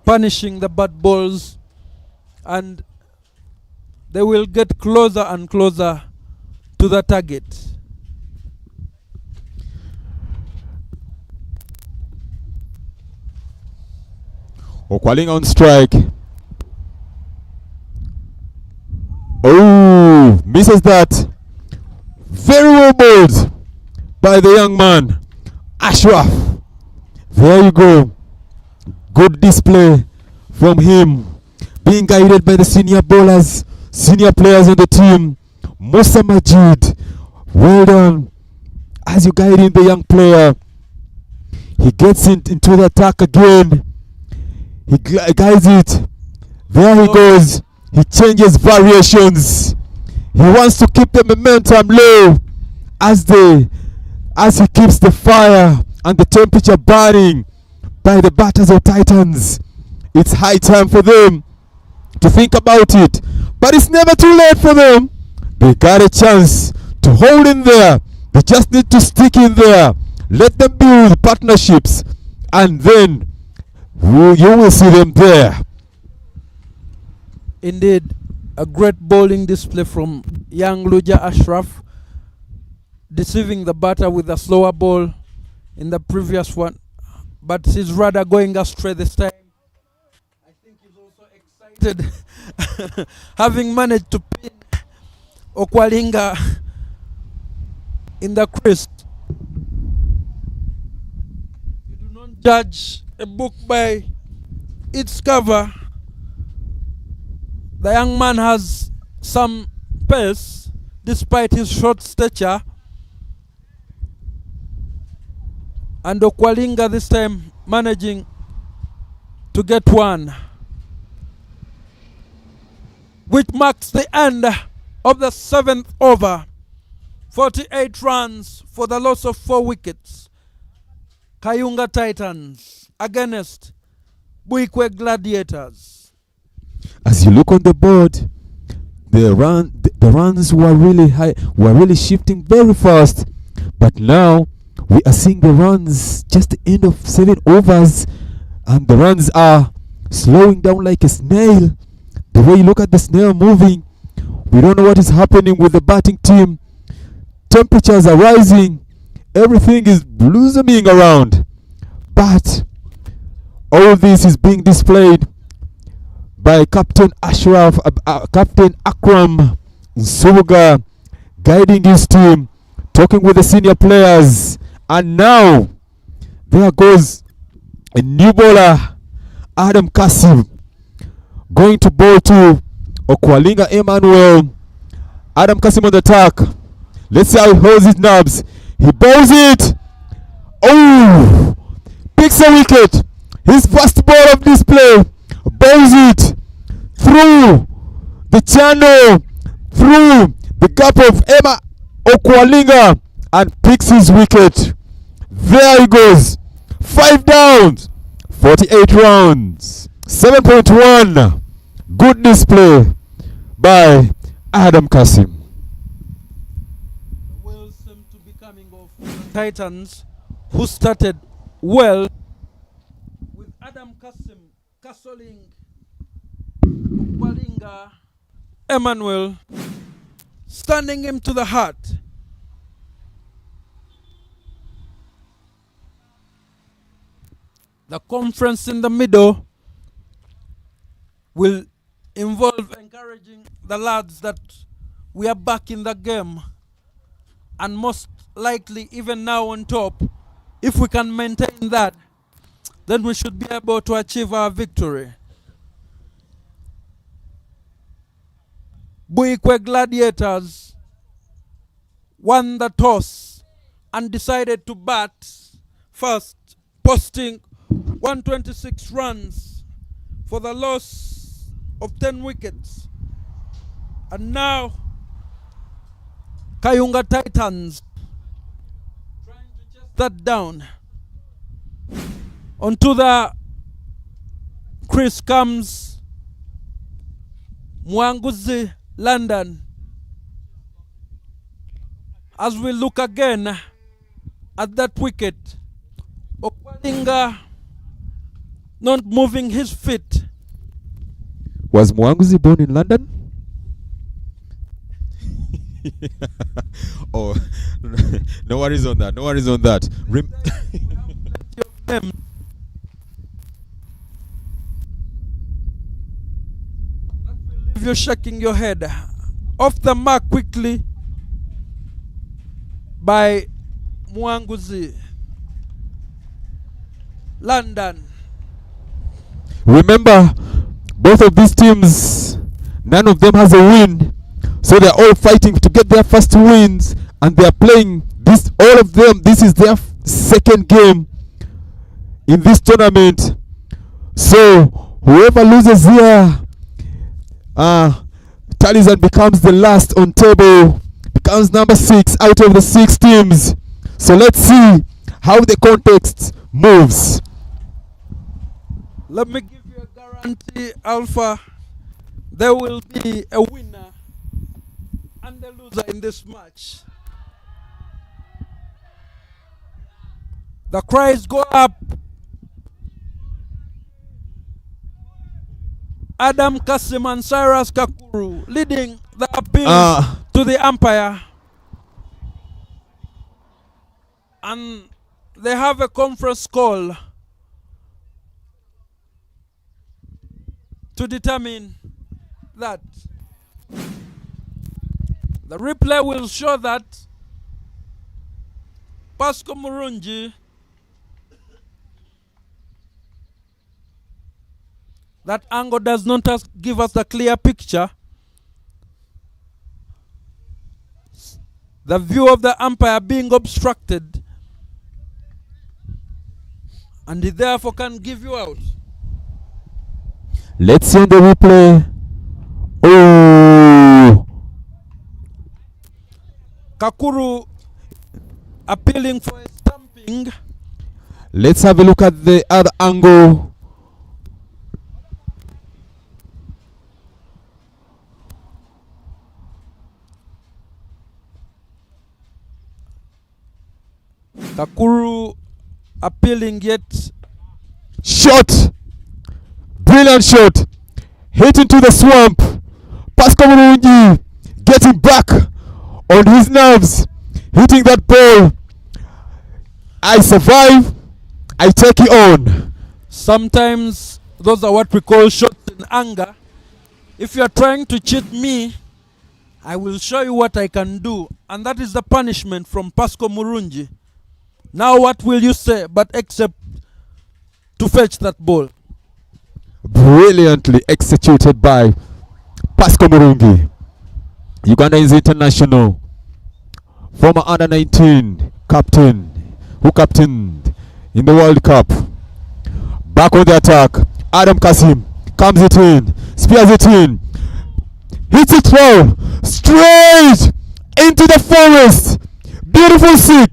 punishing the bad balls, and they will get closer and closer to the target. Okwaling on strike. Oh, misses that. Very well bowled by the young man, Ashraf. There you go. Good display from him, being guided by the senior bowlers, senior players on the team. Musa Majid, well done. As you guide in the young player, he gets into the attack again. He guides it. There he goes. He changes variations. He wants to keep the momentum low as he keeps the fire and the temperature burning by the batters of Titans. It's high time for them to think about it, but it's never too late for them. They got a chance to hold in there. They just need to stick in there. Let them build partnerships, and then you will see them there. Indeed, a great bowling display from young Luja Ashraf, deceiving the batter with a slower ball in the previous one, but he's rather going astray this time. I think he's also excited having managed to pin Okwalinga in the crease. You do not judge a book by its cover. The young man has some pace despite his short stature. And Okwalinga this time managing to get one, which marks the end of the 7th over. 48 runs for the loss of 4 wickets. Kayunga Titans against Buikwe Gladiators. As you look on the board, the runs were really high, were really shifting very fast. But now we are seeing the runs just the end of 7 overs, and the runs are slowing down like a snail. The way you look at the snail moving, we don't know what is happening with the batting team. Temperatures are rising, everything is blossoming around, but all this is being displayed by Captain Captain Akram Nsubuga, guiding his team, talking with the senior players. And now there goes a new bowler, Adam Kasim, going to bowl to Okwalinga Emmanuel. Adam Kasim on the attack. Let's see how he holds his knobs. He bowls it. Oh! Picks a wicket. His first ball of display. Bowls it through the channel, through the gap of Emma Okwalinga, and picks his wicket. There he goes. 5 downs. 48 rounds. 7.1. Good display by Adam Kasim. Will seem to be coming off the Titans, who started well, with Adam Kasim castling Okwalinga Emmanuel, standing him to the heart. The conference in the middle will involve encouraging the lads that we are back in the game, and most likely even now on top, if we can maintain that, then we should be able to achieve our victory. Buikwe Gladiators won the toss and decided to bat first, posting 126 runs for the loss of 10 wickets. And now Kayunga Titans trying to chase that down. Onto the crease comes Mwanguzi London. As we look again at that wicket, Okwalinga not moving his feet. Was Mwanguzi born in London? Oh, no worries on that. No worries on that. If you're shaking your head, off the mark quickly by Mwanguzi London. Remember, both of these teams, none of them has a win, so they're all fighting to get their first wins, and they're playing this. All of them, this is their second game in this tournament. So whoever loses here, tallies and becomes the last on table, becomes number 6 out of the 6 teams. So let's see how the context moves. Let me give you a guarantee, Alpha. There will be a winner and a loser in this match. The cries go up. Adam Kasim and Cyrus Kakuru leading the appeal to the umpire. And they have a conference call to determine that. The replay will show that Pasco Murungi, that angle does not give us the clear picture. The view of the umpire being obstructed and he therefore can give you out. Let's see the replay. Oh, Kakuru appealing for a stamping. let's have a look at the other angle. Kakuru appealing yet. Shot. Brilliant shot. Hit into the swamp. Pascal Murungi getting back on his nerves. Hitting that ball. I survive. I take it on. Sometimes those are what we call shots in anger. If you are trying to cheat me, I will show you what I can do. And that is the punishment from Pascal Murungi. Now what will you say but except to fetch that ball? Brilliantly executed by Pascal Murungi. Uganda is international. Former under 19 captain who captained in the World Cup. Back on the attack. Adam Kasim comes it in. Spears it in. Hits it well. Straight into the forest. Beautiful sick.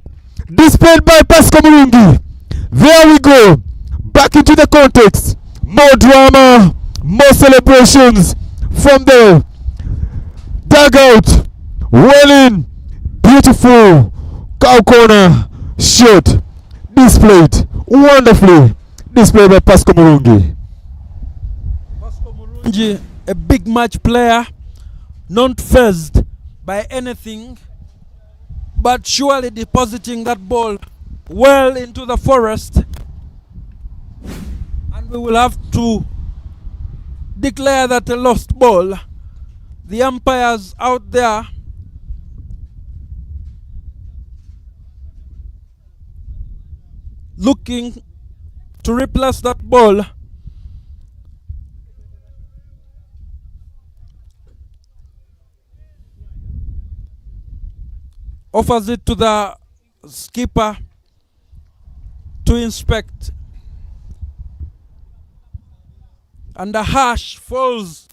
Displayed by Pascal Murungi. There we go. Back into the context. More drama. More celebrations from the dugout. Welling. Beautiful cow corner shot. Displayed. Wonderfully displayed by Pascal Murungi. Pascal Murungi, a big match player, not fazed by anything, but surely depositing that ball well into the forest. And we will have to declare that a lost ball. The umpires out there looking to replace that ball. Offers it to the skipper to inspect. And the hush falls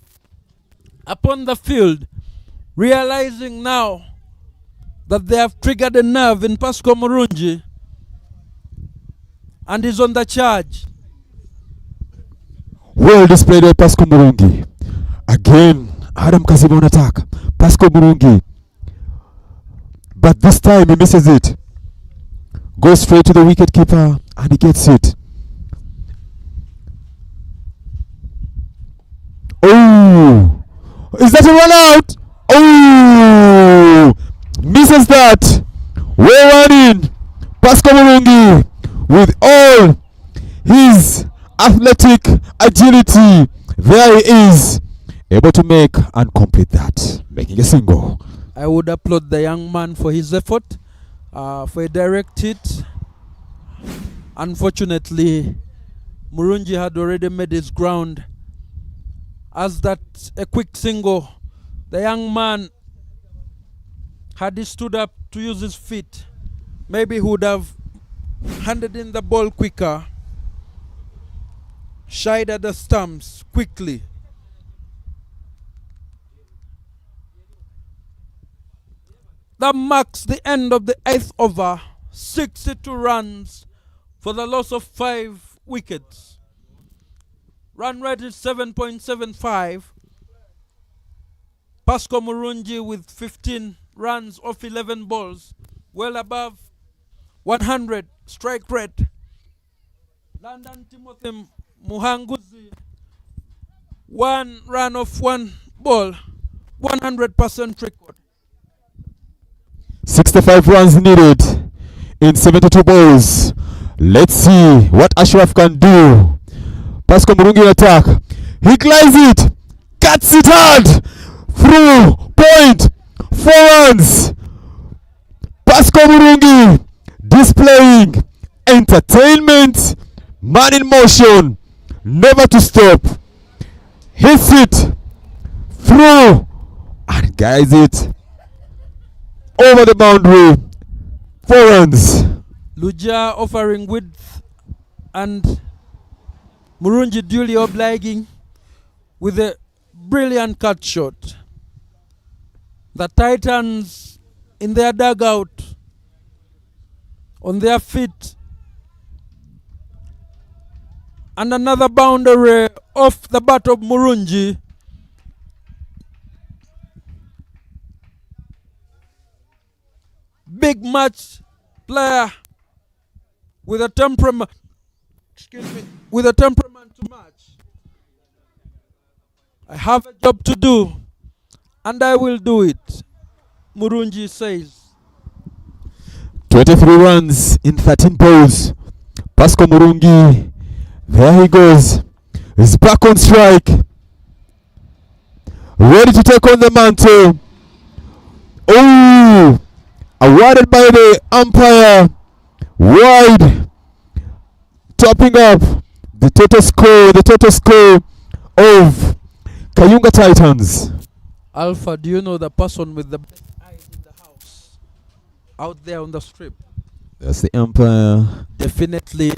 upon the field, realizing now that they have triggered a nerve in Pascal Murungi and is on the charge. Well displayed by Pascal Murungi. Again, Adam Kasim on attack. Pascal Murungi. But this time he misses it. Goes straight to the wicket keeper and he gets it. Oh! Is that a run out? Oh! Misses that. Well running. Pascal Murungi with all his athletic agility. There he is. Able to make and complete that. Making a single. I would applaud the young man for his effort, for a direct hit. Unfortunately, Murungi had already made his ground. As that a quick single, the young man, had he stood up to use his feet, maybe he would have handed in the ball quicker, shied at the stumps quickly. That marks the end of the 8th over. 62 runs for the loss of 5 wickets. Run rate is 7.75. Pascal Murungi with 15 runs off 11 balls, well above 100 strike rate. London Timothy Muhanguzi, 1 run off 1 ball, 100% record. 65 runs needed in 72 balls. Let's see what Ashraf can do. Pascal Murungi in attack. He glides it. Cuts it hard. Through. Point. 4 runs. Pascal Murungi displaying entertainment. Man in motion. Never to stop. Hits it. Through. And guides it over the boundary. 4 runs. Luja offering width And Murunji duly obliging with a brilliant cut shot. The Titans in their dugout, on their feet. And another boundary off the bat of Murunji. Big match player with a temperament, with a temperament to match. I have a job to do, and I will do it, Murunji says. 23 runs in 13 balls. Pascal Murungi, there he goes. He's back on strike. Ready to take on the mantle. Oh! Awarded by the umpire. Wide. Topping up the total score of Kayunga Titans. Alpha, do you know the person with the best eyes in the house? Out there on the strip? That's the umpire. Definitely.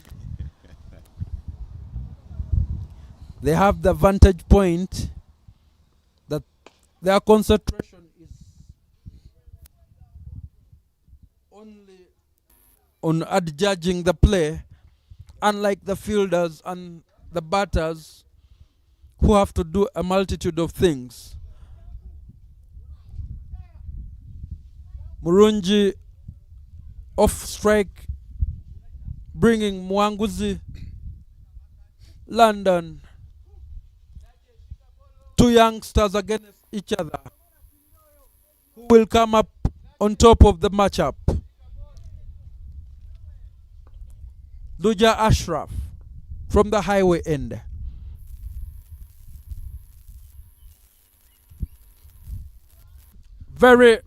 They have the vantage point that their concentration is only on adjudging the play, unlike the fielders and the batters who have to do a multitude of things. Murunji off strike, bringing Mwanguzi, London, two youngsters against each other, who will come up on top of the matchup. Duja Ashraf from the highway end. Very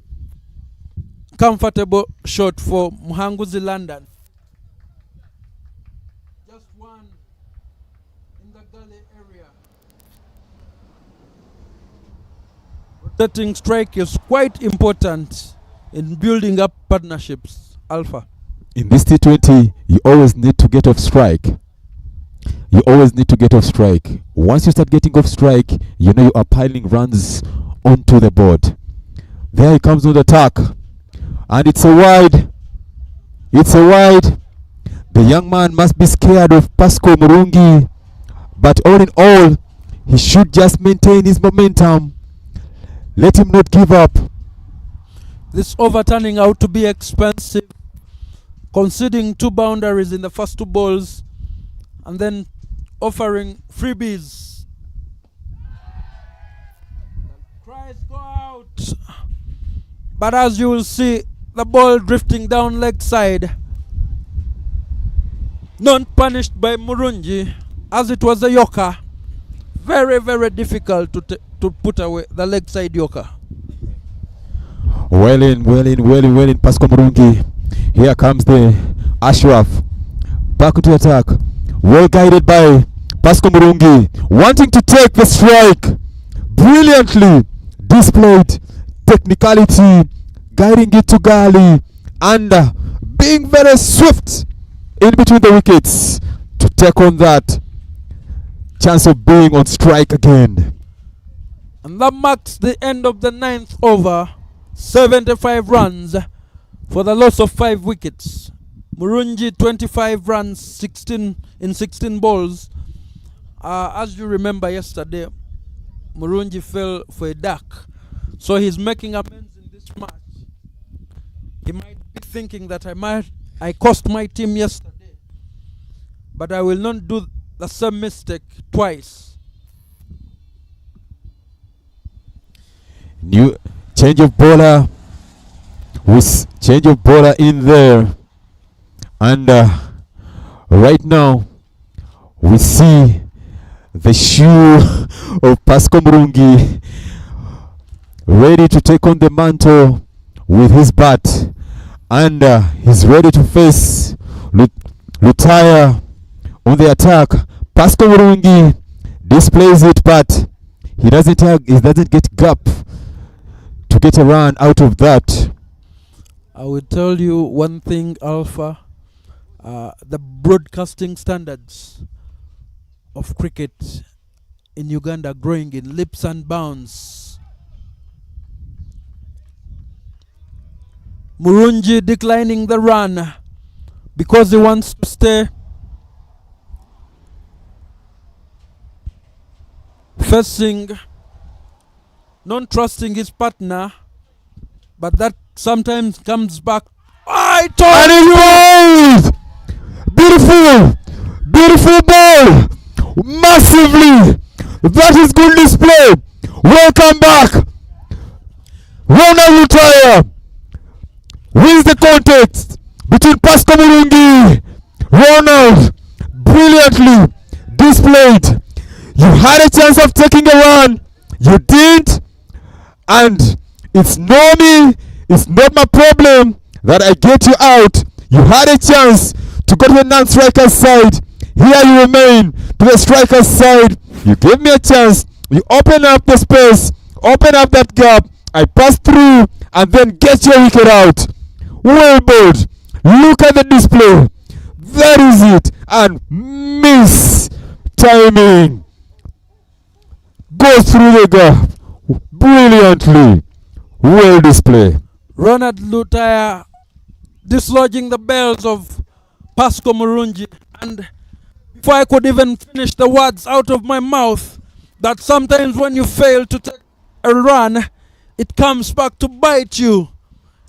comfortable shot for Mwanguzi London. Just one in the gully area. Rotating strike is quite important in building up partnerships, Alpha. In this T20, you always need to get off strike. You always need to get off strike. Once you start getting off strike, you know you are piling runs onto the board. There he comes on the attack. And it's a wide. It's a wide. The young man must be scared of Pascal Murungi. But all in all, he should just maintain his momentum. Let him not give up. This over turning out to be expensive, conceding two boundaries in the first two balls and then offering freebies. Cries go out. But as you will see, the ball drifting down leg side, not punished by Murunji, as it was a yorker. Very, very difficult to put away the leg side yorker. Well in, Pascal Murungi. Here comes the Ashraf. Back to attack. Well guided by Pascal Murungi. Wanting to take the strike. Brilliantly displayed technicality. Guiding it to Gali. And being very swift in between the wickets to take on that chance of being on strike again. And that marks the end of the 9th over. 75 runs for the loss of 5 wickets. Murunji 25 runs, 16 in 16 balls. As you remember yesterday, Murunji fell for a duck, so he's making amends in this match. He might be thinking that I cost my team yesterday, but I will not do the same mistake twice. New change of bowler, with change of bowler in there, and right now we see the shoe of Pascal Murungi ready to take on the mantle with his bat, and he's ready to face Lutaya on the attack. Pascal Murungi displays it, but he doesn't get gap to get a run out of that. I will tell you one thing, Alpha. the broadcasting standards of cricket in Uganda growing in leaps and bounds. Murungi declining the run because he wants to stay. Facing, not trusting his partner, but that sometimes comes back. And it goes! Beautiful! Beautiful ball! Massively! That is good display! Welcome back! Ronald Lutaya wins the contest between Pascal Murungi. Ronald brilliantly displayed. You had a chance of taking a run. You didn't. And it's not me. It's not my problem that I get you out. You had a chance to go to the non-striker's side. Here you remain to the striker's side. You gave me a chance. You open up the space. Open up that gap. I pass through and then get your wicket out. Well bowled. Look at the display. That is it. And miss timing. Goes through the gap. Brilliantly. Well displayed. Ronald Lutaya dislodging the bells of Pascal Murungi, and before I could even finish the words out of my mouth, that sometimes when you fail to take a run, it comes back to bite you.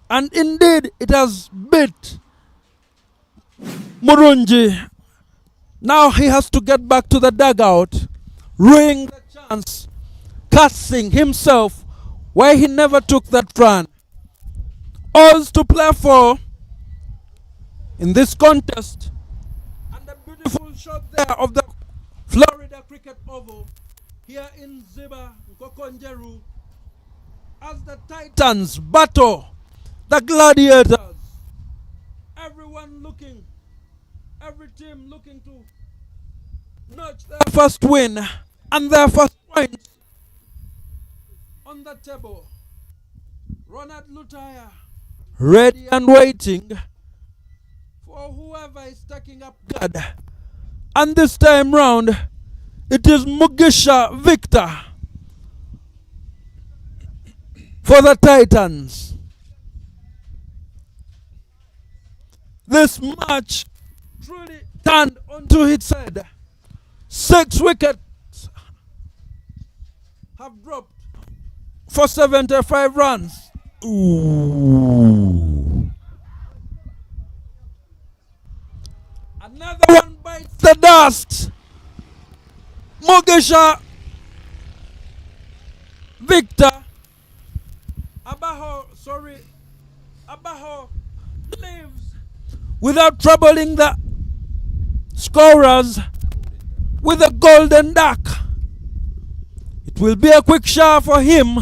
And indeed, it has bit Murungi. Now he has to get back to the dugout, ruining the chance, cursing himself why he never took that run. All's to play for in this contest, and a beautiful shot there of the Florida Cricket Oval here in Ziba, Nkokonjeru, as the Titans battle the Gladiators. Everyone looking, every team looking to notch their first win and their first points on the table. Ronald Lutaya ready and waiting for whoever is taking up guard. And this time round, it is Mugisha Victor for the Titans. This match truly turned onto its head. 6 wickets have dropped for 75 runs. Ooh. Another one bites the dust. Mugisha Victor Abaho leaves without troubling the scorers with a golden duck. It will be a quick shot for him,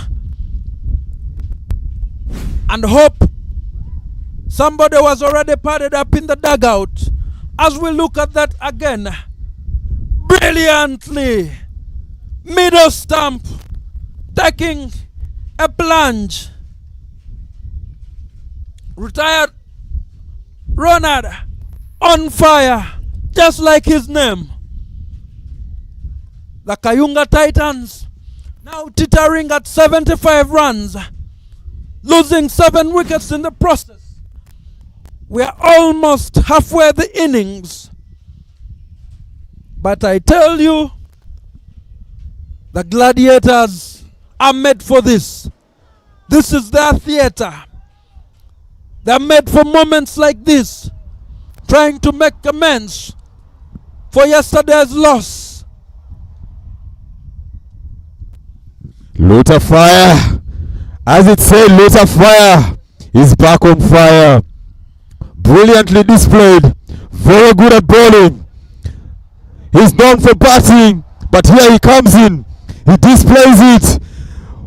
and hope somebody was already padded up in the dugout as we look at that again. Brilliantly, middle stump, taking a plunge. Retired Ronald on fire, just like his name. The Kayunga Titans now teetering at 75 runs, losing 7 wickets in the process. We are almost halfway the innings. But I tell you, the Gladiators are made for this. This is their theater. They're made for moments like this, trying to make amends for yesterday's loss. Luther Fire. As it said, Luther Fire is back on fire. Brilliantly displayed. Very good at bowling. He's known for batting, but here he comes in. He displays it.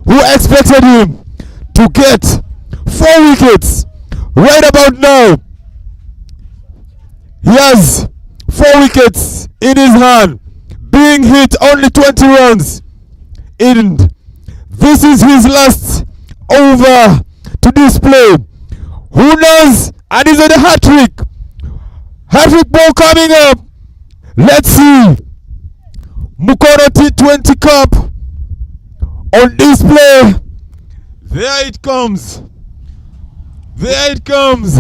Who expected him to get 4 wickets right about now? He has 4 wickets in his hand, being hit only 20 runs. And this is his last over to display. Who knows? And he's on a hat trick. Hat-trick ball coming up. Let's see. Mukono T20 Cup on display. There it comes. There it comes.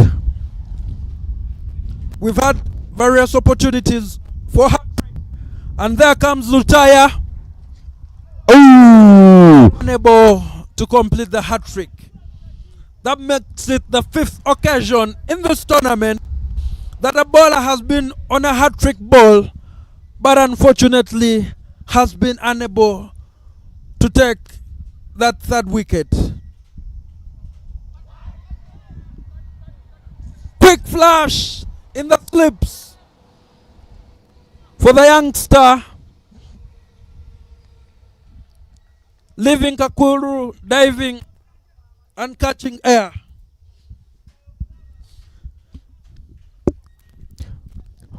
We've had various opportunities for hat-trick. And there comes Lutaya, Ooh. unable to complete the hat-trick. That makes it the 5th occasion in this tournament that a bowler has been on a hat-trick ball, but unfortunately has been unable to take that 3rd wicket. Quick flash in the slips for the youngster, leaving Kakuru diving and catching air.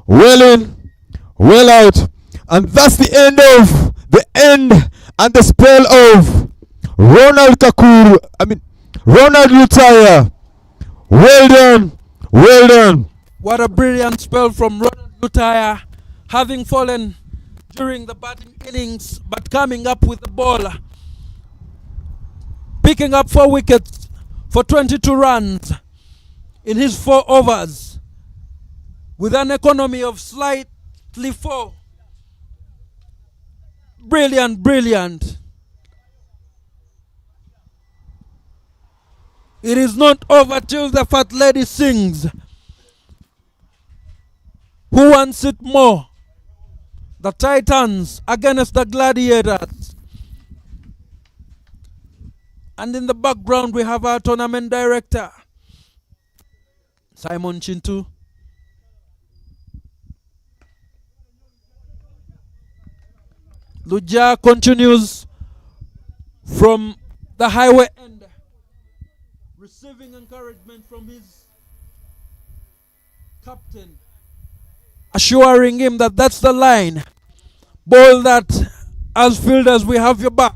Well in, well out. And that's the end and the spell of Ronald Lutaya. Well done, well done. What a brilliant spell from Ronald Lutaya, having fallen during the batting innings, but coming up with the ball, picking up 4 wickets for 22 runs in his 4 overs, with an economy of slightly 4. Brilliant, brilliant. It is not over till the fat lady sings. Who wants it more? The Titans against the Gladiators. And in the background we have our tournament director, Simon Chintu. Luja continues from the highway end, receiving encouragement from his captain, assuring him that that's the line. Ball that, as fielders, we have your back.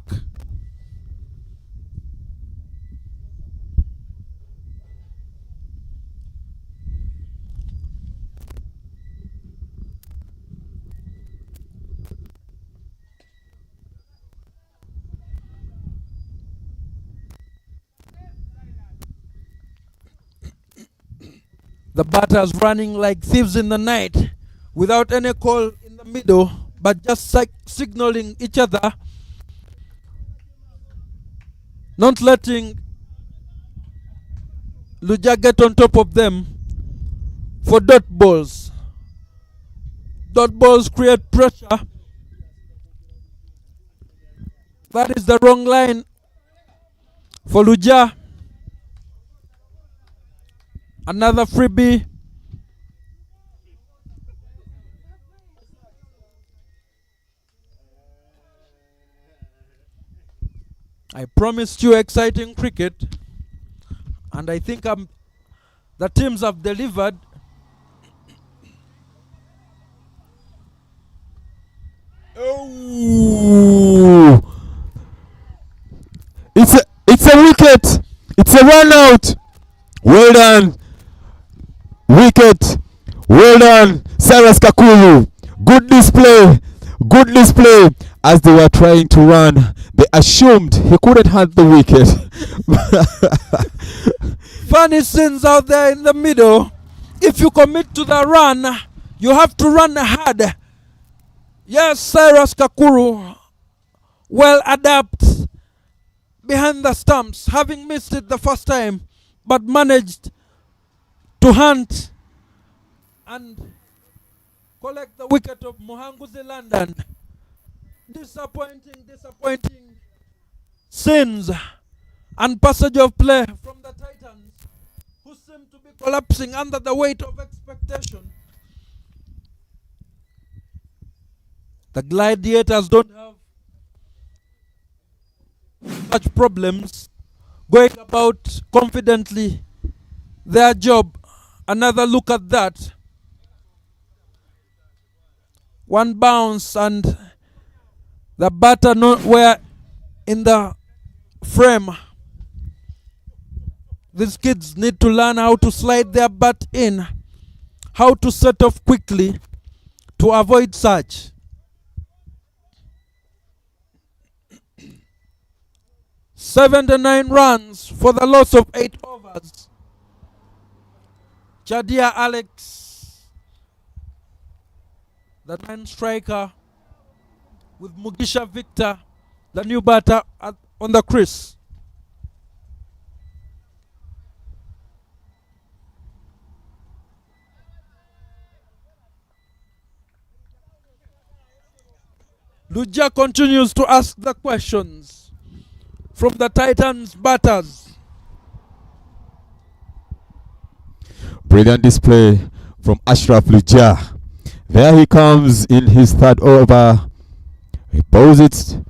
The batters running like thieves in the night, without any call in the middle, but just signaling each other, not letting Luja get on top of them for dot balls. Dot balls create pressure. That is the wrong line for Luja. Another freebie. I promised you exciting cricket, and I think the teams have delivered. Oh, it's a wicket. It's a run out. Well done. Wicket. Well done, Cyrus Kakulu. Good display. Good display. As they were trying to run, they assumed he couldn't have the wicket. Funny scenes out there in the middle. If you commit to the run, you have to run hard. Yes, Cyrus Kakuru well adapt behind the stumps, having missed it the first time, but managed to hunt and collect the wicket of Muhanguzi London. Disappointing scenes and passage of play from the Titans, who seem to be collapsing under the weight of expectation. The Gladiators don't have much problems going about confidently their job. Another look at that. One bounce and the batter nowhere in the frame. These kids need to learn how to slide their bat in, how to set off quickly to avoid such. "79 runs for the loss of 8 overs. Chadia Alex, the 9 striker, with Mugisha Victor, the new batter, on the crease. Luja continues to ask the questions from the Titans batters. Brilliant display from Ashraf Luja. There he comes in his third over. He poses it.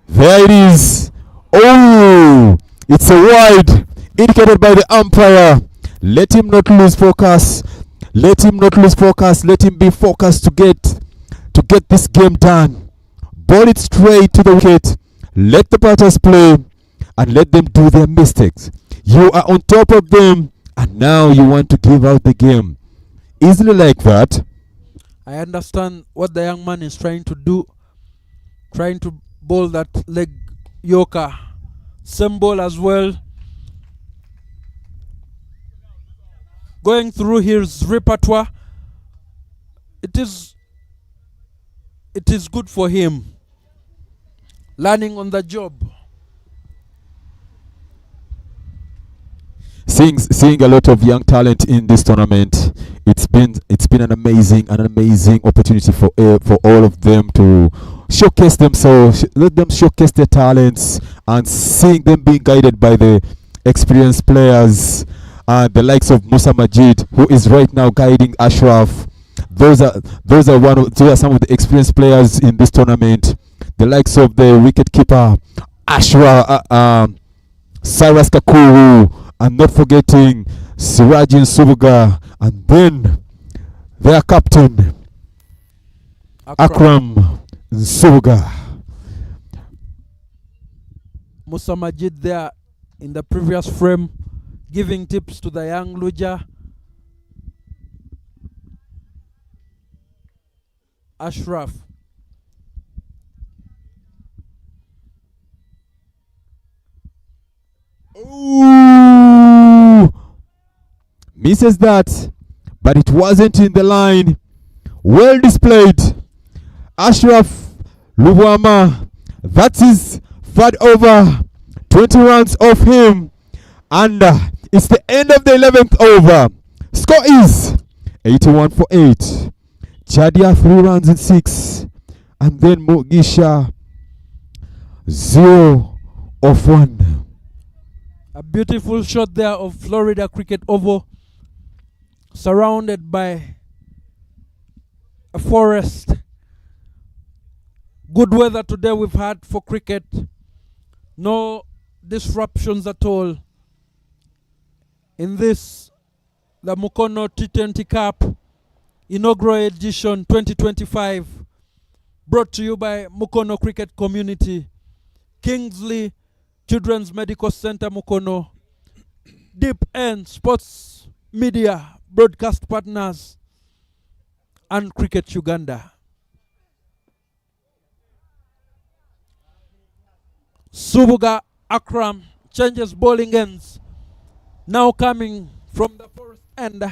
There it is. Oh, it's a wide indicated by the umpire. Let him not lose focus. Let him not lose focus. Let him be focused to get this game done. Ball it straight to the wicket. Let the batters play and let them do their mistakes. You are on top of them and now you want to give out the game. Easily like that. I understand what the young man is trying to do. Trying to bowl that leg yorker. Same ball as well. Going through his repertoire. It is good for him. Learning on the job. Seeing a lot of young talent in this tournament, it's been an amazing opportunity for all of them to showcase themselves. Let them showcase their talents, and seeing them being guided by the experienced players, the likes of Musa Majid, who is right now guiding Ashraf. Those are some of the experienced players in this tournament. The likes of the wicketkeeper Ashraf, Cyrus Kakuru, and not forgetting Sirajin Subuga, and then their captain Akram Subuga. Musa Majid there in the previous frame, giving tips to the young Luja. Ashraf. Ooh, misses that, but it wasn't in the line. Well displayed, Ashraf Lubwama. That's his third over. 20 runs off him, and it's the end of the 11th over. Score is 81 for 8. Chadia 3 runs in 6, and then Mugisha 0 of 1. A beautiful shot there of Florida Cricket Oval, surrounded by a forest. Good weather today we've had for cricket. No disruptions at all. In this, the Mukono T20 Cup inaugural edition 2025, brought to you by Mukono Cricket Community, Kingsley Children's Medical Center Mukono, Deep End Sports Media Broadcast Partners, and Cricket Uganda. Subuga Akram changes bowling ends, now coming from the forest end.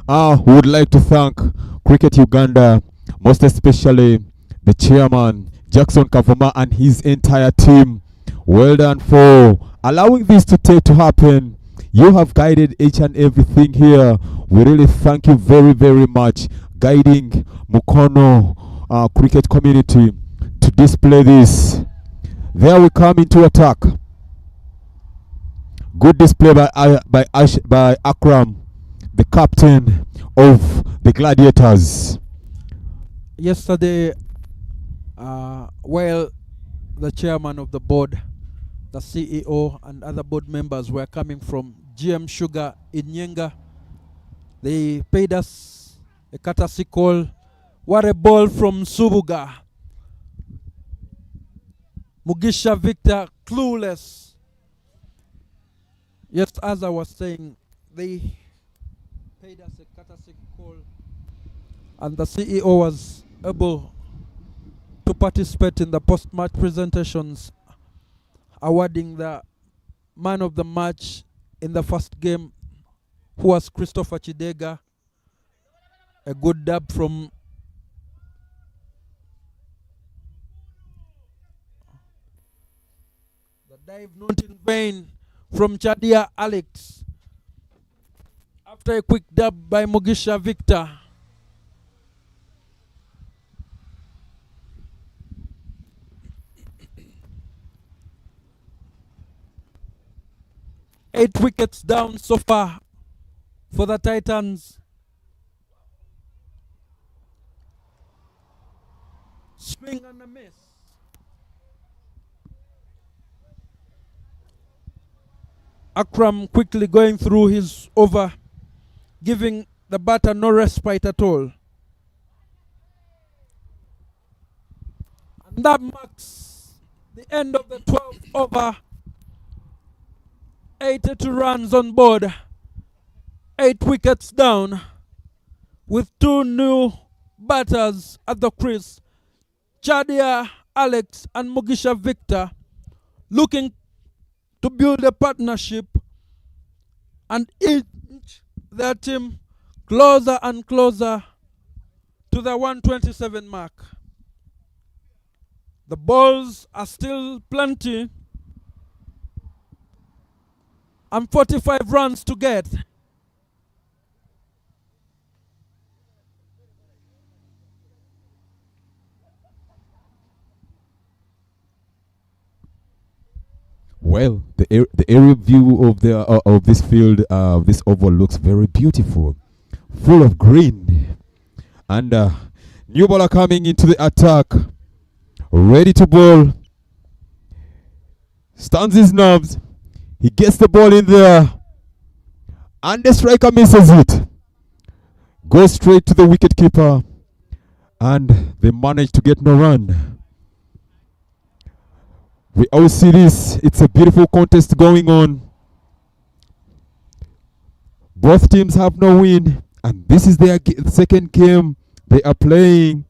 Would like to thank Cricket Uganda, most especially the chairman Jackson Kavuma and his entire team. Well done for allowing this to happen. You have guided each and everything here. We really thank you very, very much, guiding Mukono cricket community to display this. There we come into attack. Good display by Akram, the captain of the Gladiators. Yesterday, while the chairman of the board, the CEO, and other board members were coming from GM Sugar in Nyenga, they paid us a courtesy call. What a ball from Subuga. Mugisha Victor, clueless. Yes, as I was saying, they paid us a courtesy call, and the CEO was able to participate in the post-match presentations, awarding the man of the match in the first game, who was Christopher Chidega. A good dub from the dive not in vain from Chadia Alex. After a quick dub by Mugisha Victor. Eight wickets down so far for the Titans. Swing and a miss. Akram quickly going through his over, giving the batter no respite at all. And that marks the end of the 12th over. 82 runs on board. 8 wickets down, with 2 new batters at the crease. Chadia Alex and Mugisha Victor looking to build a partnership and inch their team closer and closer to the 127 mark. The balls are still plenty and 45 runs to get. Well, the aerial view of this field, this oval looks very beautiful, full of green, and new bowler coming into the attack, ready to bowl. Stands his knobs, he gets the ball in there, and the striker misses it. Goes straight to the wicket keeper, and they manage to get no run. We all see this. It's a beautiful contest going on. Both teams have no win, and this is their second game they are playing.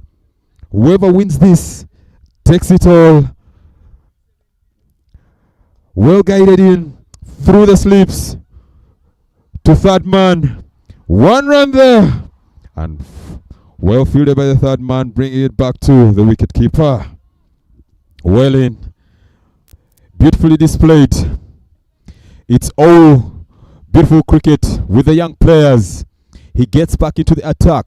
Whoever wins this takes it all. Well guided in through the slips to third man. 1 run there, and well fielded by the third man, bringing it back to the wicket keeper. Well in. Beautifully displayed. It's all beautiful cricket with the young players. He gets back into the attack.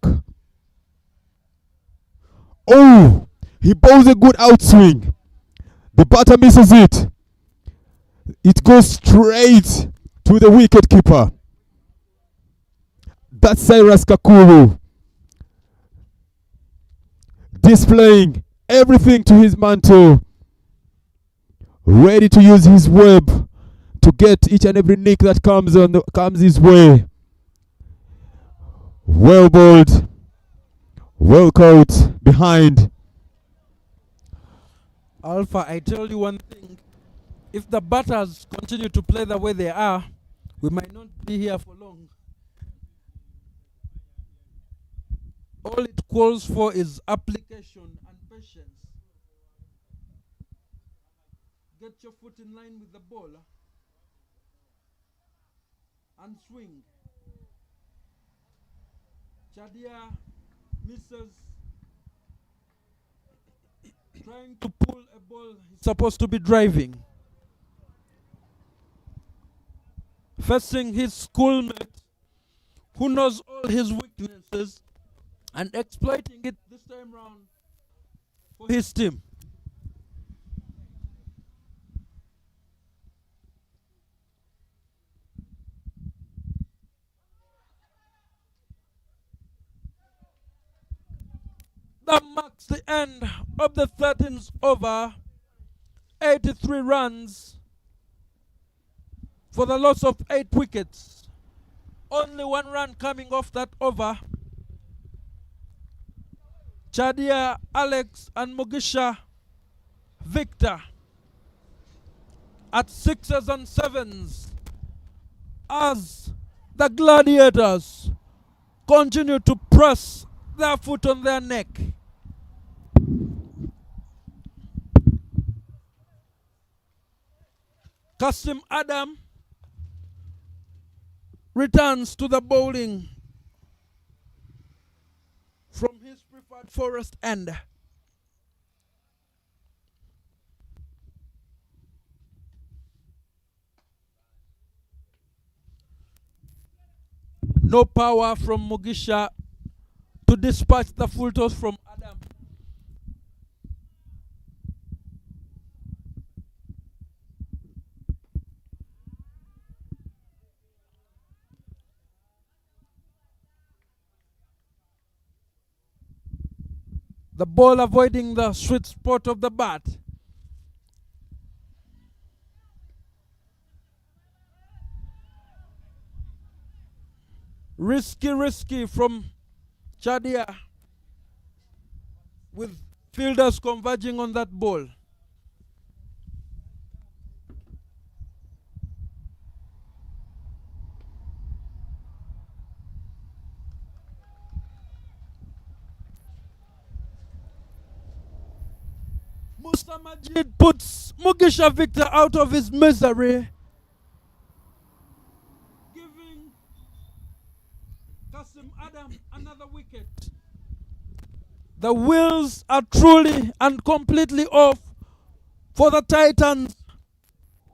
Oh, he bowls a good outswing. The batter misses it. It goes straight to the wicket keeper. That's Cyrus Kakuru, displaying everything to his mantle, ready to use his web to get each and every nick that comes his way. Well bowled, well caught behind. Alpha, I tell you one thing. If the batters continue to play the way they are, we might not be here for long. All it calls for is application and patience. Get your foot in line with the ball and swing. Chadia misses, trying to pull a ball he's supposed to be driving. Facing his schoolmate, who knows all his weaknesses and exploiting it this time round for his team. That marks the end of the 13th over. 83 runs for the loss of 8 wickets. Only 1 run coming off that over. Chadia Alex and Mugisha Victor at 6s and 7s as the Gladiators continue to press their foot on their neck. Kasim Adam returns to the bowling from his preferred forest end. No power from Mugisha to dispatch the full toss from Adam. The ball avoiding the sweet spot of the bat. Risky from Chadia, with fielders converging on that ball. Musa Majid puts Mugisha Victor out of his misery, giving Kasim Adam another wicket. The wheels are truly and completely off for the Titans,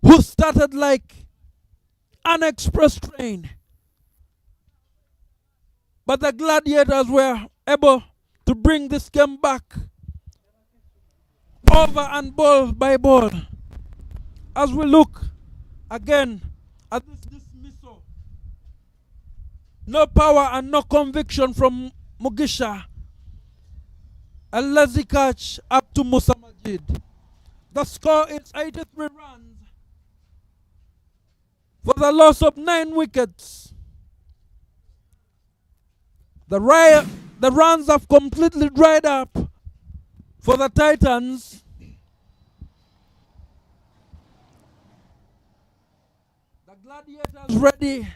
who started like an express train. But the Gladiators were able to bring this game back over and ball by ball. As we look again at this dismissal, no power and no conviction from Mugisha. A lazy catch up to Musa Majid. The score is 83 runs for the loss of 9 wickets. The runs have completely dried up for the Titans. The Gladiators ready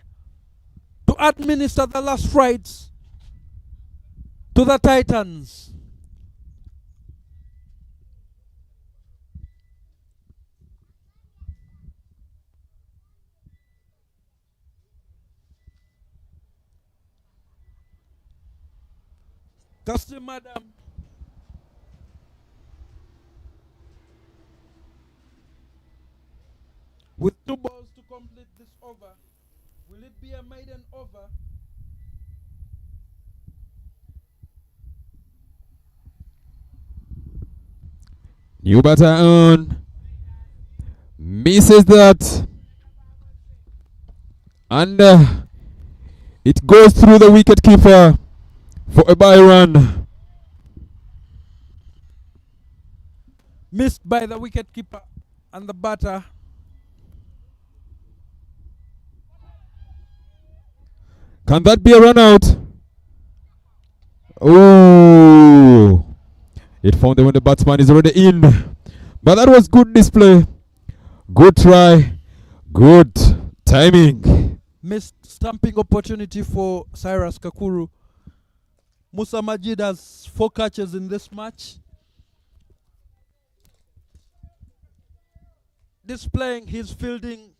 to administer the last rites to the Titans. Kasim Adam with 2 balls to complete this over. Will it be a maiden over? New batter on. Misses that. And it goes through the wicket keeper for a bye run. Missed by the wicket keeper and the batter. Can that be a run out? Oh, it found them when the batsman is already in. But that was good display. Good try. Good timing. Missed stamping opportunity for Cyrus Kakuru. Musa Majid has 4 catches in this match, displaying his fielding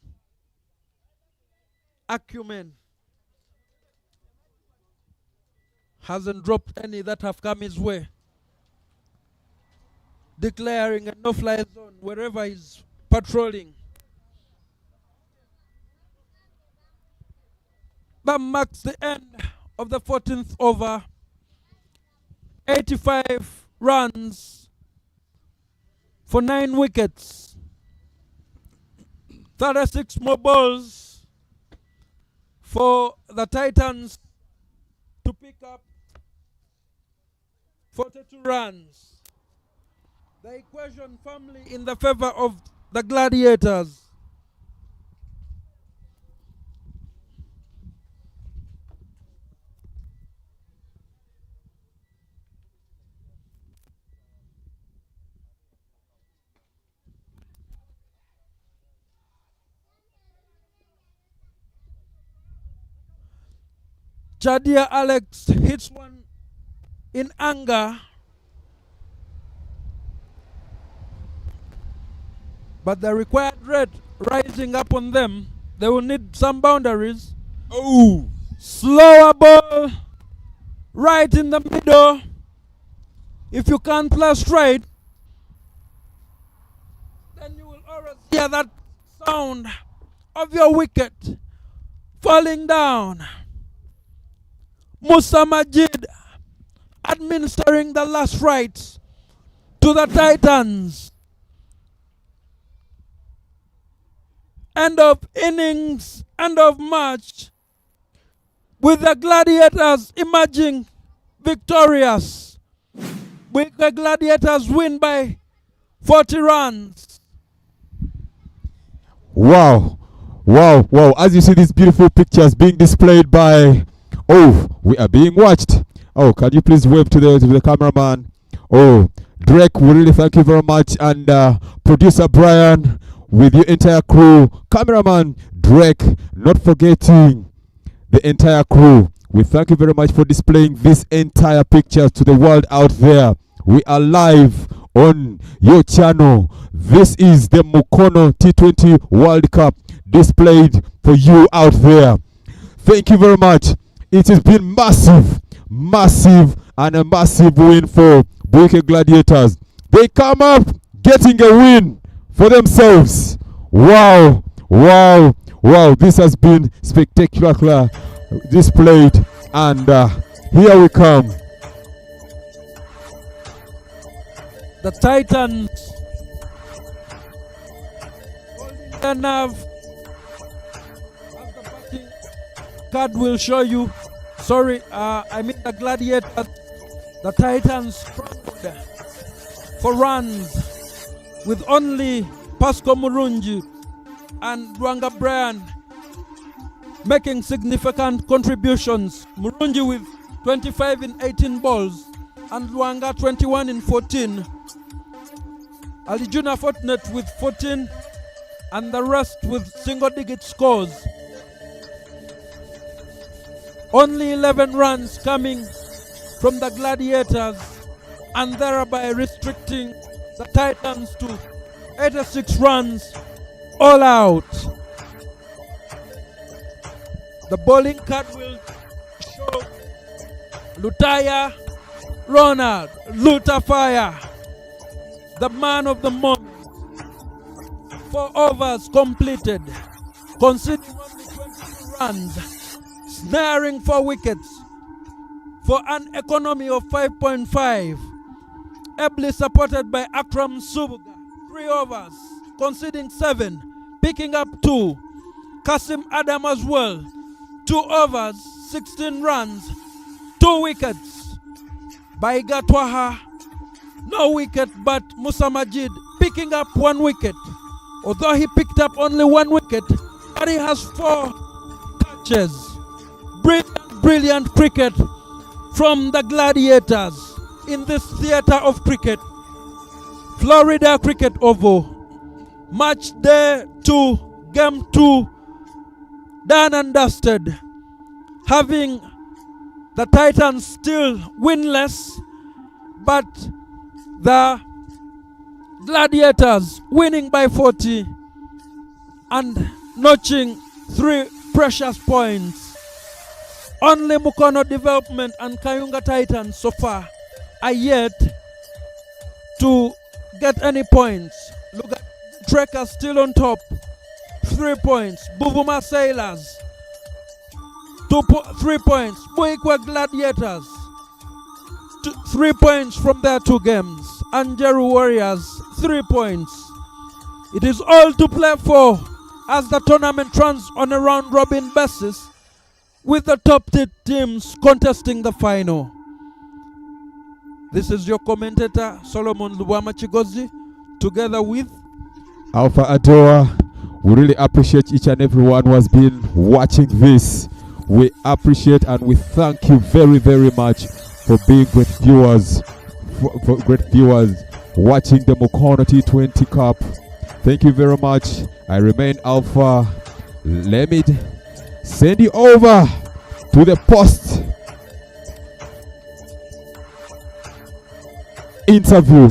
acumen. Hasn't dropped any that have come his way, declaring a no-fly zone wherever he's patrolling. That marks the end of the 14th over. 85 runs for 9 wickets. 36 more balls for the Titans to pick up 42 runs. The equation firmly in the favor of the Gladiators. Chadia Alex hits one in anger, but the required rate rising up on them. They will need some boundaries. Oh! Slower ball, right in the middle. If you can't play straight, then you will always hear that sound of your wicket falling down. Musa Majid administering the last rites to the Titans. End of innings, end of match, with the Gladiators emerging victorious. The Gladiators win by 40 runs. Wow. Wow, wow. As you see these beautiful pictures being displayed by... Oh, we are being watched. Oh, can you please wave to the cameraman? Oh, Drake, we really thank you very much. And producer Brian, with your entire crew. Cameraman Drake, not forgetting the entire crew. We thank you very much for displaying this entire picture to the world out there. We are live on your channel. This is the Mukono T20 World Cup displayed for you out there. Thank you very much. It has been massive, massive, and a massive win for Buikwe Gladiators. They come up getting a win for themselves. Wow, wow, wow. This has been spectacular displayed. And here we come. The Titans holding their nerve, as the batting card will show you. Sorry, I mean the Gladiators. The Titans struggled for runs with only Pasco Murungi and Dwanga Brian making significant contributions. Murungi with 25 in 18 balls and Dwanga 21 in 14. Alijuna Fortnite with 14 and the rest with single-digit scores. Only 11 runs coming from the Gladiators and thereby restricting the Titans to 86 runs all out. The bowling card will show Lutaya Ronald Lutafire, the man of the moment. 4 overs completed, conceding only 22 runs, snaring 4 wickets for an economy of 5.5. Ably supported by Akram Subuga, 3 overs, conceding 7, picking up 2. Kasim Adam as well, 2 overs, 16 runs, 2 wickets. Baiga Twaha, no wicket, but Musa Majid picking up 1 wicket. Although he picked up only 1 wicket, but he has 4 catches. Brilliant, brilliant cricket from the Gladiators in this theater of cricket, Florida Cricket Oval. Match day 2, game 2, done and dusted. Having the Titans still winless, but the Gladiators winning by 40 and notching 3 precious points. Only Mukono Development and Kayunga Titans so far are yet to get any points. Look at Trekker still on top, 3 points. Buvuma Sailors, 3 points. Buikwe Gladiators, 3 points from their 2 games. Anjeru Warriors, 3 points. It is all to play for as the tournament runs on a round-robin basis, with the top 10 teams contesting the final. This is your commentator, Solomon Lubwama Chigozi, together with Alpha Adoa. We really appreciate each and everyone who has been watching this. We appreciate and we thank you very, very much for being great viewers, for great viewers watching the Mukono T20 Cup. Thank you very much. I remain Alpha. Let me send you over to the post interview.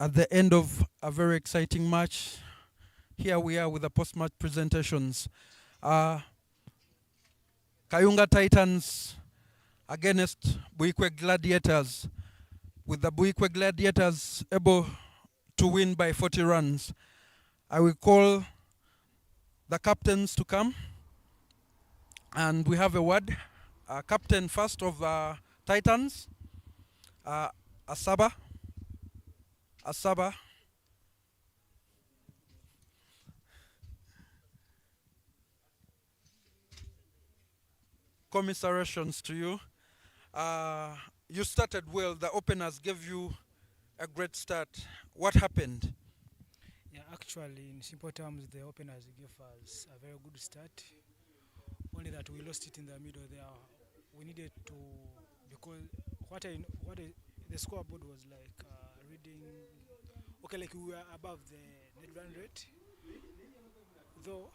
At the end of a very exciting match, here we are with the post-match presentations. Kayunga Titans against Buikwe Gladiators, with the Buikwe Gladiators able to win by 40 runs. I will call the captains to come, and we have a word. Captain first of Titans, Asaba. Commiserations to you. You started well. The openers gave you a great start. What happened? Yeah, actually, in simple terms, the openers gave us a very good start. Only that we lost it in the middle there. We needed to, because the scoreboard was like reading, okay, like we were above the net run rate, though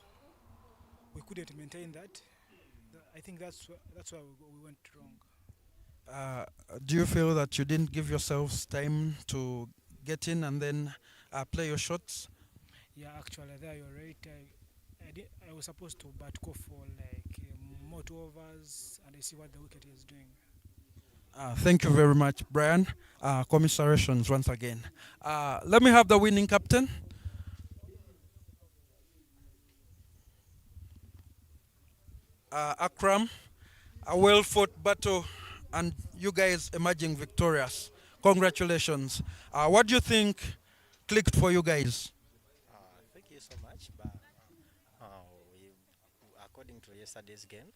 we couldn't maintain that. I think that's why we went wrong. Do you feel that you didn't give yourselves time to get in and then play your shots? Yeah, actually, there you're right. I was supposed to bat go for like more 2 overs, and I see what the wicket is doing. Thank you very much, Brian. Commiserations once again. Let me have the winning captain. Akram, a well-fought battle, and you guys emerging victorious. Congratulations. What do you think clicked for you guys? Thank you so much. But according to yesterday's game,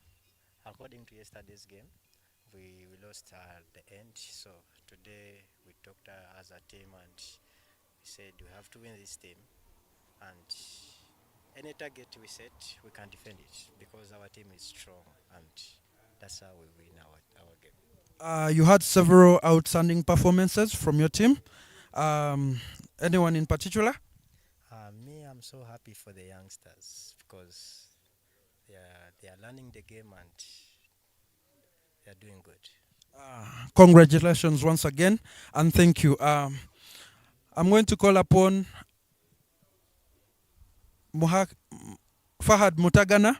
we lost at the end. So today we talked as a team and we said we have to win this team. And any target we set, we can defend it because our team is strong and that's how we win our game. You had several outstanding performances from your team. Anyone in particular? Me, I'm so happy for the youngsters because they are learning the game and they are doing good. Congratulations once again, and thank you. I'm going to call upon Fahad Mutagana,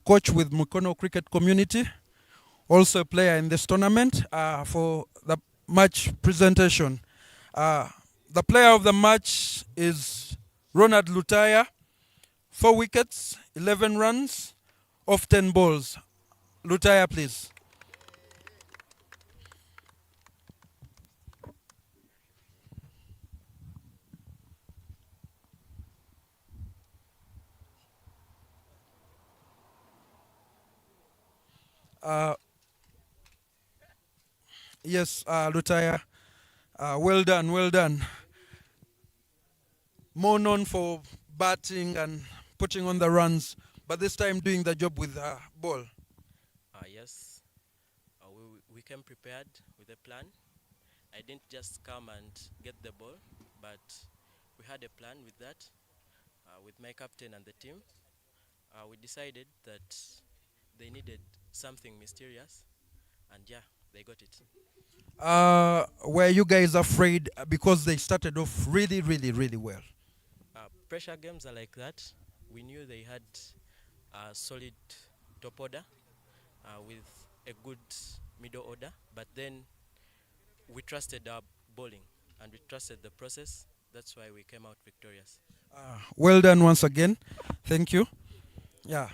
coach with Mukono Cricket Community, also a player in this tournament, for the match presentation. The player of the match is Ronald Lutaya, 4 wickets, 11 runs, off 10 balls. Lutaya, please. Yes, Lutaya, well done, well done. More known for batting and putting on the runs, but this time doing the job with ball. Yes, we came prepared with a plan. I didn't just come and get the ball, but we had a plan with that, with my captain and the team. We decided that they needed something mysterious, and yeah, they got it. Were you guys afraid because they started off really, really, really well? Pressure games are like that. We knew they had a solid top order with a good middle order, but then we trusted our bowling and we trusted the process. That's why we came out victorious. Well done once again. Thank you. Yeah.